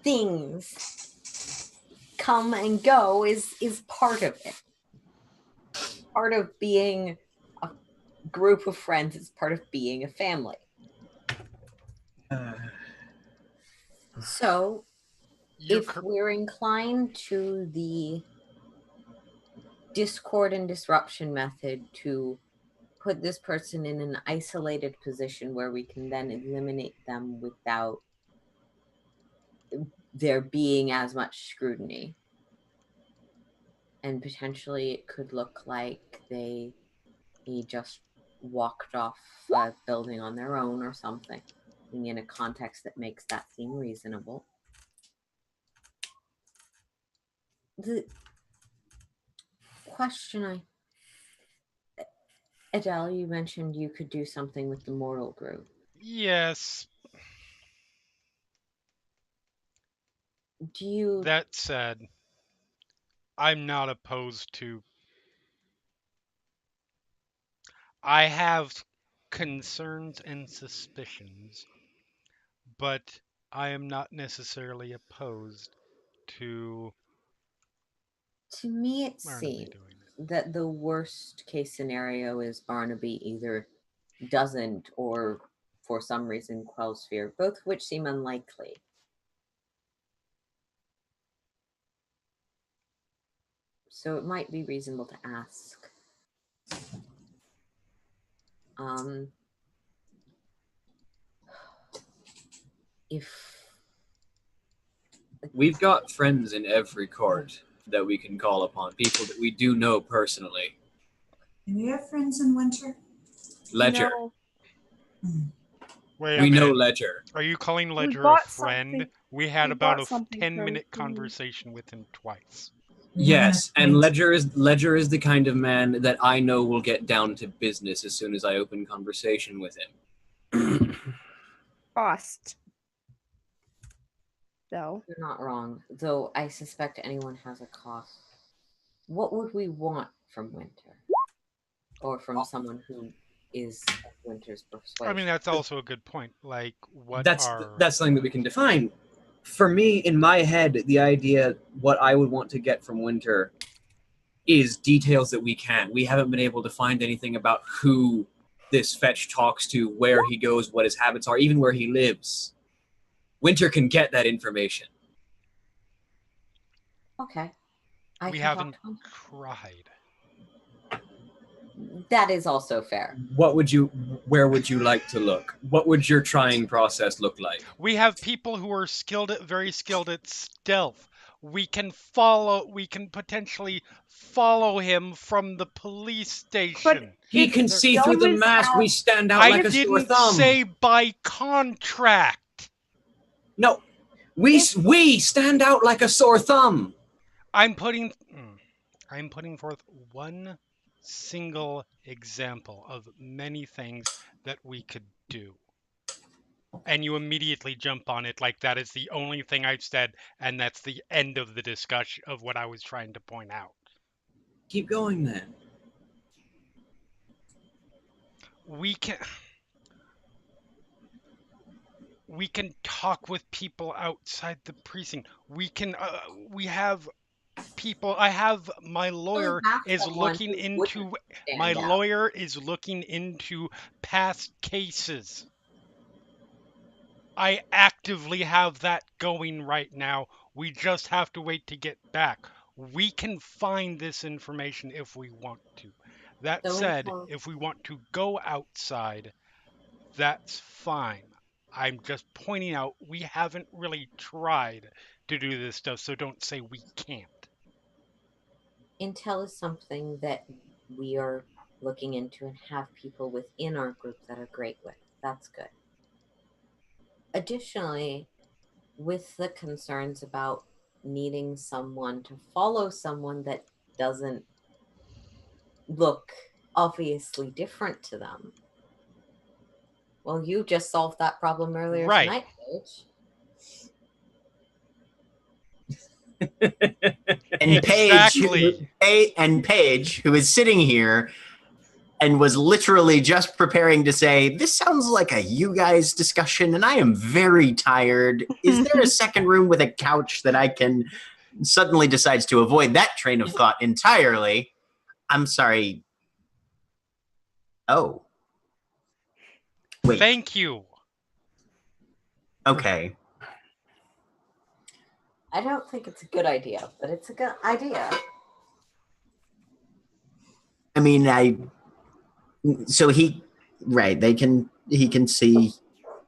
things come and go is part of it. Part of being a group of friends is part of being a family. So, if we're inclined to the discord and disruption method to put this person in an isolated position where we can then eliminate them without there being as much scrutiny, and potentially it could look like he just walked off a building on their own or something, in a context that makes that seem reasonable. The question Adele, you mentioned you could do something with the mortal group. Yes. That said, I'm not opposed to. I have concerns and suspicions, but I am not necessarily opposed to. To me, it seems that the worst case scenario is Barnaby either doesn't or for some reason quells fear, both of which seem unlikely. So it might be reasonable to ask. If we've got friends in every court that we can call upon, people that we do know personally. Do we have friends in Winter? Ledger. No. Wait a we minute. know Ledger. Are you calling Ledger a friend? We had about a 10-minute conversation with him twice. Yes, and Ledger is the kind of man that I know will get down to business as soon as I open conversation with him. Cost. Though. You're not wrong, though I suspect anyone has a cost. What would we want from Winter? Or from someone who is Winter's persuasion? I mean, that's also a good point. Like, that's something that we can define. For me, in my head, the idea, what I would want to get from Winter is details that we can. We haven't been able to find anything about who this fetch talks to, where he goes, what his habits are, even where he lives. Winter can get that information. Okay. We haven't tried. That is also fair. Where would you like to look? What would your trying process look like? We have people who are very skilled at stealth. We can potentially follow him from the police station. He can see through the mask. We stand out like a sore thumb. I didn't say by contract. No, we stand out like a sore thumb. I'm putting forth one single example of many things that we could do. And you immediately jump on it like that is the only thing I've said, and that's the end of the discussion of what I was trying to point out. Keep going then. We can talk with people outside the precinct. We have people. I have my lawyer is looking into past cases. I actively have that going right now. We just have to wait to get back. We can find this information if we want to. That said, if we want to go outside, that's fine. I'm just pointing out we haven't really tried to do this stuff, so don't say we can't. Intel is something that we are looking into and have people within our group that are great with. That's good. Additionally, with the concerns about needing someone to follow someone that doesn't look obviously different to them. Well, you just solved that problem earlier tonight, Paige. And Paige, who is sitting here and was literally just preparing to say, this sounds like a you guys discussion, and I am very tired. Is there a second room with a couch that I can suddenly decides to avoid that train of thought entirely? I'm sorry. Oh. Wait. Thank you. Okay. I don't think it's a good idea, but it's a good idea. I mean, he can see,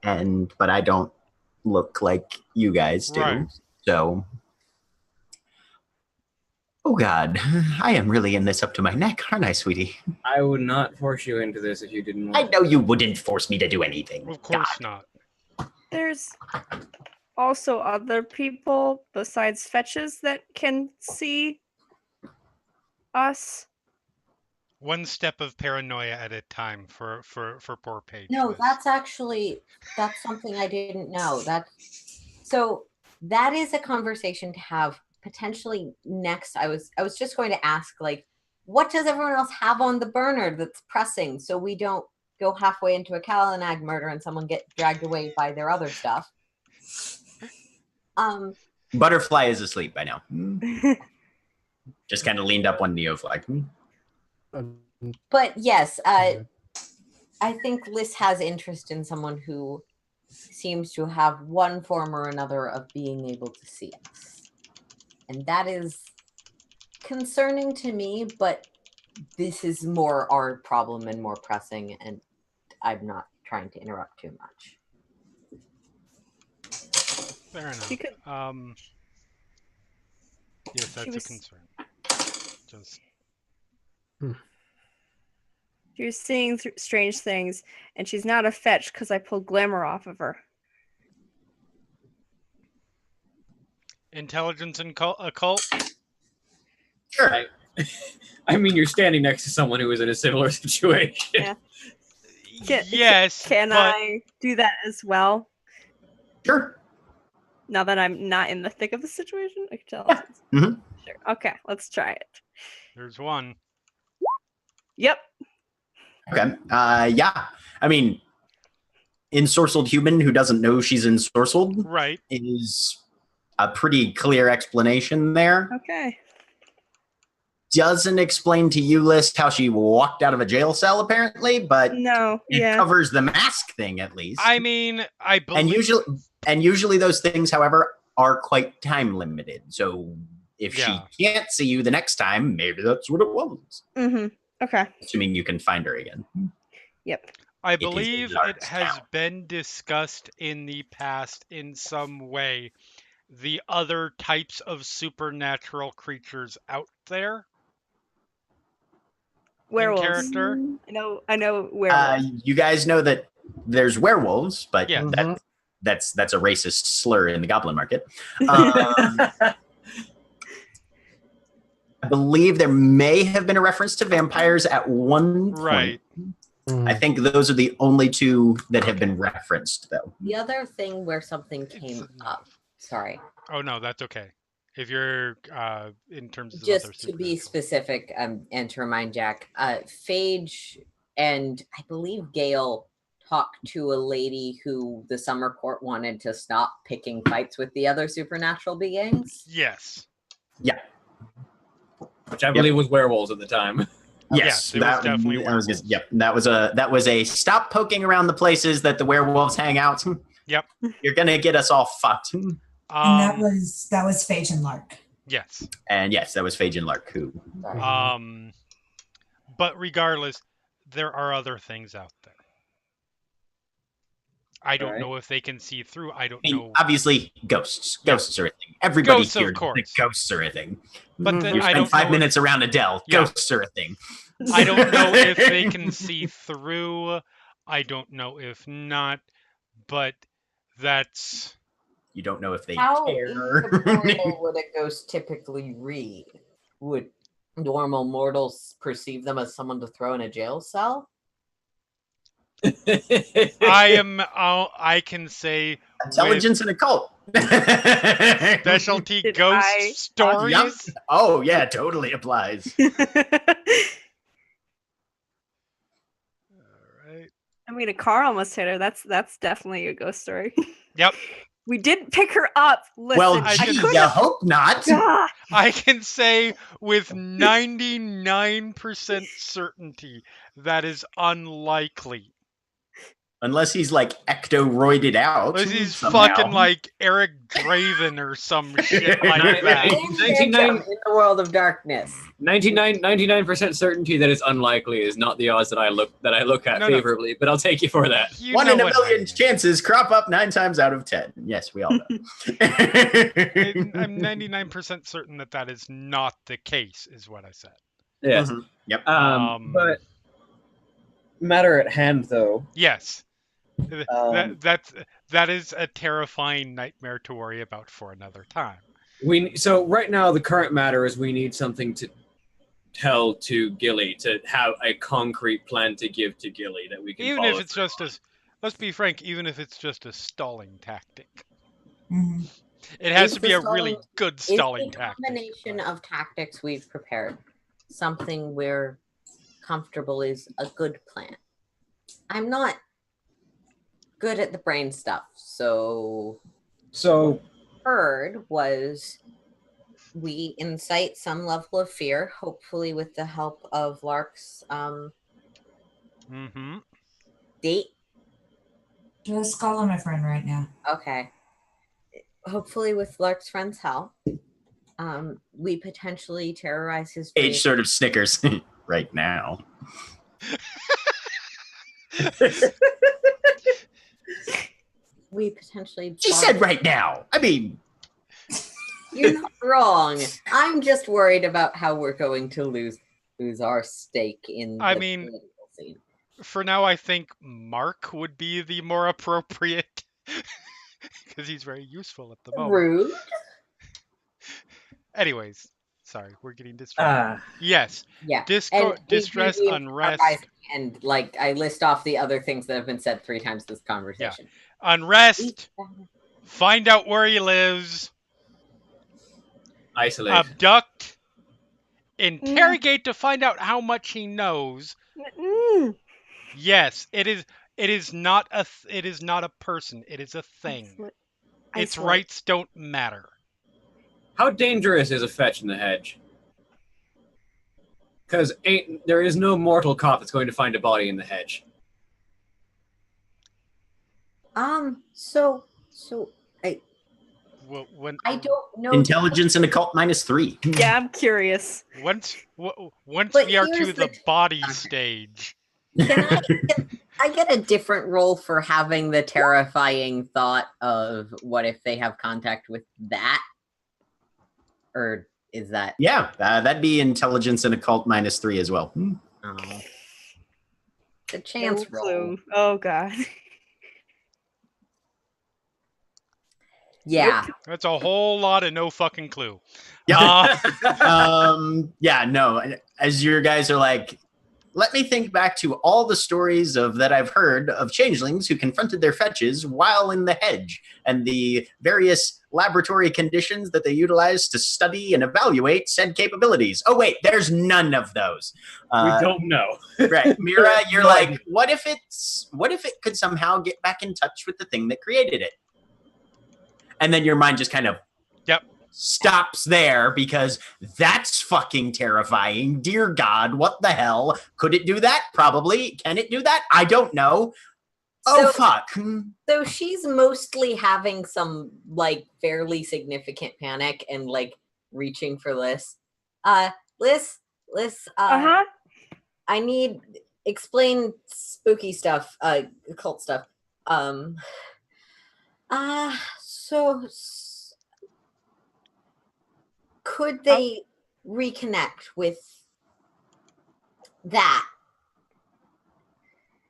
but I don't look like you guys do. Right. So, oh God, I am really in this up to my neck, aren't I, sweetie? I would not force you into this if you didn't want. I know you wouldn't force me to do anything. Of course not. There's also other people besides fetches that can see us. One step of paranoia at a time for poor Paige. No, that's something I didn't know. So that is a conversation to have potentially next. I was just going to ask, like, what does everyone else have on the burner that's pressing, so we don't go halfway into a Kalanag murder and someone get dragged away by their other stuff. Butterfly is asleep by now. Just kind of leaned up on Neo flag. But yes, I think Liz has interest in someone who seems to have one form or another of being able to see us. And that is concerning to me, but this is more our problem and more pressing, and I'm not trying to interrupt too much. Fair enough. Yes, that's a concern. Just. She was seeing strange things, and she's not a fetch because I pulled glamour off of her. Intelligence and occult? Sure. I mean, you're standing next to someone who is in a similar situation. Yeah. Yes. Can I do that as well? Sure. Now that I'm not in the thick of the situation, I can tell. Yeah. Mm-hmm. Sure. Okay, let's try it. There's one. Yep. Okay. Yeah. I mean, ensorcelled human who doesn't know she's ensorcelled, right, is a pretty clear explanation there. Okay. Doesn't explain to you, List, how she walked out of a jail cell, apparently, but it covers the mask thing at least. I mean, I believe. And usually those things, however, are quite time limited. So if she can't see you the next time, maybe that's what it was. Mm-hmm. Okay. Assuming you can find her again. Yep. I is a believe large it has town. been discussed in the past in some way the other types of supernatural creatures out there in Werewolves. character. I know werewolves. You guys know that there's werewolves, but Yeah. that's a racist slur in the goblin market. I believe there may have been a reference to vampires at one point. Right. I think those are the only two that have been referenced, though. The other thing where something came up. Sorry. Oh no, that's okay. If you're in terms of Just other to be supernatural. specific, and to remind Jack, Phage and I believe Gail talked to a lady who the summer court wanted to stop picking fights with the other supernatural beings. Yes. Yeah. Which I believe was werewolves at the time. Yes, Yes, it was definitely werewolves. That was a stop poking around the places that the werewolves hang out. Yep. You're gonna get us all fucked. And that was Phage and Lark. Yes. And yes, that was Phage and Lark who. But regardless, there are other things out there. I don't know if they can see through. I don't know. Obviously, ghosts. Ghosts are a thing. Everybody Ghosts, of here knows that course. ghosts are a thing. But then You I spend don't 5 know minutes around Adele. Yeah. Ghosts are a thing. I don't know if they can see through. I don't know if not. But that's. You don't know if they How care. incorporeal would a ghost typically read? Would normal mortals perceive them as someone to throw in a jail cell? I can say Intelligence and occult. specialty ghost stories. Yep. Oh yeah, totally applies. I mean, a car almost hit her. That's definitely a ghost story. Yep. We didn't pick her up. Listen, Well, I gee, could've- you hope not. Ah. I can say with 99% certainty that is unlikely. Unless he's like ectoroided out. Unless he's somehow. fucking like Eric Draven or some shit like that. 99 in the world of darkness. 99% certainty that it's unlikely is not the odds that I look at No. favorably, but I'll take you for that. You 1 know in a what million I mean. chances crop up 9 times out of 10. Yes, we all know. I'm 99% certain that is not the case, is what I said. Yes. Mhm. Yep. But matter at hand, though. Yes. That is a terrifying nightmare to worry about for another time. So right now, the current matter is we need something to tell to Gilly, to have a concrete plan to give to Gilly that we can Even follow if it's just let's be frank, even if it's just a stalling tactic. Mm-hmm. It has Is to be the a really stalling- good Is stalling the tactic. combination of tactics we've prepared something we're comfortable is a good plan? I'm not good at the brain stuff, so heard was we incite some level of fear, hopefully with the help of Lark's date. Just call him my friend right now. Okay. Hopefully with Lark's friend's help. We potentially terrorize his Age sort of snickers right now. We potentially She said right now. I mean, you're not wrong. I'm just worried about how we're going to lose our stake in the political scene. For now, I think Mark would be the more appropriate because he's very useful at the moment. Rude. Anyways, sorry, we're getting distracted. Yes. Yeah. Distress, we unrest. And like I list off the other things that have been said 3 times this conversation. Unrest. Find out where he lives. Isolate. Abduct. Interrogate to find out how much he knows. Yes, it is. It is not a. It is not a person. It is a thing. Its rights don't matter. How dangerous is a fetch in the hedge? Because there is no mortal cop that's going to find a body in the hedge. when I don't know. Intelligence and occult -3. Yeah, I'm curious. once But we are to here's the the- body Okay. stage. Can I get a different role for having the terrifying thought of what if they have contact with that? Or is that? Yeah, that'd be intelligence and occult -3 as well. Oh. The chance No roll. clue. Oh god. Yeah. That's a whole lot of no fucking clue. Yeah. Yeah, no. As your guys are like, let me think back to all the stories that I've heard of changelings who confronted their fetches while in the hedge, and the various laboratory conditions that they utilized to study and evaluate said capabilities. Oh wait, there's none of those. We don't know. Right, Mira, you're No like, idea. what if it could somehow get back in touch with the thing that created it? And then your mind just kind of stops there, because that's fucking terrifying. Dear God, what the hell? Could it do that? Probably. Can it do that? I don't know. Oh, fuck. So she's mostly having some like fairly significant panic and like reaching for Liz. Liz, Uh-huh. I need explain spooky stuff, occult stuff. So could they reconnect with that?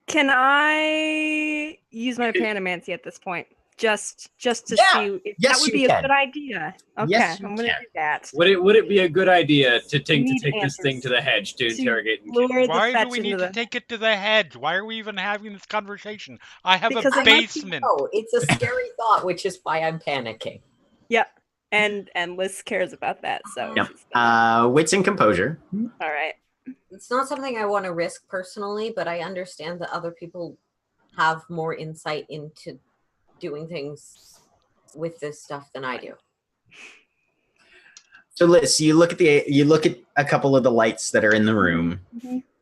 Can I use my panamancy at this point? Just to see if Yes, that would you be can. a good idea. Okay, Yes, you I'm gonna can. do that. Would it be a good idea to take need this thing answers to the hedge to to interrogate? And lure the Why do fetch we into need to the take it to the hedge? Why are we even having this conversation? I have Because a it might be- basement. Oh, it's a scary thought, which is why I'm panicking. Yeah. And Liz cares about that, so Yep. she's gonna... Wits and composure. All right. It's not something I want to risk personally, but I understand that other people have more insight into doing things with this stuff than I do. So Liz, you look at a couple of the lights that are in the room,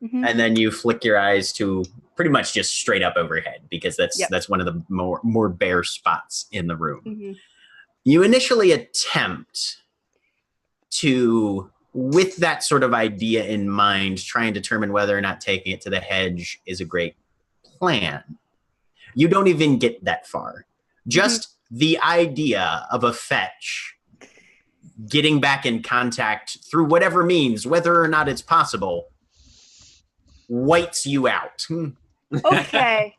Mm-hmm. and then you flick your eyes to pretty much just straight up overhead, because that's one of the more bare spots in the room. Mm-hmm. You initially attempt to, with that sort of idea in mind, try and determine whether or not taking it to the hedge is a great plan. You don't even get that far. Just the idea of a fetch getting back in contact through whatever means, whether or not it's possible, whites you out. Okay.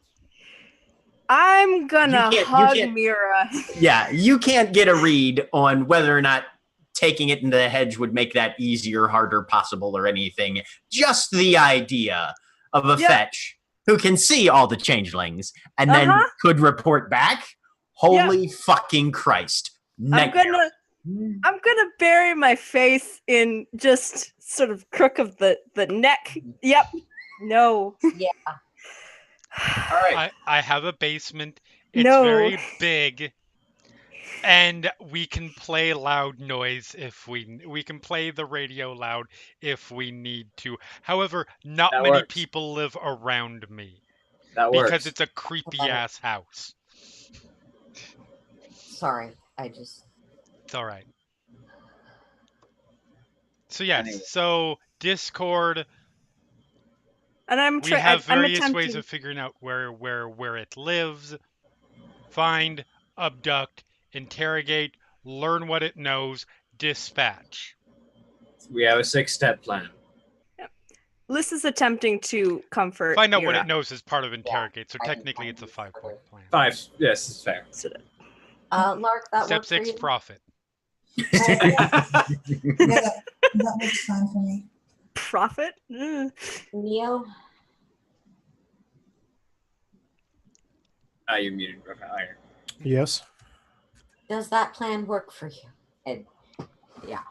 I'm gonna You hug can't- Mira. Yeah, you can't get a read on whether or not taking it into the hedge would make that easier, harder, possible, or anything. Just the idea of a fetch who can see all the changelings and then could report back. Holy fucking Christ. Nightmare. I'm gonna bury my face in just sort of crook of the neck. Yep. No. Yeah. All right. I have a basement. It's No. very big. And we can play loud noise if we can play the radio loud if we need to. However, not That many works. people live around me. That Because works. it's a creepy ass house. Sorry, It's all right. So yes, Anyway. so Discord. And We have various I'm ways of figuring out where it lives. Find, abduct, interrogate, learn what it knows, dispatch. We have a 6-step plan. Liz is attempting to comfort Find out what Mira. it knows is part of interrogate, so technically it's a 5-point plan. 5. Yes, it's fair. Lark, that Step worked for 6, you? profit. Yeah, that works fine for me. Profit? Neo? You muted. Okay. Yes. Does that plan work for you? And yeah.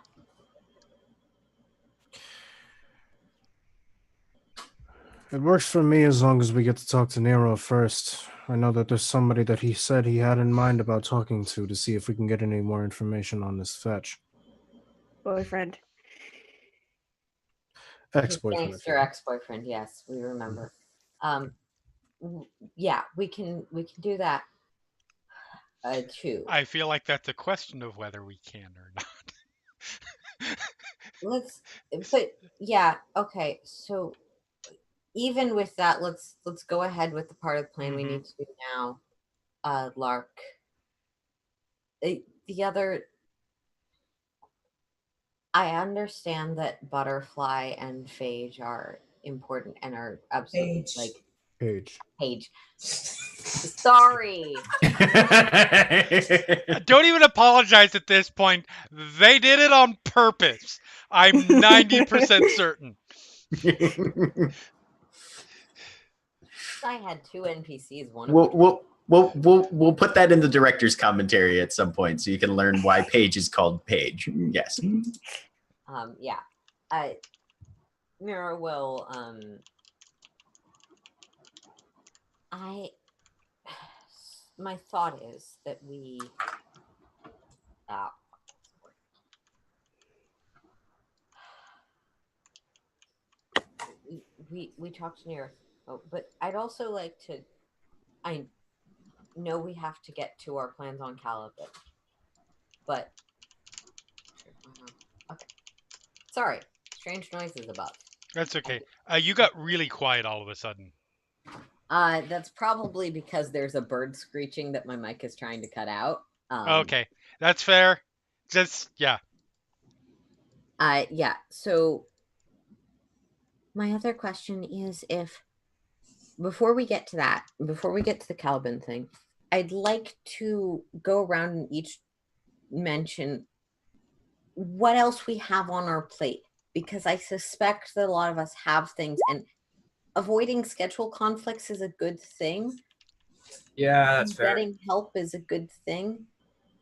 It works for me as long as we get to talk to Nero first. I know that there's somebody that he said he had in mind about talking to see if we can get any more information on this fetch. Boyfriend. Ex-boyfriend. Gangster ex-boyfriend, yes, we remember. Yeah, we can do that. 2. I feel like that's a question of whether we can or not. But yeah, okay. So even with that, let's go ahead with the part of the plan we need to do now. Lark. The other, I understand that Butterfly and Phage are important and are absolutely Page. Sorry. Don't even apologize at this point. They did it on purpose. I'm 90% certain. I had 2 NPCs. We'll put that in the director's commentary at some point, so you can learn why Paige is called Paige. Yes. Yeah. Mira will. My thought is that we. We talked to Nira, but I'd also like to. I know we have to get to our plans on Caliban, but okay. Sorry, strange noises above. That's okay. You got really quiet all of a sudden. That's probably because there's a bird screeching that my mic is trying to cut out. Okay, that's fair. Just yeah. Yeah. So my other question is, if before we get to the Caliban thing, I'd like to go around and each mention what else we have on our plate, because I suspect that a lot of us have things, and avoiding schedule conflicts is a good thing. Yeah, that's fair. Getting help is a good thing.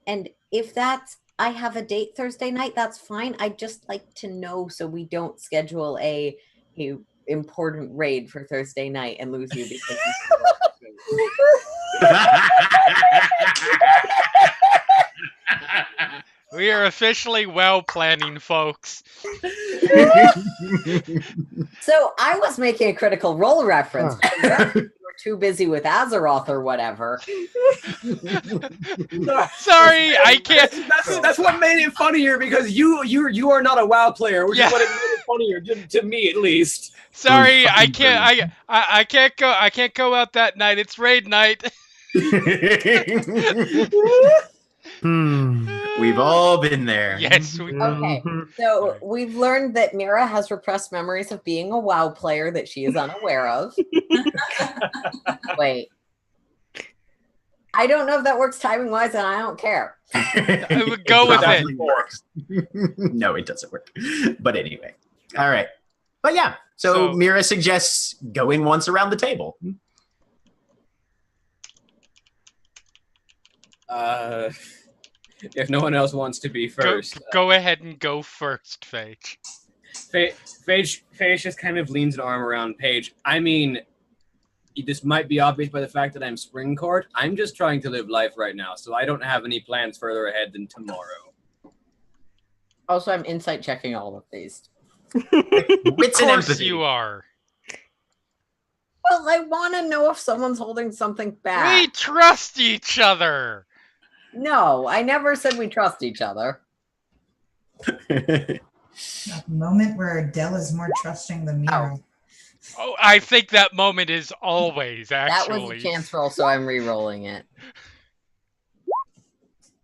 And if that's, I have a date Thursday night, that's fine. I'd just like to know so we don't schedule a important raid for Thursday night and lose you because We are officially well planning, folks. So I was making a Critical Role reference. You were too busy with Azeroth or whatever. Sorry, I can't. That's what made it funnier, because you are not a WoW player, which is what it made it funnier to me, at least. Sorry, I can't. I can't go. I can't go out that night. It's raid night. We've all been there. Yes. Okay. So we've learned that Mira has repressed memories of being a WoW player that she is unaware of. Wait. I don't know if that works timing wise, and I don't care. I would go with it. No, it doesn't work. But anyway. All right. But yeah. So Mira suggests going once around the table. If no one else wants to be first, go ahead and go first, Phage. Phage just kind of leans an arm around Paige. I mean, this might be obvious by the fact that I'm Spring Court. I'm just trying to live life right now, so I don't have any plans further ahead than tomorrow. Also, I'm insight checking all of these. Of course you are. Well, I want to know if someone's holding something back. We trust each other. No, I never said we trust each other. A moment where Adele is more trusting than Mira. Oh, I think that moment is always, actually. That was a chance roll, so I'm re-rolling it.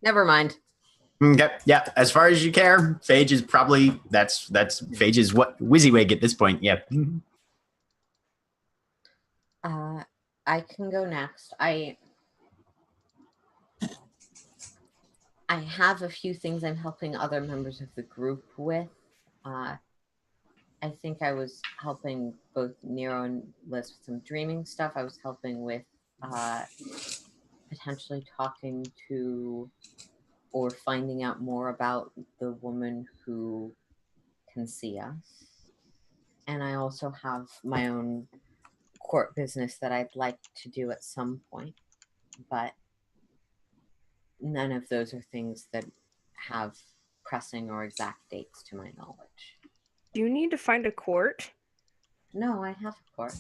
Never mind. Okay. Yeah, as far as you care, Phage is probably that's Phage's WYSIWYG at this point. Yeah. I can go next. I have a few things I'm helping other members of the group with. I think I was helping both Nero and Liz with some dreaming stuff. I was helping with potentially talking to or finding out more about the woman who can see us. And I also have my own court business that I'd like to do at some point, but none of those are things that have pressing or exact dates to my knowledge. Do you need to find a court? No, I have a court.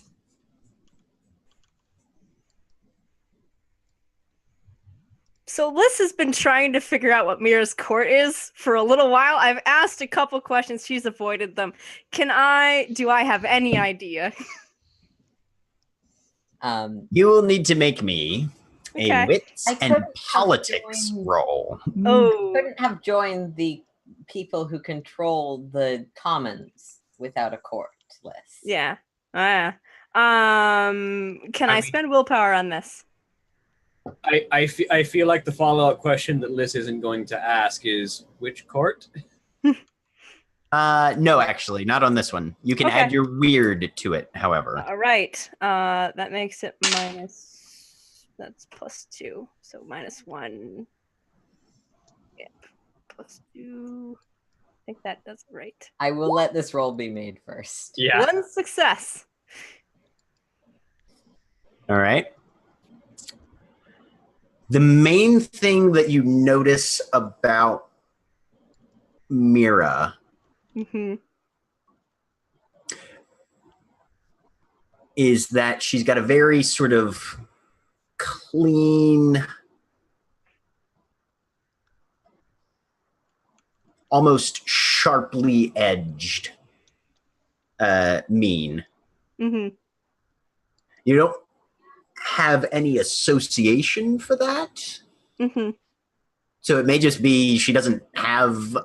So Liz has been trying to figure out what Mira's court is for a little while. I've asked a couple questions. She's avoided them. Do I have any idea? You will need to make me a Okay. wits I and couldn't have politics joined- roll. Oh, Couldn't have joined the people who control the commons without a court list. yeah. Can I mean- spend willpower on this? I feel like the follow-up question that Liz isn't going to ask is, which court? No, actually, not on this one. You can Okay. add your weird to it, however. All right. That makes it minus. That's +2. So -1. Yep. +2. I think that does it right. I will let this roll be made first. Yeah. 1 success. All right. The main thing that you notice about Mira Mm-hmm. is that she's got a very sort of clean, almost sharply edged mien. Mm-hmm. You don't have any association for that. Mm-hmm. So it may just be she doesn't have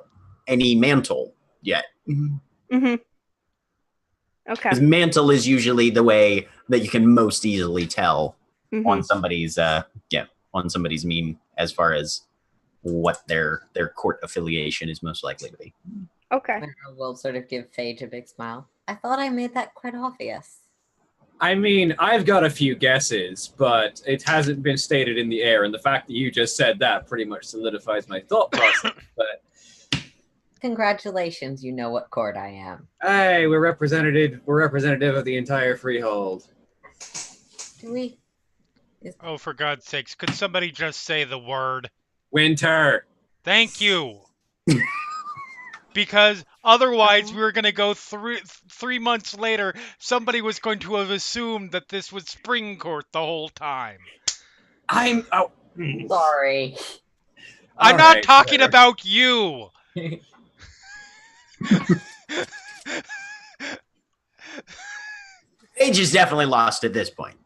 any mantle yet. Mm-hmm. Okay. Because mantle is usually the way that you can most easily tell Mm-hmm. on somebody's meme as far as what their court affiliation is most likely to be. Okay. We'll sort of give Phage a big smile. I thought I made that quite obvious. I mean, I've got a few guesses, but it hasn't been stated in the air, and the fact that you just said that pretty much solidifies my thought process. But Congratulations, you know what court I am. hey, we're representative of the entire freehold. Do we? Oh, for God's sakes, could somebody just say the word? Winter. Thank you. Because otherwise we were going to go 3 months later, somebody was going to have assumed that this was spring court the whole time. I'm Sorry. I'm not talking about you. Age is definitely lost at this point.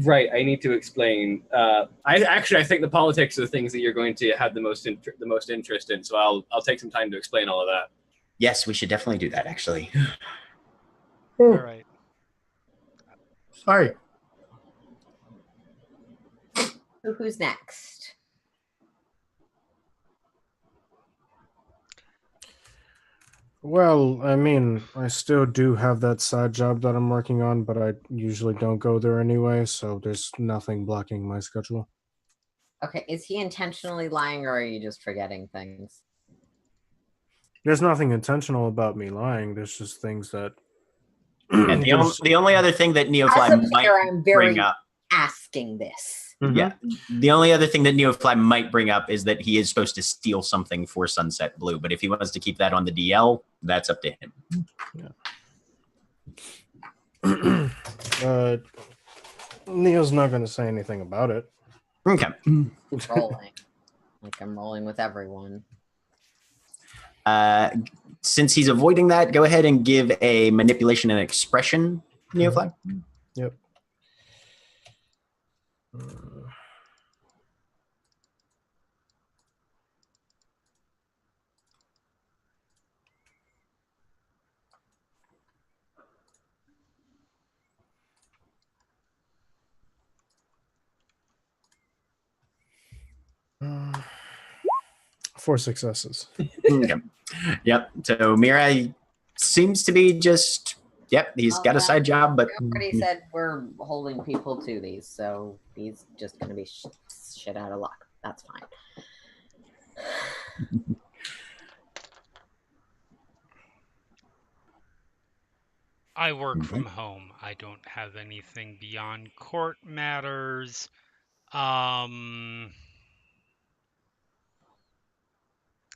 Right, I need to explain. I think the politics are the things that you're going to have the most interest in. So I'll take some time to explain all of that. Yes, we should definitely do that. Actually. All right. Sorry. So who's next? Well, I mean, I still do have that side job that I'm working on, but I usually don't go there anyway, so there's nothing blocking my schedule. Okay, is he intentionally lying or are you just forgetting things? There's nothing intentional about me lying. There's just things that. Yeah, the only other thing that As a Neofly might player, I'm very bring up. asking this. Yeah. The only other thing that Neofly might bring up is that he is supposed to steal something for Sunset Blue, but if he wants to keep that on the DL, that's up to him. Neo's not going to say anything about it. Okay. Rolling. Like I'm rolling with everyone. Since he's avoiding that, go ahead and give a manipulation and expression, Neofly. Yep. Four successes. Okay. Yep. So Mira seems to be just, he's got a side job, but We already said we're holding people to these, so he's just going to be shit out of luck. That's fine. I work from home. I don't have anything beyond court matters.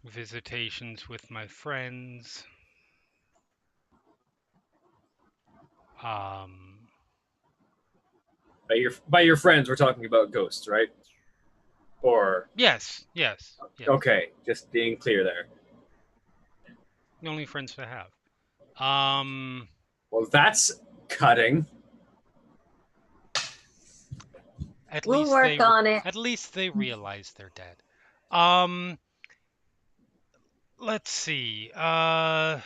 Visitations with my friends. By your friends, we're talking about ghosts, right? Or Yes. okay, just being clear there. The only friends to have. Well, that's cutting. We'll work on it. At least they realize they're dead. Let's see. I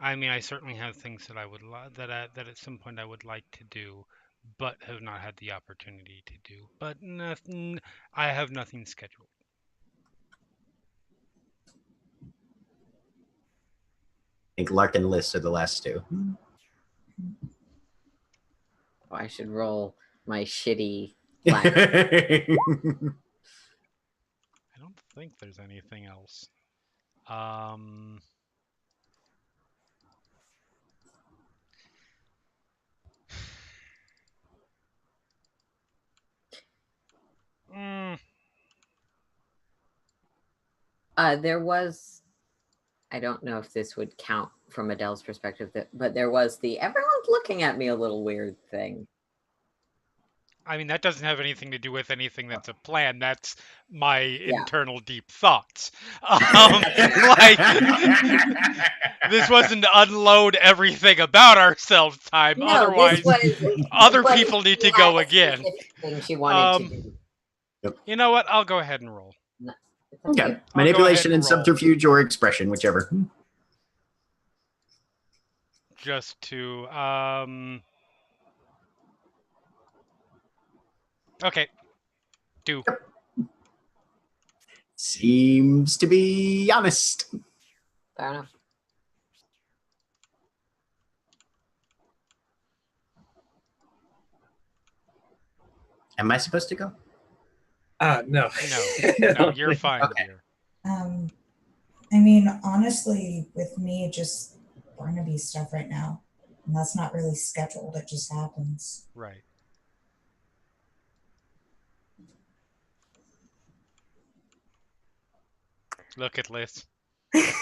mean, I certainly have things that I would that at some point I would like to do, but have not had the opportunity to do. But nothing. I have nothing scheduled. I think Lark and Liz are the last two. Oh, I should roll my shitty. I don't think there's anything else. There was, I don't know if this would count from Adele's perspective, but there was the everyone's looking at me a little weird thing. I mean, that doesn't have anything to do with anything that's a plan. That's my internal deep thoughts. Like, this wasn't to unload everything about ourselves time. No, otherwise, other people need to go again. Thing she wanted to do. You know what? I'll go ahead and roll. Okay. Manipulation and subterfuge or expression, whichever. Just to okay. Do. Seems to be honest. Fair enough. Am I supposed to go? No. No, you're fine, okay. dear. I mean, honestly, with me, just Barnaby stuff right now. And that's not really scheduled. It just happens. Right. Look at Liz. Get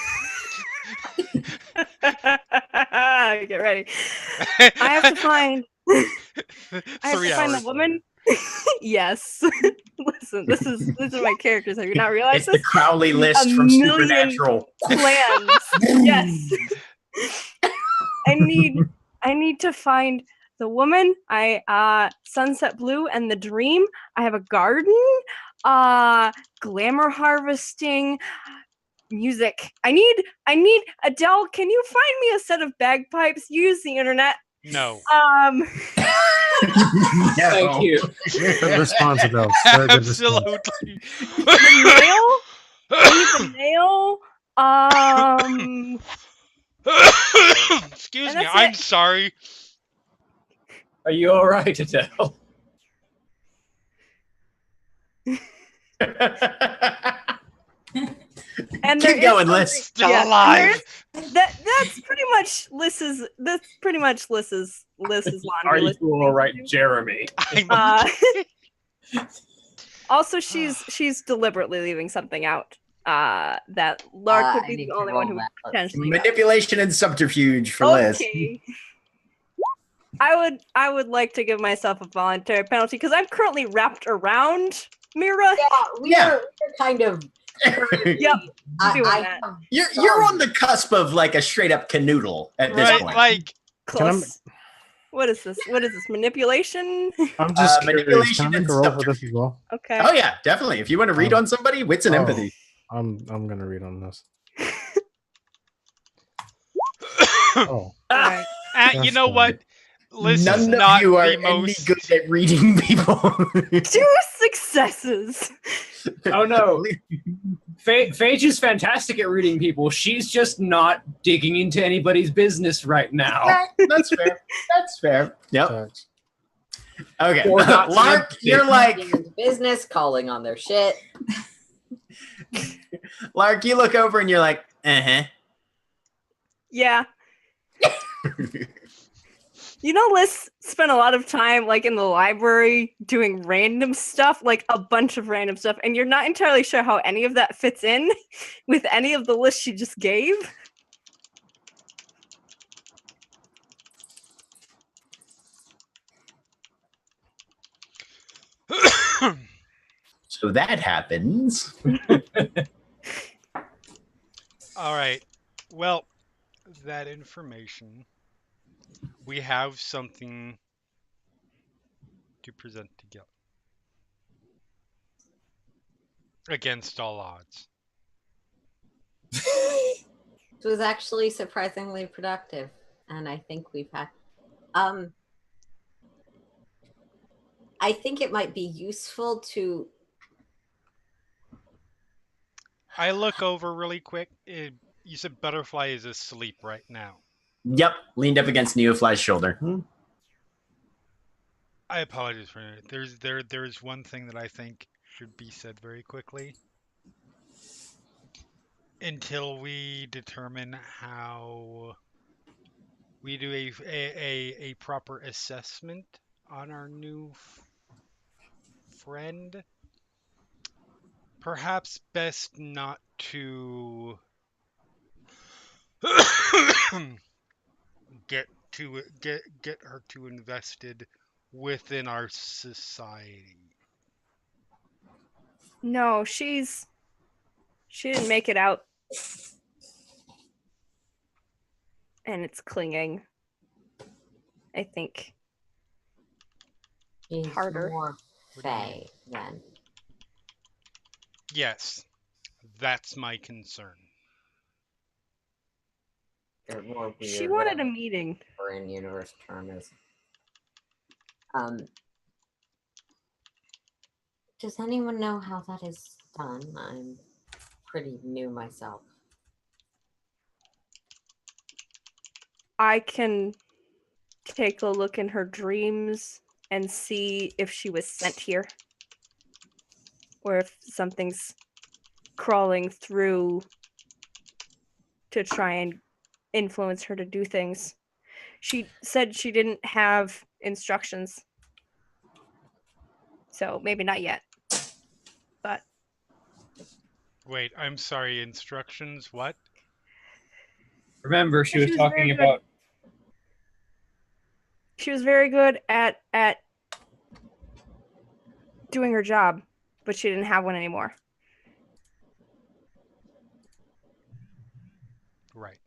ready. I have to find. I have to find the woman. Yes. Listen, this is my characters. Have you not realized It's this? the Crowley list from Supernatural. Plans. Yes. I need to find the woman. Sunset Blue and the Dream. I have a garden. Glamour harvesting. Music. I need Adele. Can you find me a set of bagpipes? Use the internet. No. Thank you. Good response, Adele. Very good response. Absolutely. The nail. I need the nail. Excuse me. I'm sorry. Are you all right, Adele? And keep going, Liz. Still alive. That's pretty much Liz's. That's pretty much Liz's laundry. Are you all right, Jeremy? Also, she's deliberately leaving something out. That Lark would be the only one who would potentially manipulation and subterfuge for Liz. Okay. I would like to give myself a voluntary penalty because I'm currently wrapped around Mira. Yeah, we're kind of. Yep. You're on the cusp of like a straight up canoodle at this point. Like close. What is this? What is this? Manipulation? I'm just curious. Can I make a roll for this as well? Okay. Oh yeah, definitely. If you want to read on somebody, wits and empathy. I'm gonna read on this. Oh. Right. You know what? Liz None is of not you are the any most good at reading people. 2 successes. Oh no. Phage is fantastic at reading people. She's just not digging into anybody's business right now. That's fair. That's fair. Yep. Okay. Or not Lark, you're like business, calling on their shit. Lark, you look over and you're like, Yeah. You know, Liz spent a lot of time like in the library doing random stuff, like a bunch of random stuff, and you're not entirely sure how any of that fits in with any of the lists she just gave. So that happens. All right. Well, that information, we have something to present together against all odds. It was actually surprisingly productive, and I think we've had. I think it might be useful to. I look over really quick. You said Butterfly is asleep right now. Yep, leaned up against Neofly's shoulder. I apologize for it. There's one thing that I think should be said very quickly. Until we determine how we do a proper assessment on our new friend, perhaps best not to get her too invested within our society. No, she didn't make it out. And it's clinging. I think. She's Harder. more What do you mean? Fae then. Yes, that's my concern. Or more weird. She wanted a whatever meeting. her in-universe term is. Does anyone know how that is done? I'm pretty new myself. I can take a look in her dreams and see if she was sent here. Or if something's crawling through to try and influence her to do things. She said she didn't have instructions. So maybe not yet. But Wait, I'm sorry, instructions? What? Remember, she She was was talking very good. about. she was very good at doing her job, but she didn't have one anymore. Right.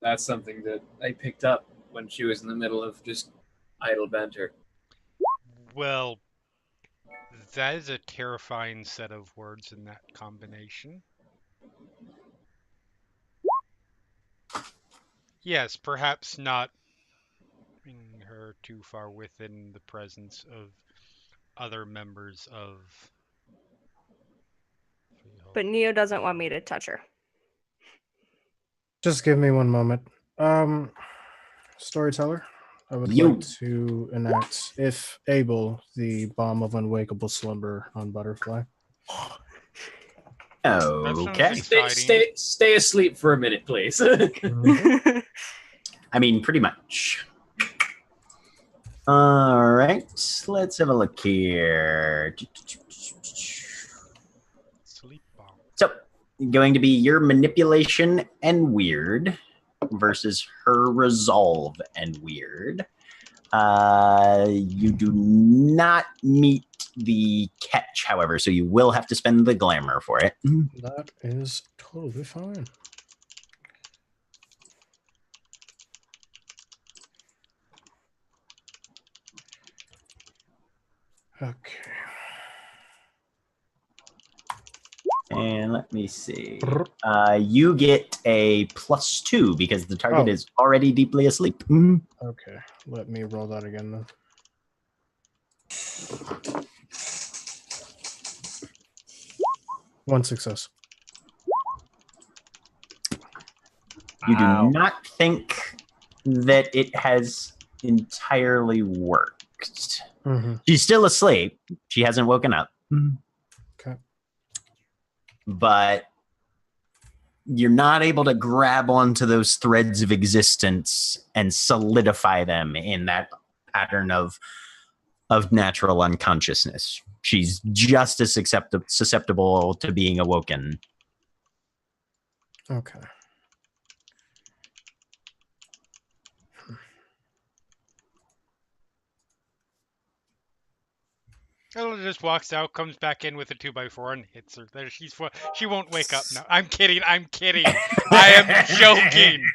That's something that I picked up when she was in the middle of just idle banter. Well, that is a terrifying set of words in that combination. Yes, perhaps not bringing her too far within the presence of other members of Freehold. But Neo doesn't want me to touch her. Just give me one moment. Storyteller, I would You. like to enact, if able, the bomb of unwakeable slumber on Butterfly. That sounds Okay. exciting. Stay asleep for a minute, please. I mean, pretty much. All right, let's have a look here. Sleep bomb. So, going to be your manipulation and weird versus her resolve and weird. You do not meet the catch, however, so you will have to spend the glamour for it. That is totally fine. Okay. And let me see. You get a +2 because the target is already deeply asleep. Okay, let me roll that again then. One success. You do not think that it has entirely worked. She's still asleep. She hasn't woken up. Okay. But you're not able to grab onto those threads of existence and solidify them in that pattern of natural unconsciousness. She's just as susceptible to being awoken. Okay. Ella just walks out, comes back in with a 2x4 and hits her. There, she won't wake up now. I'm kidding. I'm kidding. I am joking.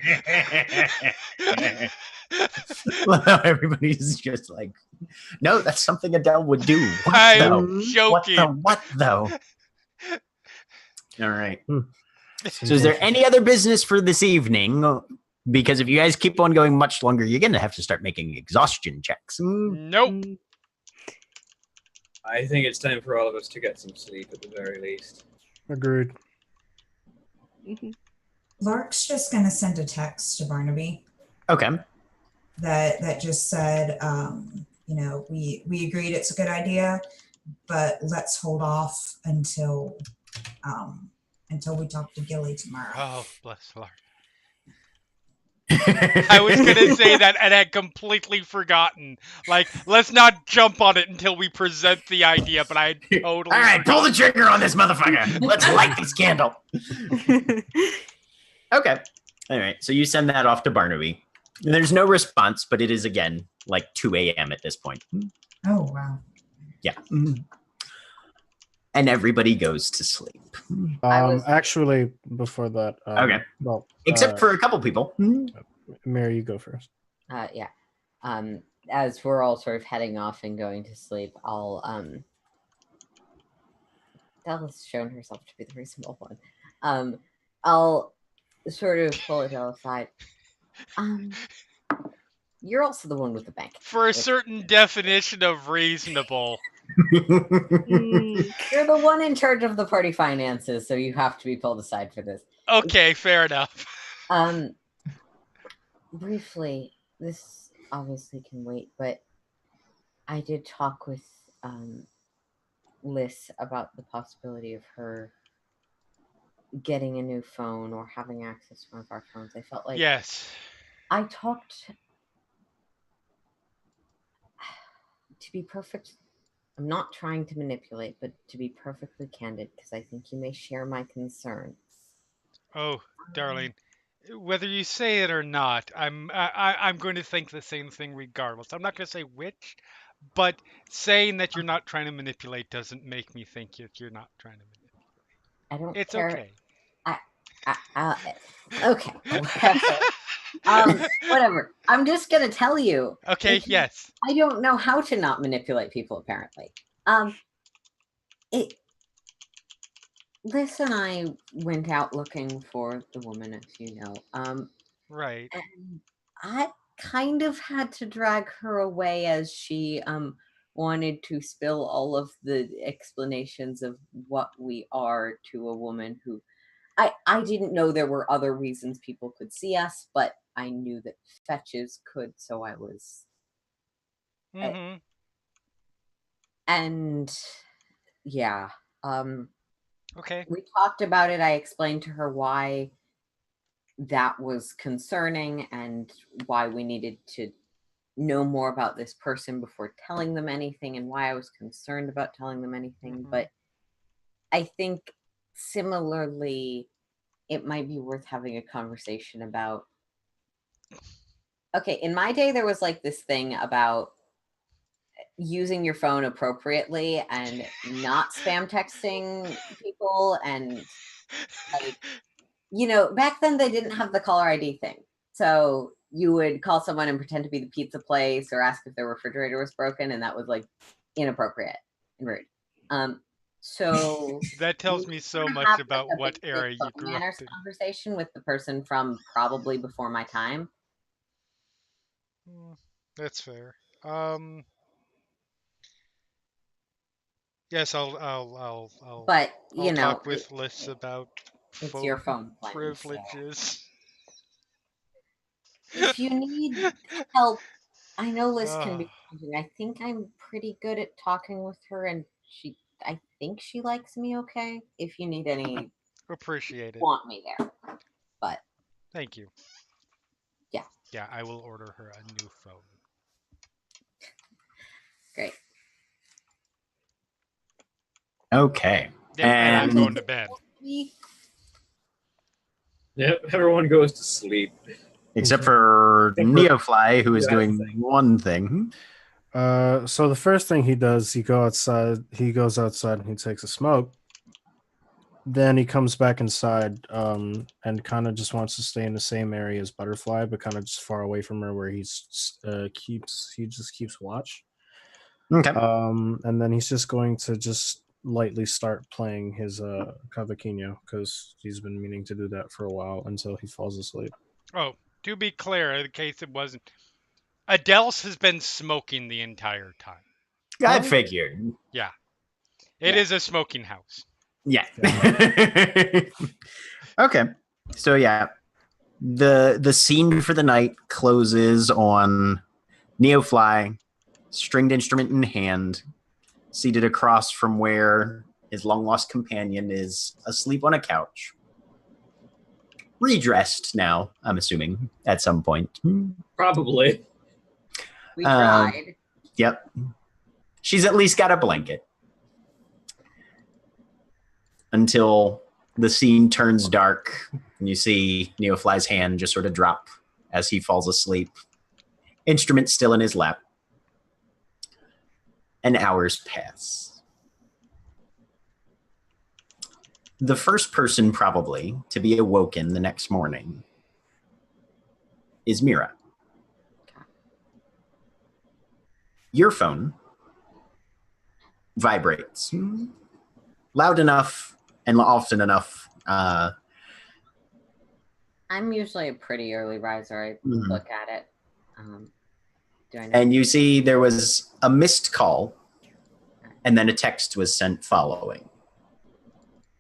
Well, everybody's just like, no, that's something Adele would do. What I though? am joking. What though? All right. Seems So is there like- any other business for this evening? Because if you guys keep on going much longer, you're going to have to start making exhaustion checks. Nope. I think it's time for all of us to get some sleep at the very least. Agreed. Lark's just going to send a text to Barnaby Okay. that just said, we agreed it's a good idea, but let's hold off until we talk to Gilly tomorrow. Oh, bless Lark. I was going to say that and had completely forgotten. Like, let's not jump on it until we present the idea, but I had totally All right, pull the forgotten. trigger on this motherfucker. Let's light this candle. Okay. All right. So you send that off to Barnaby. There's no response, but it is again like 2 a.m. at this point. Oh, wow. Yeah. And everybody goes to sleep. Actually, before that. Okay. Well, Except for a couple people. Mary, you go first. Yeah. As we're all sort of heading off and going to sleep, I'll Della's shown herself to be the reasonable one. I'll sort of pull Adele aside. You're also the one with the bank. For a certain definition of reasonable. You're the one in charge of the party finances, so you have to be pulled aside for this. Okay, fair enough. Briefly, this obviously can wait, but I did talk with Liz about the possibility of her getting a new phone or having access to one of our phones. I felt like Yes. I talked to be perfect. I'm not trying to manipulate, but to be perfectly candid, because I think you may share my concerns. Oh, darling, whether you say it or not, I'm going to think the same thing regardless. I'm not going to say which, but saying that you're not trying to manipulate doesn't make me think you're not trying to manipulate. I don't It's care. okay. Okay. Whatever. I'm just gonna tell you. Okay. Yes. I don't know how to not manipulate people. Apparently, Liz and I went out looking for the woman, as you know. Right. And I kind of had to drag her away as she wanted to spill all of the explanations of what we are to a woman who I didn't know there were other reasons people could see us, but I knew that fetches could, so I was. Mm-hmm. And yeah, Okay. we talked about it. I explained to her why that was concerning and why we needed to know more about this person before telling them anything, and why I was concerned about telling them anything. Mhm. But I think similarly, it might be worth having a conversation about. Okay, in my day, there was like this thing about using your phone appropriately and not spam texting people. And, like, you know, back then they didn't have the caller ID thing. So you would call someone and pretend to be the pizza place or ask if their refrigerator was broken. And that was like inappropriate and rude. So That tells me so much about what era you grew up manners in. conversation with the person from probably before my time. That's fair. Yes, I'll But you know, talk with Liz about it's your phone plan, privileges. If you need help, I know Liz can be challenging. I think I'm pretty good at talking with her, and I think she likes me okay. If you need any, Appreciate it. want me there, but Thank you. Yeah. Yeah, I will order her a new phone. Great. Okay. Yep, and I'm going to bed. Yep, everyone goes to sleep. Except for Neofly, who is doing one thing. So the first thing he does, he goes outside and he takes a smoke. Then he comes back inside, and kind of just wants to stay in the same area as Butterfly, but kind of just far away from her, where he just keeps watch. Okay. And then he's just going to just lightly start playing his cavaquinho, because he's been meaning to do that for a while until he falls asleep. Oh, to be clear, in case it wasn't, Adele's has been smoking the entire time. I figured. Yeah. It is a smoking house. Yeah. Okay. So yeah, the scene for the night closes on Neofly, stringed instrument in hand, seated across from where his long lost companion is asleep on a couch. Redressed now, I'm assuming, at some point. Probably. We tried. Yep. She's at least got a blanket. Until the scene turns dark and you see Neofly's hand just sort of drop as he falls asleep. Instrument still in his lap. And hours pass. The first person probably to be awoken the next morning is Mira. Your phone vibrates loud enough and often enough. I'm usually a pretty early riser. I look at it. Do I know? And you see there was a missed call, and then a text was sent following.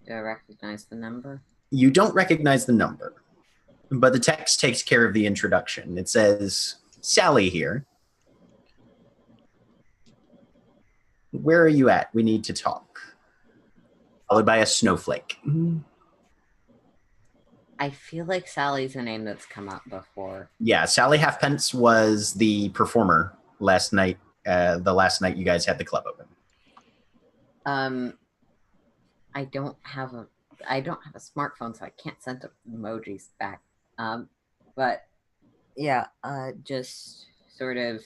Do I recognize the number? You don't recognize the number, but the text takes care of the introduction. It says, Sally here. Where are you at? We need to talk. Followed by a snowflake. I feel like Sally's a name that's come up before. Yeah, Sally Halfpence was the performer last night, the last night you guys had the club open. I don't have a smartphone, so I can't send emojis back. But yeah, just sort of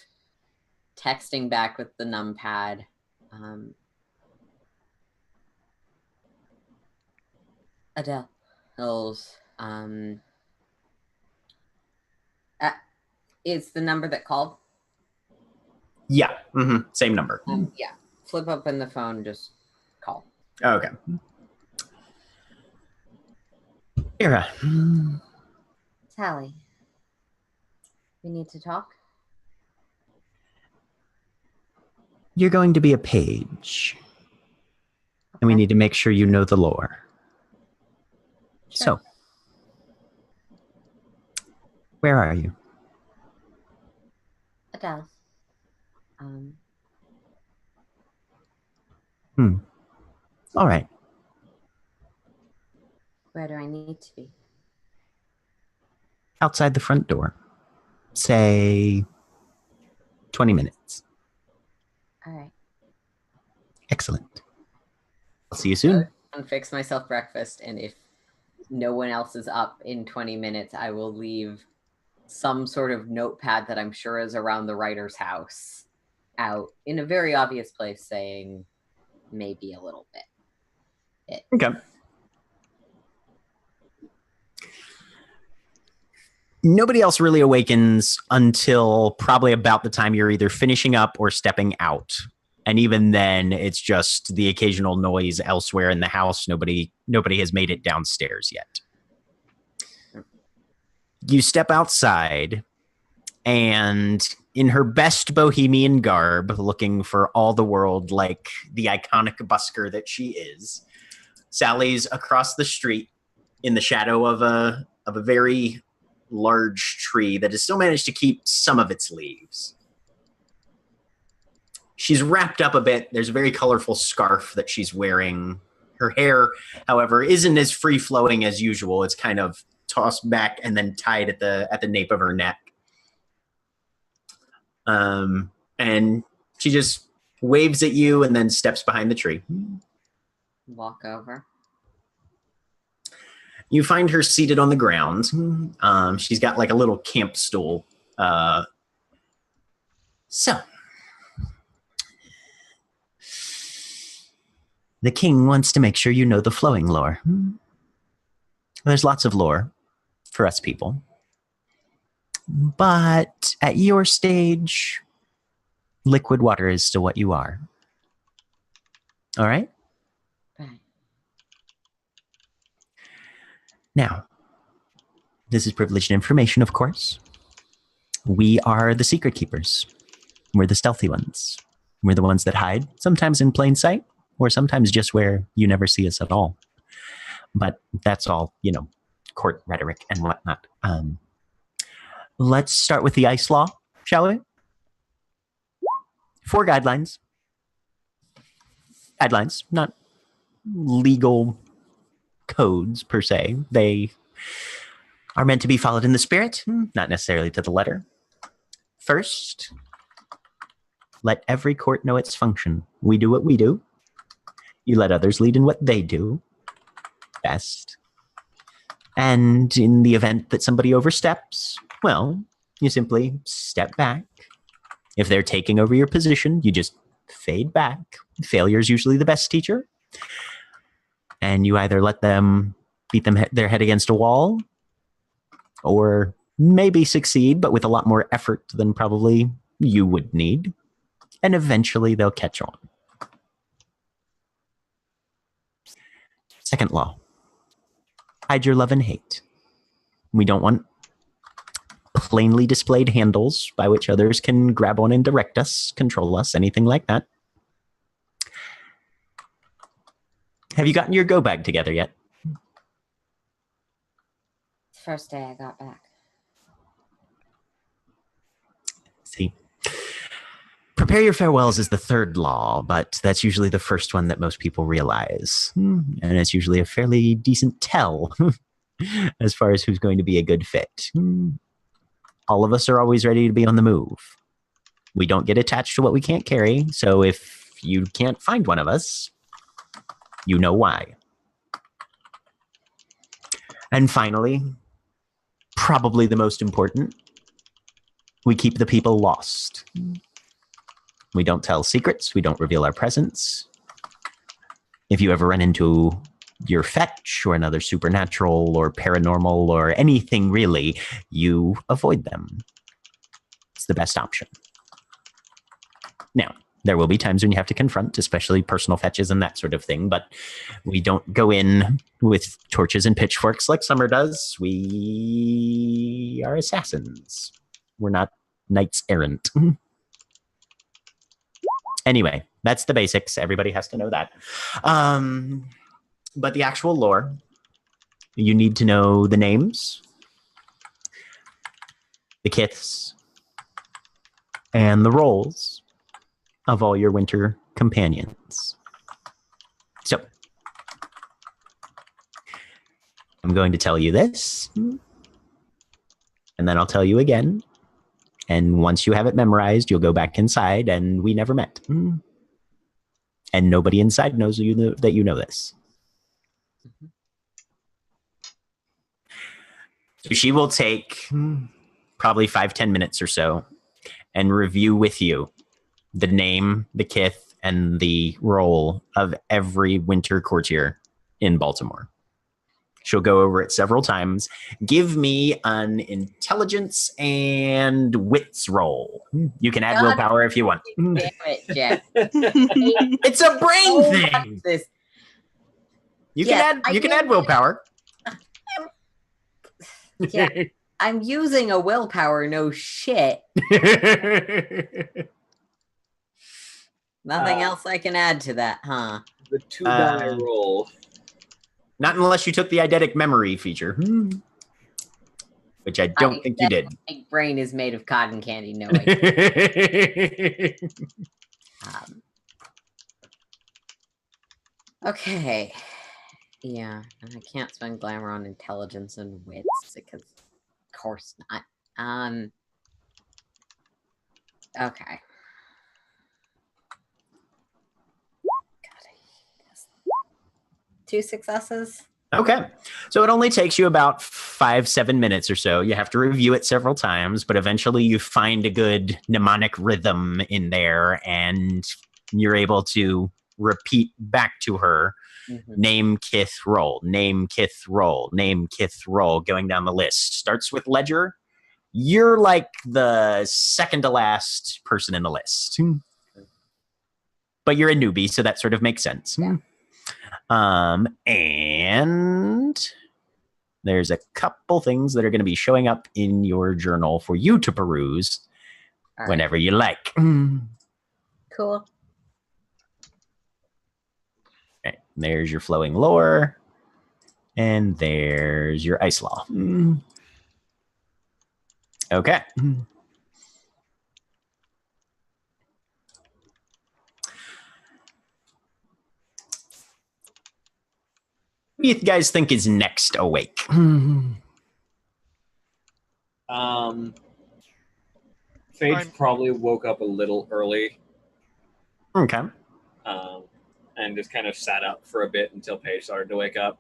texting back with the numpad. Adele's is the number that called? Yeah, same number. Yeah, flip open the phone, just call. Okay. Mira. Sally, we need to talk. You're going to be a page. And we need to make sure you know the lore. Sure. So, where are you? Adele. All right. Where do I need to be? Outside the front door. Say 20 minutes. All right. Excellent. I'll see you soon. I'll fix myself breakfast, and if no one else is up in 20 minutes, I will leave some sort of notepad that I'm sure is around the writer's house out in a very obvious place saying maybe a little bit. Okay. Nobody else really awakens until probably about the time you're either finishing up or stepping out. And even then, it's just the occasional noise elsewhere in the house. Nobody has made it downstairs yet. You step outside, and in her best bohemian garb, looking for all the world like the iconic busker that she is, Sally's across the street in the shadow of a very large tree that has still managed to keep some of its leaves. She's wrapped up a bit. There's a very colorful scarf that she's wearing. Her hair, however, isn't as free-flowing as usual. It's kind of tossed back and then tied at the nape of her neck. And she just waves at you and then steps behind the tree. Walk over. You find her seated on the ground. She's got like a little camp stool. So, The king wants to make sure you know the flowing lore. There's lots of lore for us people. But at your stage, liquid water is still what you are. All right? Right. Now, this is privileged information, of course. We are the secret keepers. We're the stealthy ones. We're the ones that hide, sometimes in plain sight, or sometimes just where you never see us at all. But that's all, court rhetoric and whatnot. Let's start with the ice law, shall we? 4 guidelines. Guidelines, not legal codes per se. They are meant to be followed in the spirit, not necessarily to the letter. First, let every court know its function. We do what we do. You let others lead in what they do best. And in the event that somebody oversteps, well, you simply step back. If they're taking over your position, you just fade back. Failure is usually the best teacher. And you either let them beat their head against a wall, or maybe succeed, but with a lot more effort than probably you would need. And eventually they'll catch on. Second law. Hide your love and hate. We don't want plainly displayed handles by which others can grab on and direct us, control us, anything like that. Have you gotten your go bag together yet? First day I got back. See. Prepare your farewells is the third law, but that's usually the first one that most people realize. And it's usually a fairly decent tell as far as who's going to be a good fit. All of us are always ready to be on the move. We don't get attached to what we can't carry, so if you can't find one of us, you know why. And finally, probably the most important, we keep the people lost. We don't tell secrets. We don't reveal our presence. If you ever run into your fetch or another supernatural or paranormal or anything really, you avoid them. It's the best option. Now, there will be times when you have to confront, especially personal fetches and that sort of thing, but we don't go in with torches and pitchforks like Summer does. We are assassins. We're not knights errant. Anyway, that's the basics. Everybody has to know that. But the actual lore, you need to know the names, the kiths, and the roles of all your winter companions. So, I'm going to tell you this, and then I'll tell you again. And once you have it memorized, you'll go back inside, and we never met. And nobody inside knows that you know this. So she will take probably 5-10 minutes or so and review with you the name, the kith, and the role of every winter courtier in Baltimore. She'll go over it several times. Give me an intelligence and wits roll. You can add willpower if you want. Damn it, Jeff. It's a brain thing. This. You can add willpower. Yeah, I'm using a willpower, no shit. Nothing else I can add to that, huh? The 2-die roll. Not unless you took the eidetic memory feature. Which I don't think you did. My brain is made of cotton candy, no okay. Yeah, and I can't spend glamour on intelligence and wits because, of course not. Okay. God, 2 successes. Okay. So it only takes you about 5-7 minutes or so. You have to review it several times, but eventually you find a good mnemonic rhythm in there and you're able to repeat back to her, name, kith, roll, name, kith, roll, name, kith, roll, going down the list. Starts with Ledger. You're like the second to last person in the list. But you're a newbie, so that sort of makes sense. Yeah. And there's a couple things that are going to be showing up in your journal for you to peruse whenever you like. Cool. Okay, there's your flowing lore. And there's your ice law. Okay. What do you guys think is next awake? Phage probably woke up a little early. Okay. And just kind of sat up for a bit until Paige started to wake up.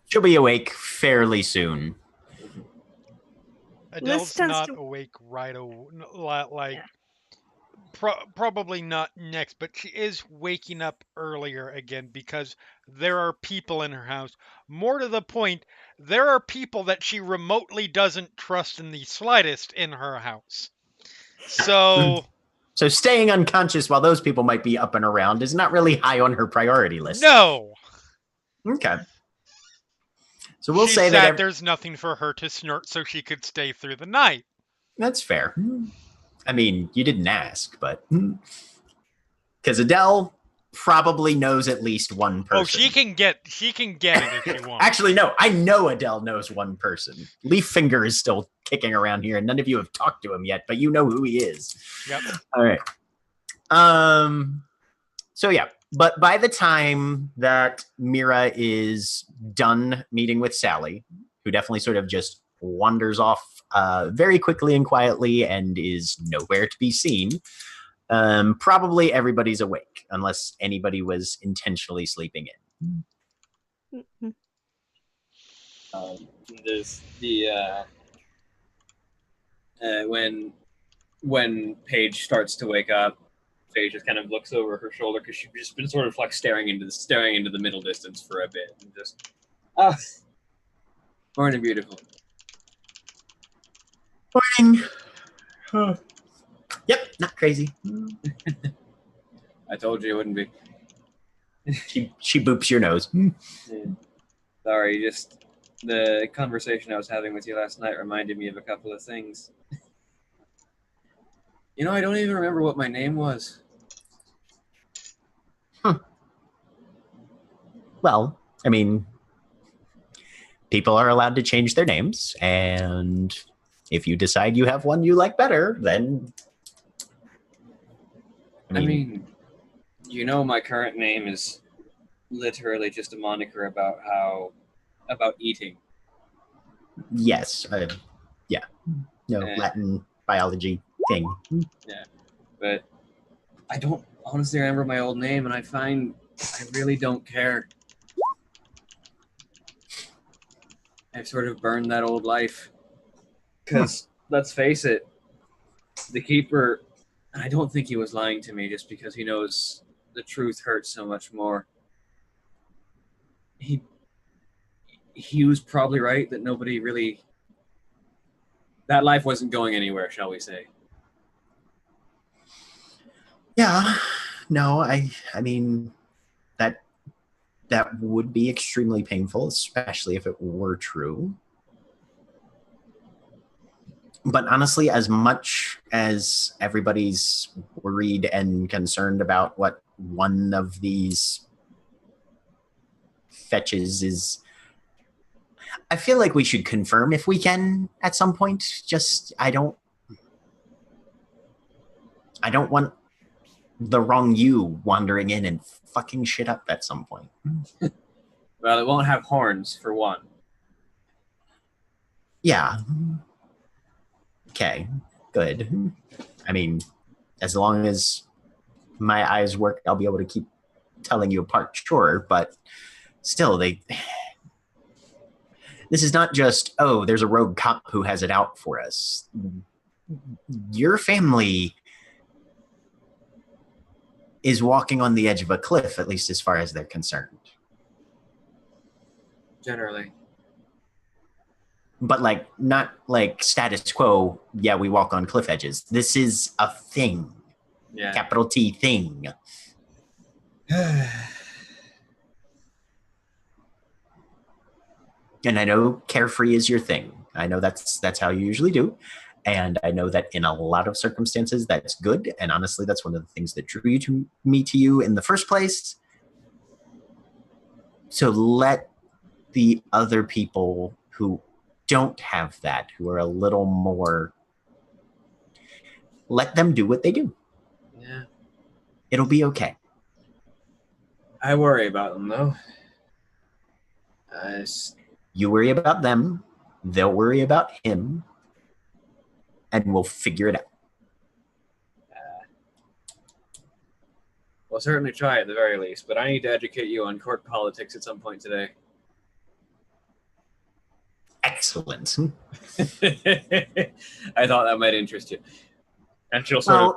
She'll be awake fairly soon. Adele's not awake right away. Probably not next, but she is waking up earlier again because there are people in her house. More to the point, there are people that she remotely doesn't trust in the slightest in her house. So staying unconscious while those people might be up and around is not really high on her priority list. No. Okay. So we'll She say said that there's nothing for her to snort so she could stay through the night. That's fair. I mean, you didn't ask, but because Adele probably knows at least one person. Oh, she can get it if she wants. Actually, no, I know Adele knows one person. Leaffinger is still kicking around here, and none of you have talked to him yet, but you know who he is. Yep. All right. So yeah, but by the time that Mira is done meeting with Sally, who definitely sort of just wanders off very quickly and quietly and is nowhere to be seen, probably everybody's awake, unless anybody was intentionally sleeping in. There's when Paige starts to wake up, Paige just kind of looks over her shoulder because she's just been sort of like staring into the middle distance for a bit, and just morning, beautiful. Morning. Yep, not crazy. I told you it wouldn't be. She boops your nose. Yeah. Sorry, just the conversation I was having with you last night reminded me of a couple of things. You know, I don't even remember what my name was. Well, I mean, people are allowed to change their names, and if you decide you have one you like better, then... I mean, you know, my current name is literally just a moniker about eating. Yes. Yeah. No, Latin biology thing. Yeah. But I don't honestly remember my old name, and I find I really don't care. I've sort of burned that old life. Because, let's face it, the Keeper, I don't think he was lying to me just because he knows the truth hurts so much more. He was probably right that nobody really... That life wasn't going anywhere, shall we say. Yeah. No, I mean, that would be extremely painful, especially if it were true. But honestly, as much as everybody's worried and concerned about what one of these fetches is, I feel like we should confirm if we can at some point. Just, I don't want the wrong you wandering in and fucking shit up at some point. Well, it won't have horns, for one. Yeah. Okay, good. I mean, as long as my eyes work, I'll be able to keep telling you apart, sure, but still, this is not just, oh, there's a rogue cop who has it out for us. Your family is walking on the edge of a cliff, at least as far as they're concerned. Generally. But like, not like status quo, yeah, we walk on cliff edges. This is a thing. Yeah. Capital T thing. And I know carefree is your thing. I know that's how you usually do. And I know that in a lot of circumstances, that's good. And honestly, that's one of the things that drew me to you in the first place. So let the other people who don't have that, who are a little more, let them do what they do. Yeah. It'll be okay. I worry about them, though. You worry about them, they'll worry about him, and we'll figure it out. We'll certainly try at the very least, but I need to educate you on court politics at some point today. Excellent. I thought that might interest you. And she'll sort of...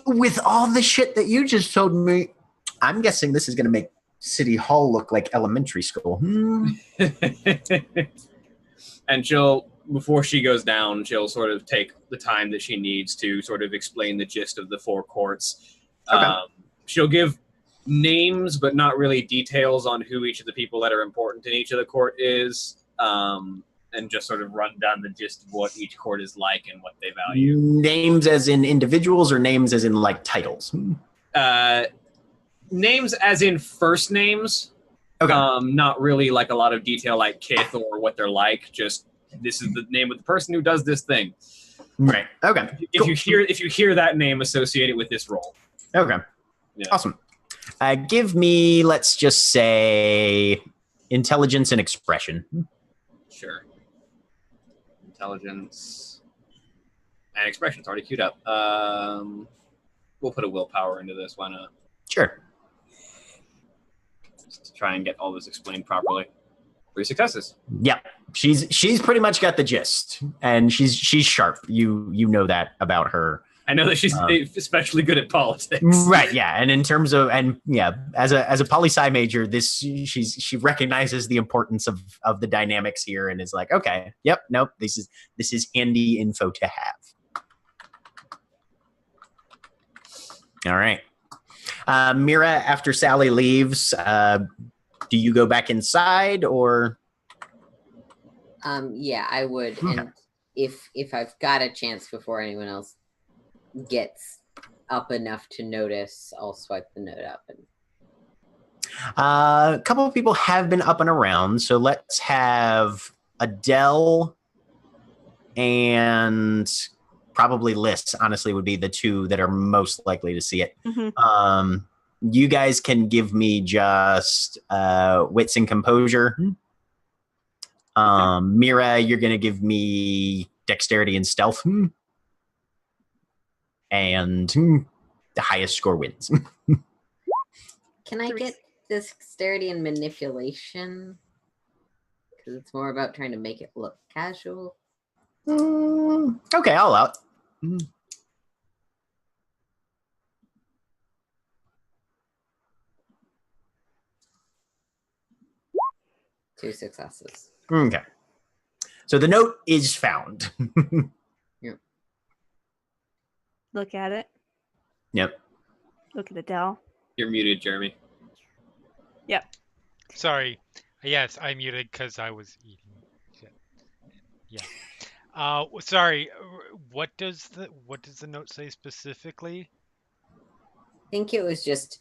With all the shit that you just told me, I'm guessing this is going to make City Hall look like elementary school. And she'll, before she goes down, she'll sort of take the time that she needs to sort of explain the gist of the four courts. Okay. She'll give names, but not really details on who each of the people that are important in each of the court is, and just sort of run down the gist of what each court is like and what they value. Names as in individuals or names as in like titles? Names as in first names. Okay. Not really like a lot of detail like kith or what they're like. Just this is the name of the person who does this thing. Right. Okay. If you hear that name, associate it with this role. Okay. Yeah. Awesome. Give me, let's just say, intelligence and expression. Sure. Intelligence and expression's already queued up. We'll put a willpower into this. Why not? Sure. Just to try and get all this explained properly. 3 successes. Yeah. She's pretty much got the gist, and she's sharp. You know that about her. I know that she's especially good at politics. Right, yeah. And in terms of, and yeah, as a poli-sci major, she recognizes the importance of the dynamics here and is like, okay, yep, nope, this is handy info to have. All right. Mira, after Sally leaves, do you go back inside or? Yeah, I would. Okay. And if I've got a chance before anyone else gets up enough to notice, I'll swipe the note up. And a couple of people have been up and around, so let's have Adele and probably Liz, honestly, would be the two that are most likely to see it. Mm-hmm. You guys can give me just wits and composure. Mira, you're going to give me dexterity and stealth. And the highest score wins. can I get dexterity and manipulation? Because it's more about trying to make it look casual. Okay, I'll allow it. 2 successes. Okay. So the note is found. Yep. Look at it. Yep. Look at Adele. You're muted, Jeremy. Yep. Sorry. Yes, I muted because I was eating shit. Yeah. Sorry. What does the note say specifically? I think it was just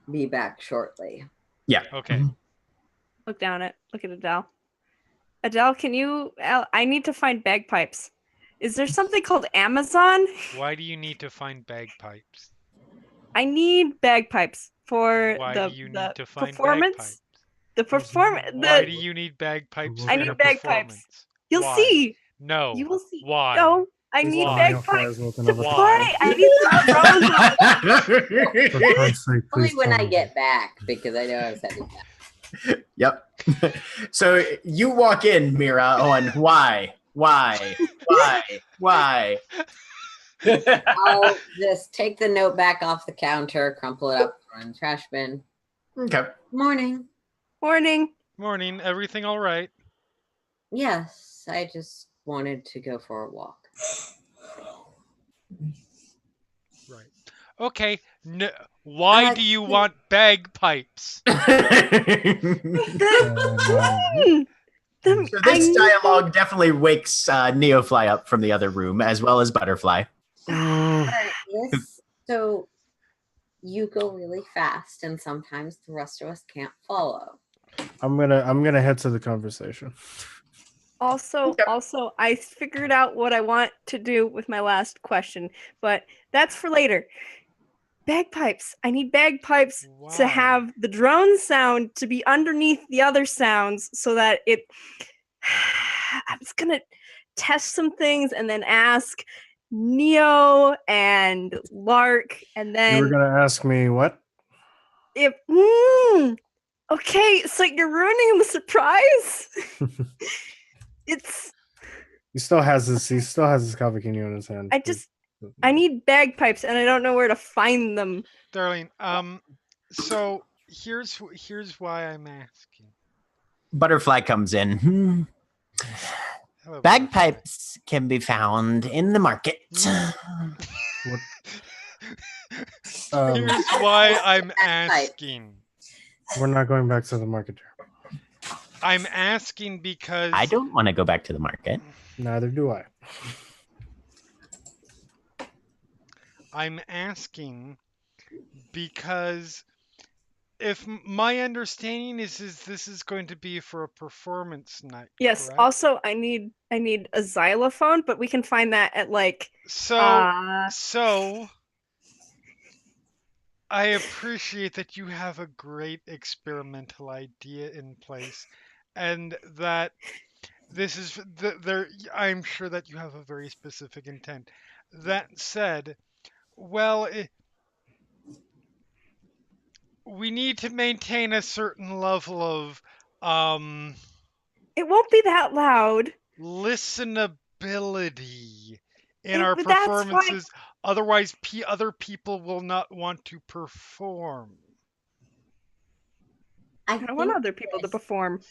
be back shortly. Yeah. Okay. Look down at. Look at Adele. Adele, can you? I need to find bagpipes. Is there something called Amazon? Why do you need to find bagpipes? I need bagpipes for Why the do you need to find performance. bagpipes? The performance. Why do you need bagpipes? I for need a bagpipes. performance? You'll Why? see. No. You will see. Why? No, I need Why? bagpipes to Why? play. I need some drums. Only when I get back, because I know I was heading back. Yep. So you walk in, Mira, on why. I'll just take the note back off the counter, crumple it up, throw it in the trash bin. Okay. Morning. Morning. Morning. Everything all right? Yes, I just wanted to go for a walk. Right. Okay. No, why do you want bagpipes? So this dialogue definitely wakes Neofly up from the other room, as well as Butterfly. All right, yes. So you go really fast, and sometimes the rest of us can't follow. I'm gonna head to the conversation. Also, I figured out what I want to do with my last question, but that's for later. Bagpipes. I need bagpipes to have the drone sound to be underneath the other sounds so that it... I was going to test some things and then ask Neo and Lark, and then... You were gonna ask me what? If... okay, so you're ruining the surprise? It's... He still has his Cavaquinho in his hand. I need bagpipes, and I don't know where to find them. Darling, so here's why I'm asking. Butterfly comes in. Hello, Bagpipes can be found in the market. Here's why I'm asking. We're not going back to the market. I'm asking because I don't want to go back to the market. Neither do I. I'm asking because if my understanding is this is going to be for a performance night. Yes. Correct? Also, I need a xylophone, but we can find that at like. So I appreciate that you have a great experimental idea in place, and that this is there. I'm sure that you have a very specific intent. That said, well, we need to maintain a certain level of It won't be that loud. listenability in our performances. Otherwise, other people will not want to perform. I don't want other people to perform.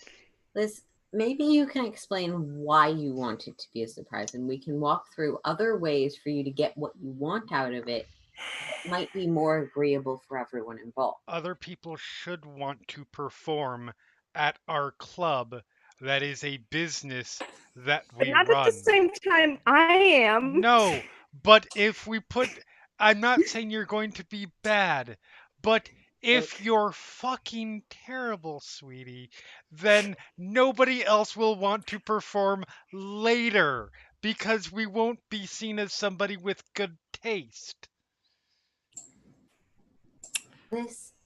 Liz, maybe you can explain why you want it to be a surprise, and we can walk through other ways for you to get what you want out of it. Might be more agreeable for everyone involved. Other people should want to perform at our club. That is a business that we But not run. at the same time I am. No, but if we put... I'm not saying you're going to be bad, but if you're fucking terrible, sweetie, then nobody else will want to perform later because we won't be seen as somebody with good taste.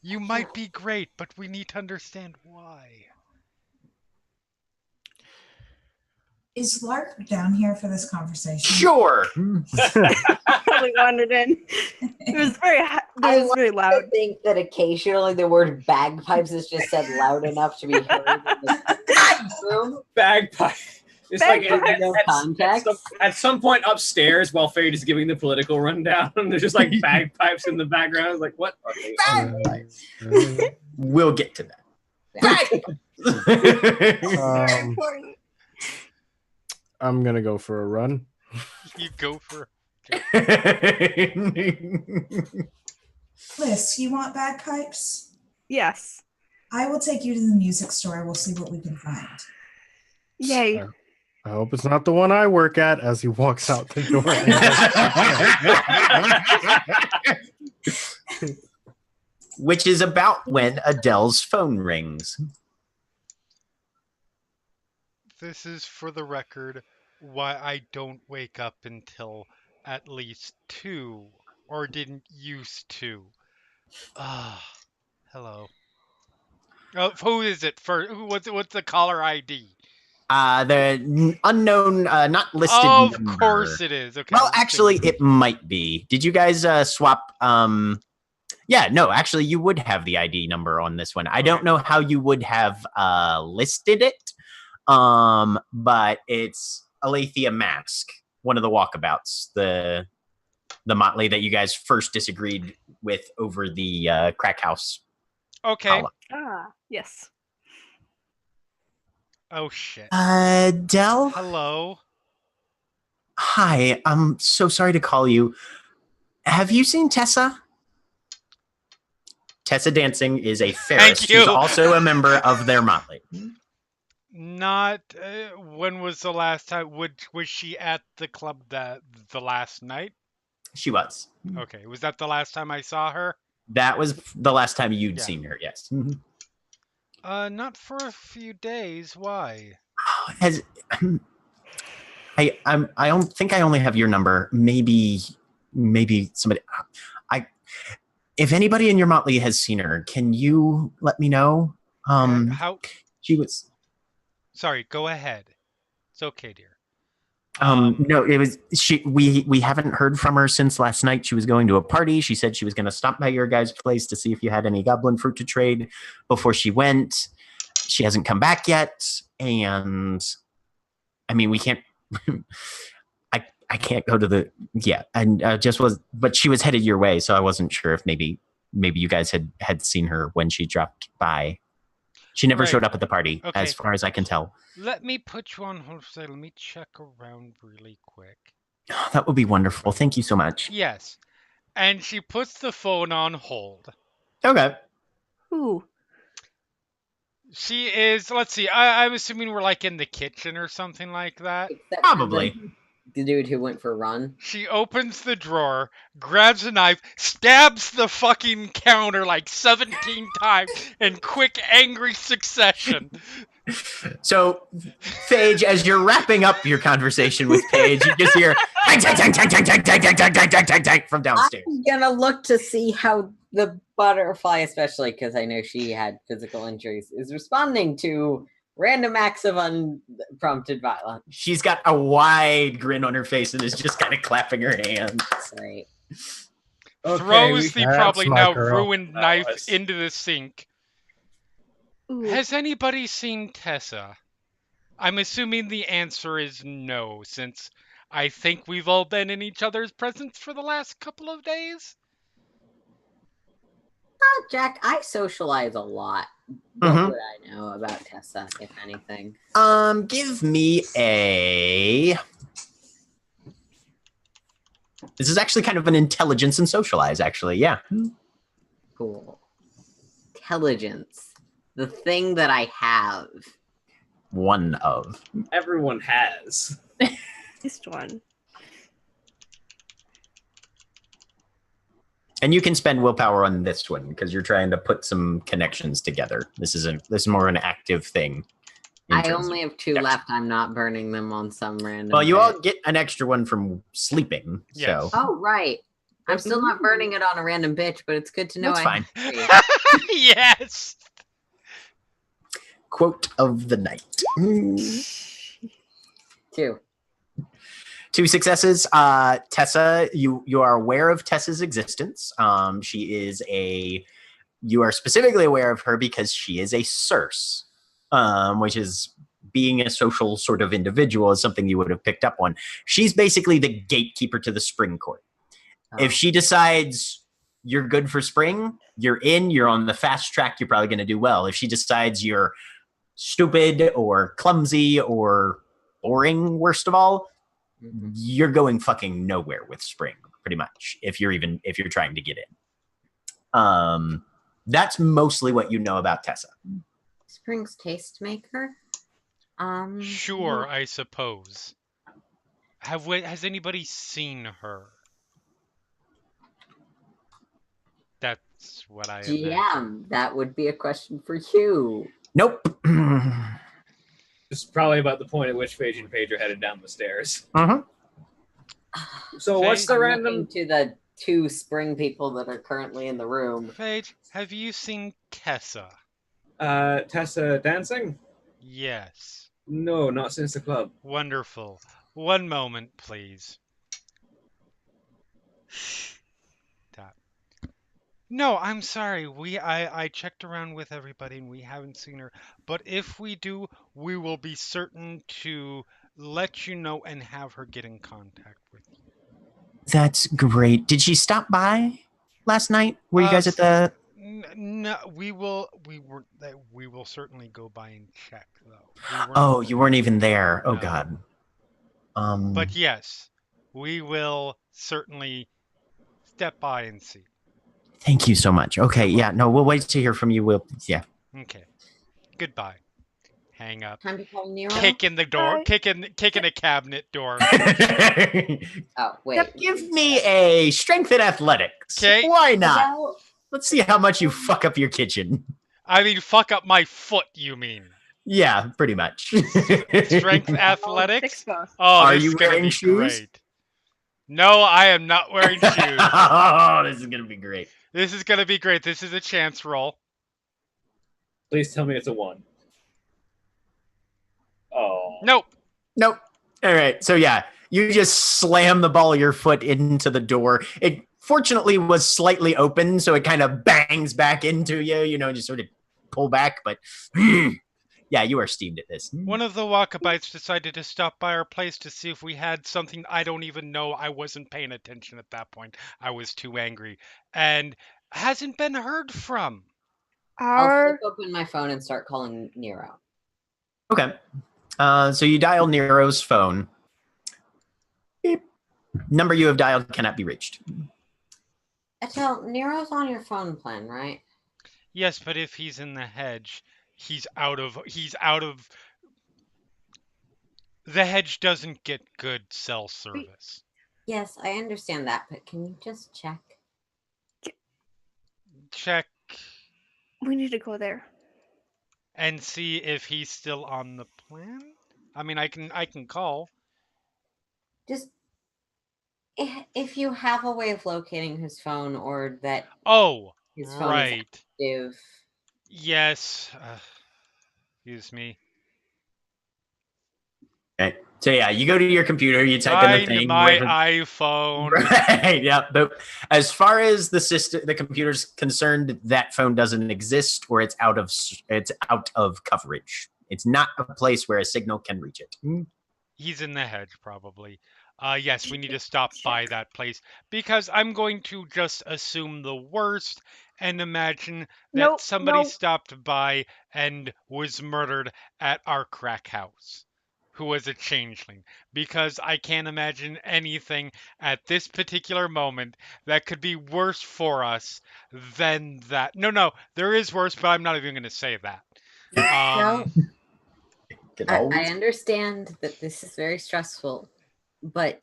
You might be great, but we need to understand why. Is Lark down here for this conversation? Sure. Probably wandered in. It was very loud. I think that occasionally the word bagpipes is just said loud enough to be heard in the room. Bagpipe. It's Bagpipes. like Context. at some point upstairs while Fade is giving the political rundown, there's just like bagpipes in the background. It's like, what? Okay. Bagpipes. We'll get to that. Very important. I'm gonna go for a run. You go for Liz, you want bagpipes? Yes. I will take you to the music store. We'll see what we can find. Yay. I hope it's not the one I work at as he walks out the door. Which is about when Adele's phone rings. This is, for the record, why I don't wake up until at least 2, or didn't used to. Hello. Oh, who is it? What's the caller ID? The unknown, not listed Of number. course it is. Okay. Well, actually, it might be. Did you guys swap? Yeah, no, actually, you would have the ID number on this one. I don't know how you would have listed it. But it's Alethea Mask, one of the walkabouts. the motley that you guys first disagreed with over the crack house. Okay. Hollow. Yes. Oh shit. Dell? Hello. Hi, I'm so sorry to call you. Have you seen Tessa? Tessa Dancing is a Ferris. Thank you. She's also a member of their motley. Not. When was the last time? Was she at the club the last night? She was. Okay. Was that the last time I saw her? That was the last time you'd Yeah. seen her, yes. Not for a few days. Why? Has I don't think I only have your number. Maybe somebody. If anybody in your motley has seen her, can you let me know? How? She was. Sorry. Go ahead. It's okay, dear. No, it was she. We haven't heard from her since last night. She was going to a party. She said she was going to stop by your guys' place to see if you had any goblin fruit to trade before she went. She hasn't come back yet, and I mean, we can't. I can't go to the and just was, but she was headed your way, so I wasn't sure if maybe you guys had seen her when she dropped by. She never Right. showed up at the party, Okay. as far as I can tell. Let me put you on hold. Let me check around really quick. That would be wonderful. Thank you so much. Yes. And she puts the phone on hold. Okay. Ooh. She is, let's see, I'm assuming we're like in the kitchen or something like that. Except Probably. the dude who went for a run. She opens the drawer, grabs a knife, stabs the fucking counter like 17 times in quick, angry succession. So, Paige, as you're wrapping up your conversation with Paige, you just hear from downstairs. I'm gonna look to see how the butterfly, especially because I know she had physical injuries, is responding to random acts of unprompted violence. She's got a wide grin on her face and is just kind of clapping her hands. Right. Throws the That's probably my now girl. ruined That knife was- into the sink. Ooh. Has anybody seen Tessa? I'm assuming the answer is no, since I think we've all been in each other's presence for the last couple of days. Jack, I socialize a lot. What Mhm. would I know about Tessa, if anything? Give me a. This is actually kind of an intelligence and socialize, actually. Yeah. Cool. Intelligence. The thing that I have. One of. Everyone has. This one. And you can spend willpower on this one because you're trying to put some connections together. This is more an active thing. in I terms of- only have 2 left. I'm not burning them on some random. Well, you bit. all get an extra one from sleeping. Yes. So Oh, right. I'm still not burning it on a random bitch, but it's good to know that's I fine. have 3. Yes. Quote of the night. 2. 2 successes. Tessa, you are aware of Tessa's existence. She is you are specifically aware of her because she is a Circe, which is being a social sort of individual is something you would have picked up on. She's basically the gatekeeper to the spring court. If she decides you're good for spring, you're in, you're on the fast track, you're probably going to do well. If she decides you're stupid or clumsy or boring, worst of all, you're going fucking nowhere with spring, pretty much, if you're trying to get in. That's mostly what you know about Tessa. Spring's tastemaker. Sure, I suppose. Has anybody seen her? That's what I imagine. GM, that would be a question for you. Nope. This is probably about the point at which Paige and Paige are headed down the stairs. Uh-huh. So what's the I'm random? looking to the 2 spring people that are currently in the room. Paige, have you seen Tessa? Tessa dancing? Yes. No, not since the club. Wonderful. One moment, please. That. No, I'm sorry. I checked around with everybody and we haven't seen her. But if we do, we will be certain to let you know and have her get in contact with you. That's great. Did she stop by last night? Were you guys at the? No, we will certainly go by and check though. Oh, you weren't even there. Oh No. God. But yes, we will certainly step by and see. Thank you so much. Okay, yeah, no, we'll wait to hear from you. Yeah. Okay. Goodbye. Hang up. Time to call Nero. Kick in the door. Bye. Kick in a cabinet door. Oh, wait. Give me a strength and athletics. 'Kay. Why not? Well, Let's see how much you fuck up your kitchen. I mean, fuck up my foot, you mean? Yeah, pretty much. Strength athletics? Six both. Oh, Are this you is gonna wearing be shoes? great. No, I am not wearing shoes. Oh, this is gonna be great. This is gonna be great. This is a chance roll. Please tell me it's a 1. Oh. Nope. Nope. All right. So yeah, you just slam the ball of your foot into the door. It fortunately was slightly open, so it kind of bangs back into you. You know, just sort of pull back. But yeah, you are steamed at this. One of the walkabites decided to stop by our place to see if we had something. I don't even know. I wasn't paying attention at that point. I was too angry. And hasn't been heard from. I'll Our flip open my phone and start calling Nero. Okay. So you dial Nero's phone. Beep. Number you have dialed cannot be reached. Etel, Nero's on your phone plan, right? Yes, but if he's in the hedge, he's out of the hedge doesn't get good cell service. Yes, I understand that, but can you just check? Check we need to go there. and see if he's still on the plan. I mean, I can call. Just if you have a way of locating his phone or that Oh, his phone right. is active. Yes. Excuse me. Okay. So yeah, you go to your computer, you type in the Find thing. my with- iPhone. Right. Yeah. But as far as the computer's concerned, that phone doesn't exist, or it's out of coverage. It's not a place where a signal can reach it. He's in the hedge, probably. Yes, we need to stop by that place because I'm going to just assume the worst and imagine that Nope, somebody nope. stopped by and was murdered at our crack house, who was a changeling, because I can't imagine anything at this particular moment that could be worse for us than that. No, there is worse, but I'm not even going to say that. Well, Can I always- understand that this is very stressful, but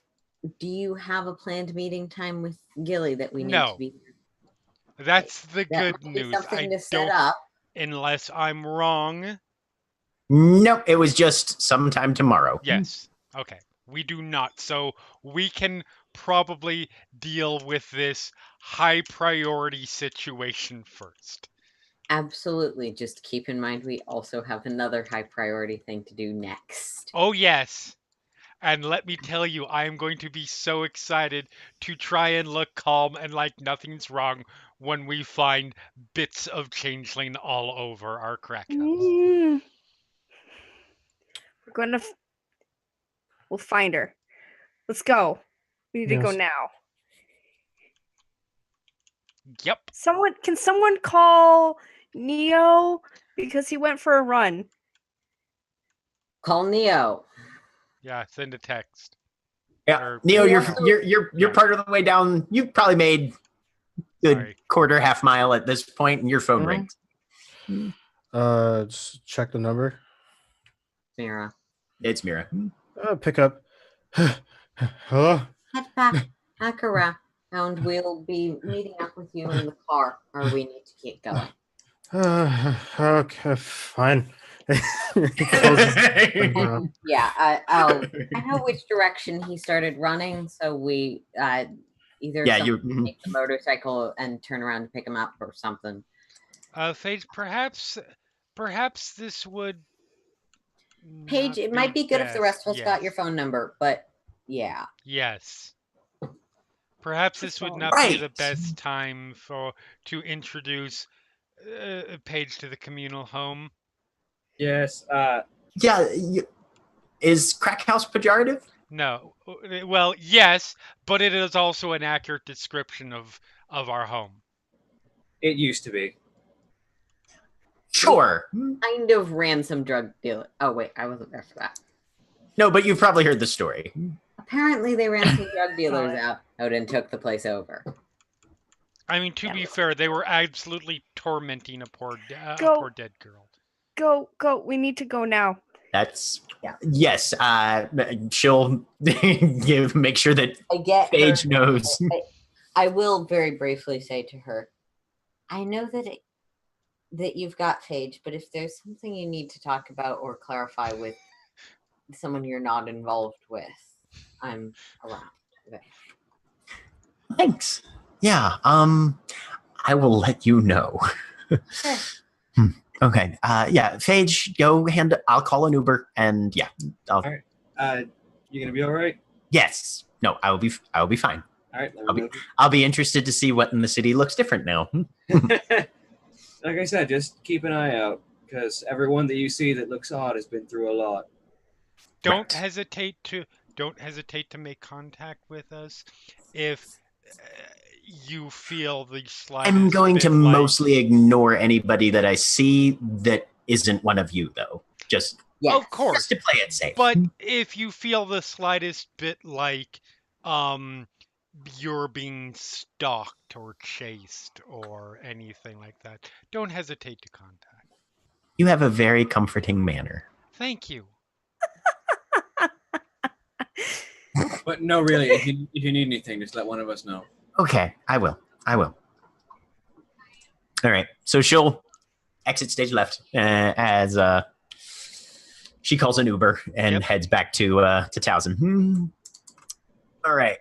do you have a planned meeting time with Gilly that we need No. to be? That's the That good might be news. something I to set don't, up. unless I'm wrong. Nope. It was just sometime tomorrow. Yes. Okay. We do not. So we can probably deal with this high priority situation first. Absolutely. Just keep in mind we also have another high priority thing to do next. Oh, yes. And let me tell you, I am going to be so excited to try and look calm and like nothing's wrong when we find bits of changeling all over our crack house. We're gonna. We'll find her. Let's go. We need to go Yes. now. Yep. Can someone call Neo because he went for a run? Call Neo. Yeah, send a text. Yeah, Or- Neo, We you're also- you're Yeah. part of the way down. You've probably made good Sorry. quarter, half mile at this point, and your phone Mhm. rings. Just check the number. Mira. It's Mira. Pick up. Hello. Head back, Akira, and we'll be meeting up with you in the car, or we need to keep going. Okay, fine. He closes- Yeah, I know which direction he started running, so we either Yeah, someone you. take the motorcycle and turn around to pick him up or something. Paige, perhaps this would. Paige, not it might be good if the rest of us got yes. your phone number, but yeah. Yes. Perhaps this would not be the Right. best time to introduce Paige to the communal home. Yes. Yeah. Is crack house pejorative? No. Well, yes, but it is also an accurate description of our home. It used to be. Sure. Kind of ran some drug dealer. Oh wait, I wasn't there for that. No, but you've probably heard the story. Apparently, they ran some drug dealers out and took the place over. I mean, to be fair, they were absolutely tormenting a poor dead girl. Go. We need to go now. That's yes. She'll make sure that I get Paige her. knows. I will very briefly say to her, I know that you've got Paige, but if there's something you need to talk about or clarify with someone you're not involved with, I'm around. Okay. Thanks. Yeah. I will let you know. Sure. Okay. Yeah. Paige, go I'll call an Uber, and yeah. All right. You gonna be all right? Yes. No. I will be fine. All right. I'll be interested to see what in the city looks different now. Like I said, just keep an eye out, because everyone that you see that looks odd has been through a lot. Don't hesitate to make contact with us if you feel the slightest. I'm going to mostly ignore anybody that I see that isn't one of you, though. Just of course, just to play it safe. But if you feel the slightest bit like you're being stalked or chased or anything like that, don't hesitate to contact. You have a very comforting manner. Thank you. But no, really, if you need anything, just let one of us know. Okay, I will. All right, so she'll exit stage left as she calls an Uber and heads back to Towson. All right,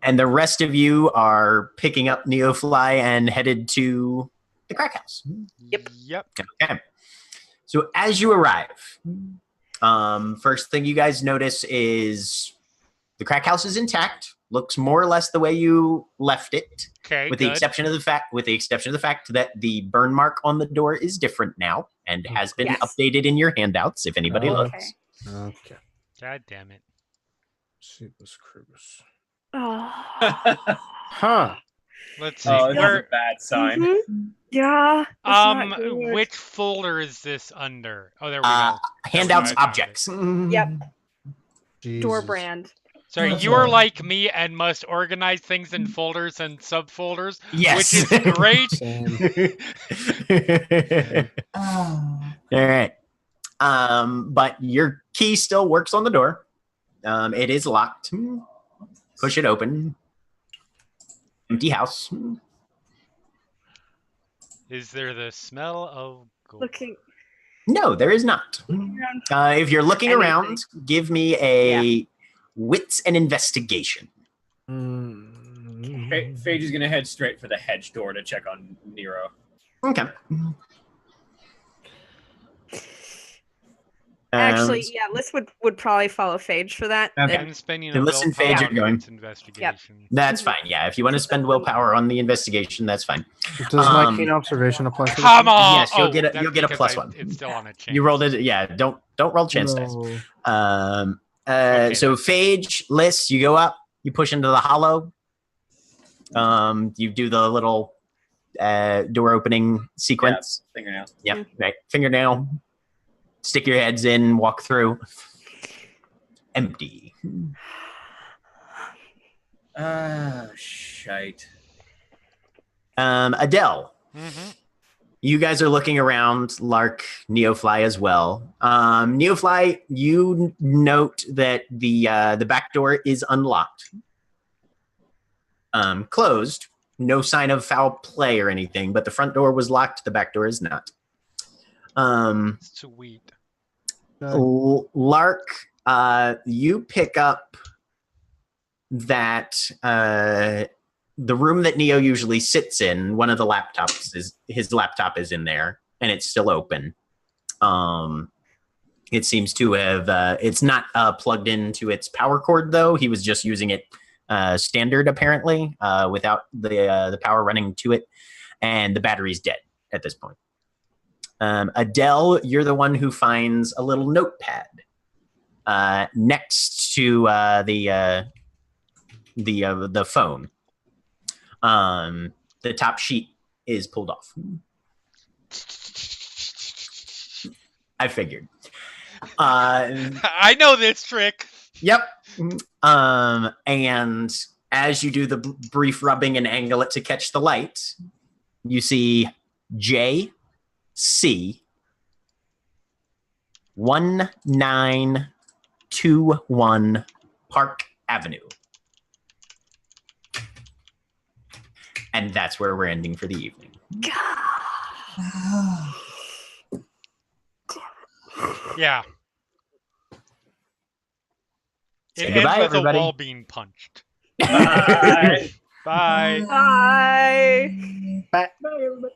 and the rest of you are picking up Neofly and headed to the crack house. Yep. Okay. So as you arrive, first thing you guys notice is the crack house is intact. Looks more or less the way you left it. Okay. With the exception of the fact that the burn mark on the door is different now and has been updated in your handouts. If anybody looks. Okay. God damn it. Super Cruise. Huh. Let's see. Oh, that's a bad sign. Mm-hmm. Yeah. Which folder is this under? Oh, there we go. Handouts, objects. Yep. Jesus. Door brand. Sorry, you are like me and must organize things in folders and subfolders, Yes. which is great. Oh. All right. But your key still works on the door. It is locked. Push it open. Empty house. Is there the smell of gold? Looking. No, there is not. If you're looking around, give me a wits and investigation. Phage is going to head straight for the hedge door to check on Nero. Okay. Actually, Liz would probably follow Phage for that. Okay. I'm spending a listen, willpower Phage, you're going. on investigation. That's fine. Yeah, if you want to spend willpower on the investigation, that's fine. Does my keen observation apply to Come on! Yes, you'll get a plus one. It's still on a chance. You rolled it. Yeah, don't roll chance dice. Okay, so Phage, Liz, you go up. You push into the hollow. You do the little door opening sequence. Yeah, fingernail. Yep, right. Fingernail. Stick your heads in, walk through. Empty. Shite. Adele. Mm-hmm. You guys are looking around, Lark, Neofly as well. Neofly, you note that the back door is unlocked. Closed. No sign of foul play or anything, but the front door was locked, the back door is not. Sweet. Lark, you pick up that the room that Neo usually sits in, one of the laptops his laptop is in there, and it's still open. It seems to have it's not plugged into its power cord though. He was just using it standard apparently, without the power running to it, and the battery's dead at this point. Adele, you're the one who finds a little notepad next to the phone. The top sheet is pulled off. I figured. I know this trick. Yep. And as you do the brief rubbing and angle it to catch the light, you see JC 1921 Park Avenue. And that's where we're ending for the evening. Wow. Yeah. Say It goodbye, ends with everybody. a wall being punched. Bye. Bye. Bye. Bye, everybody.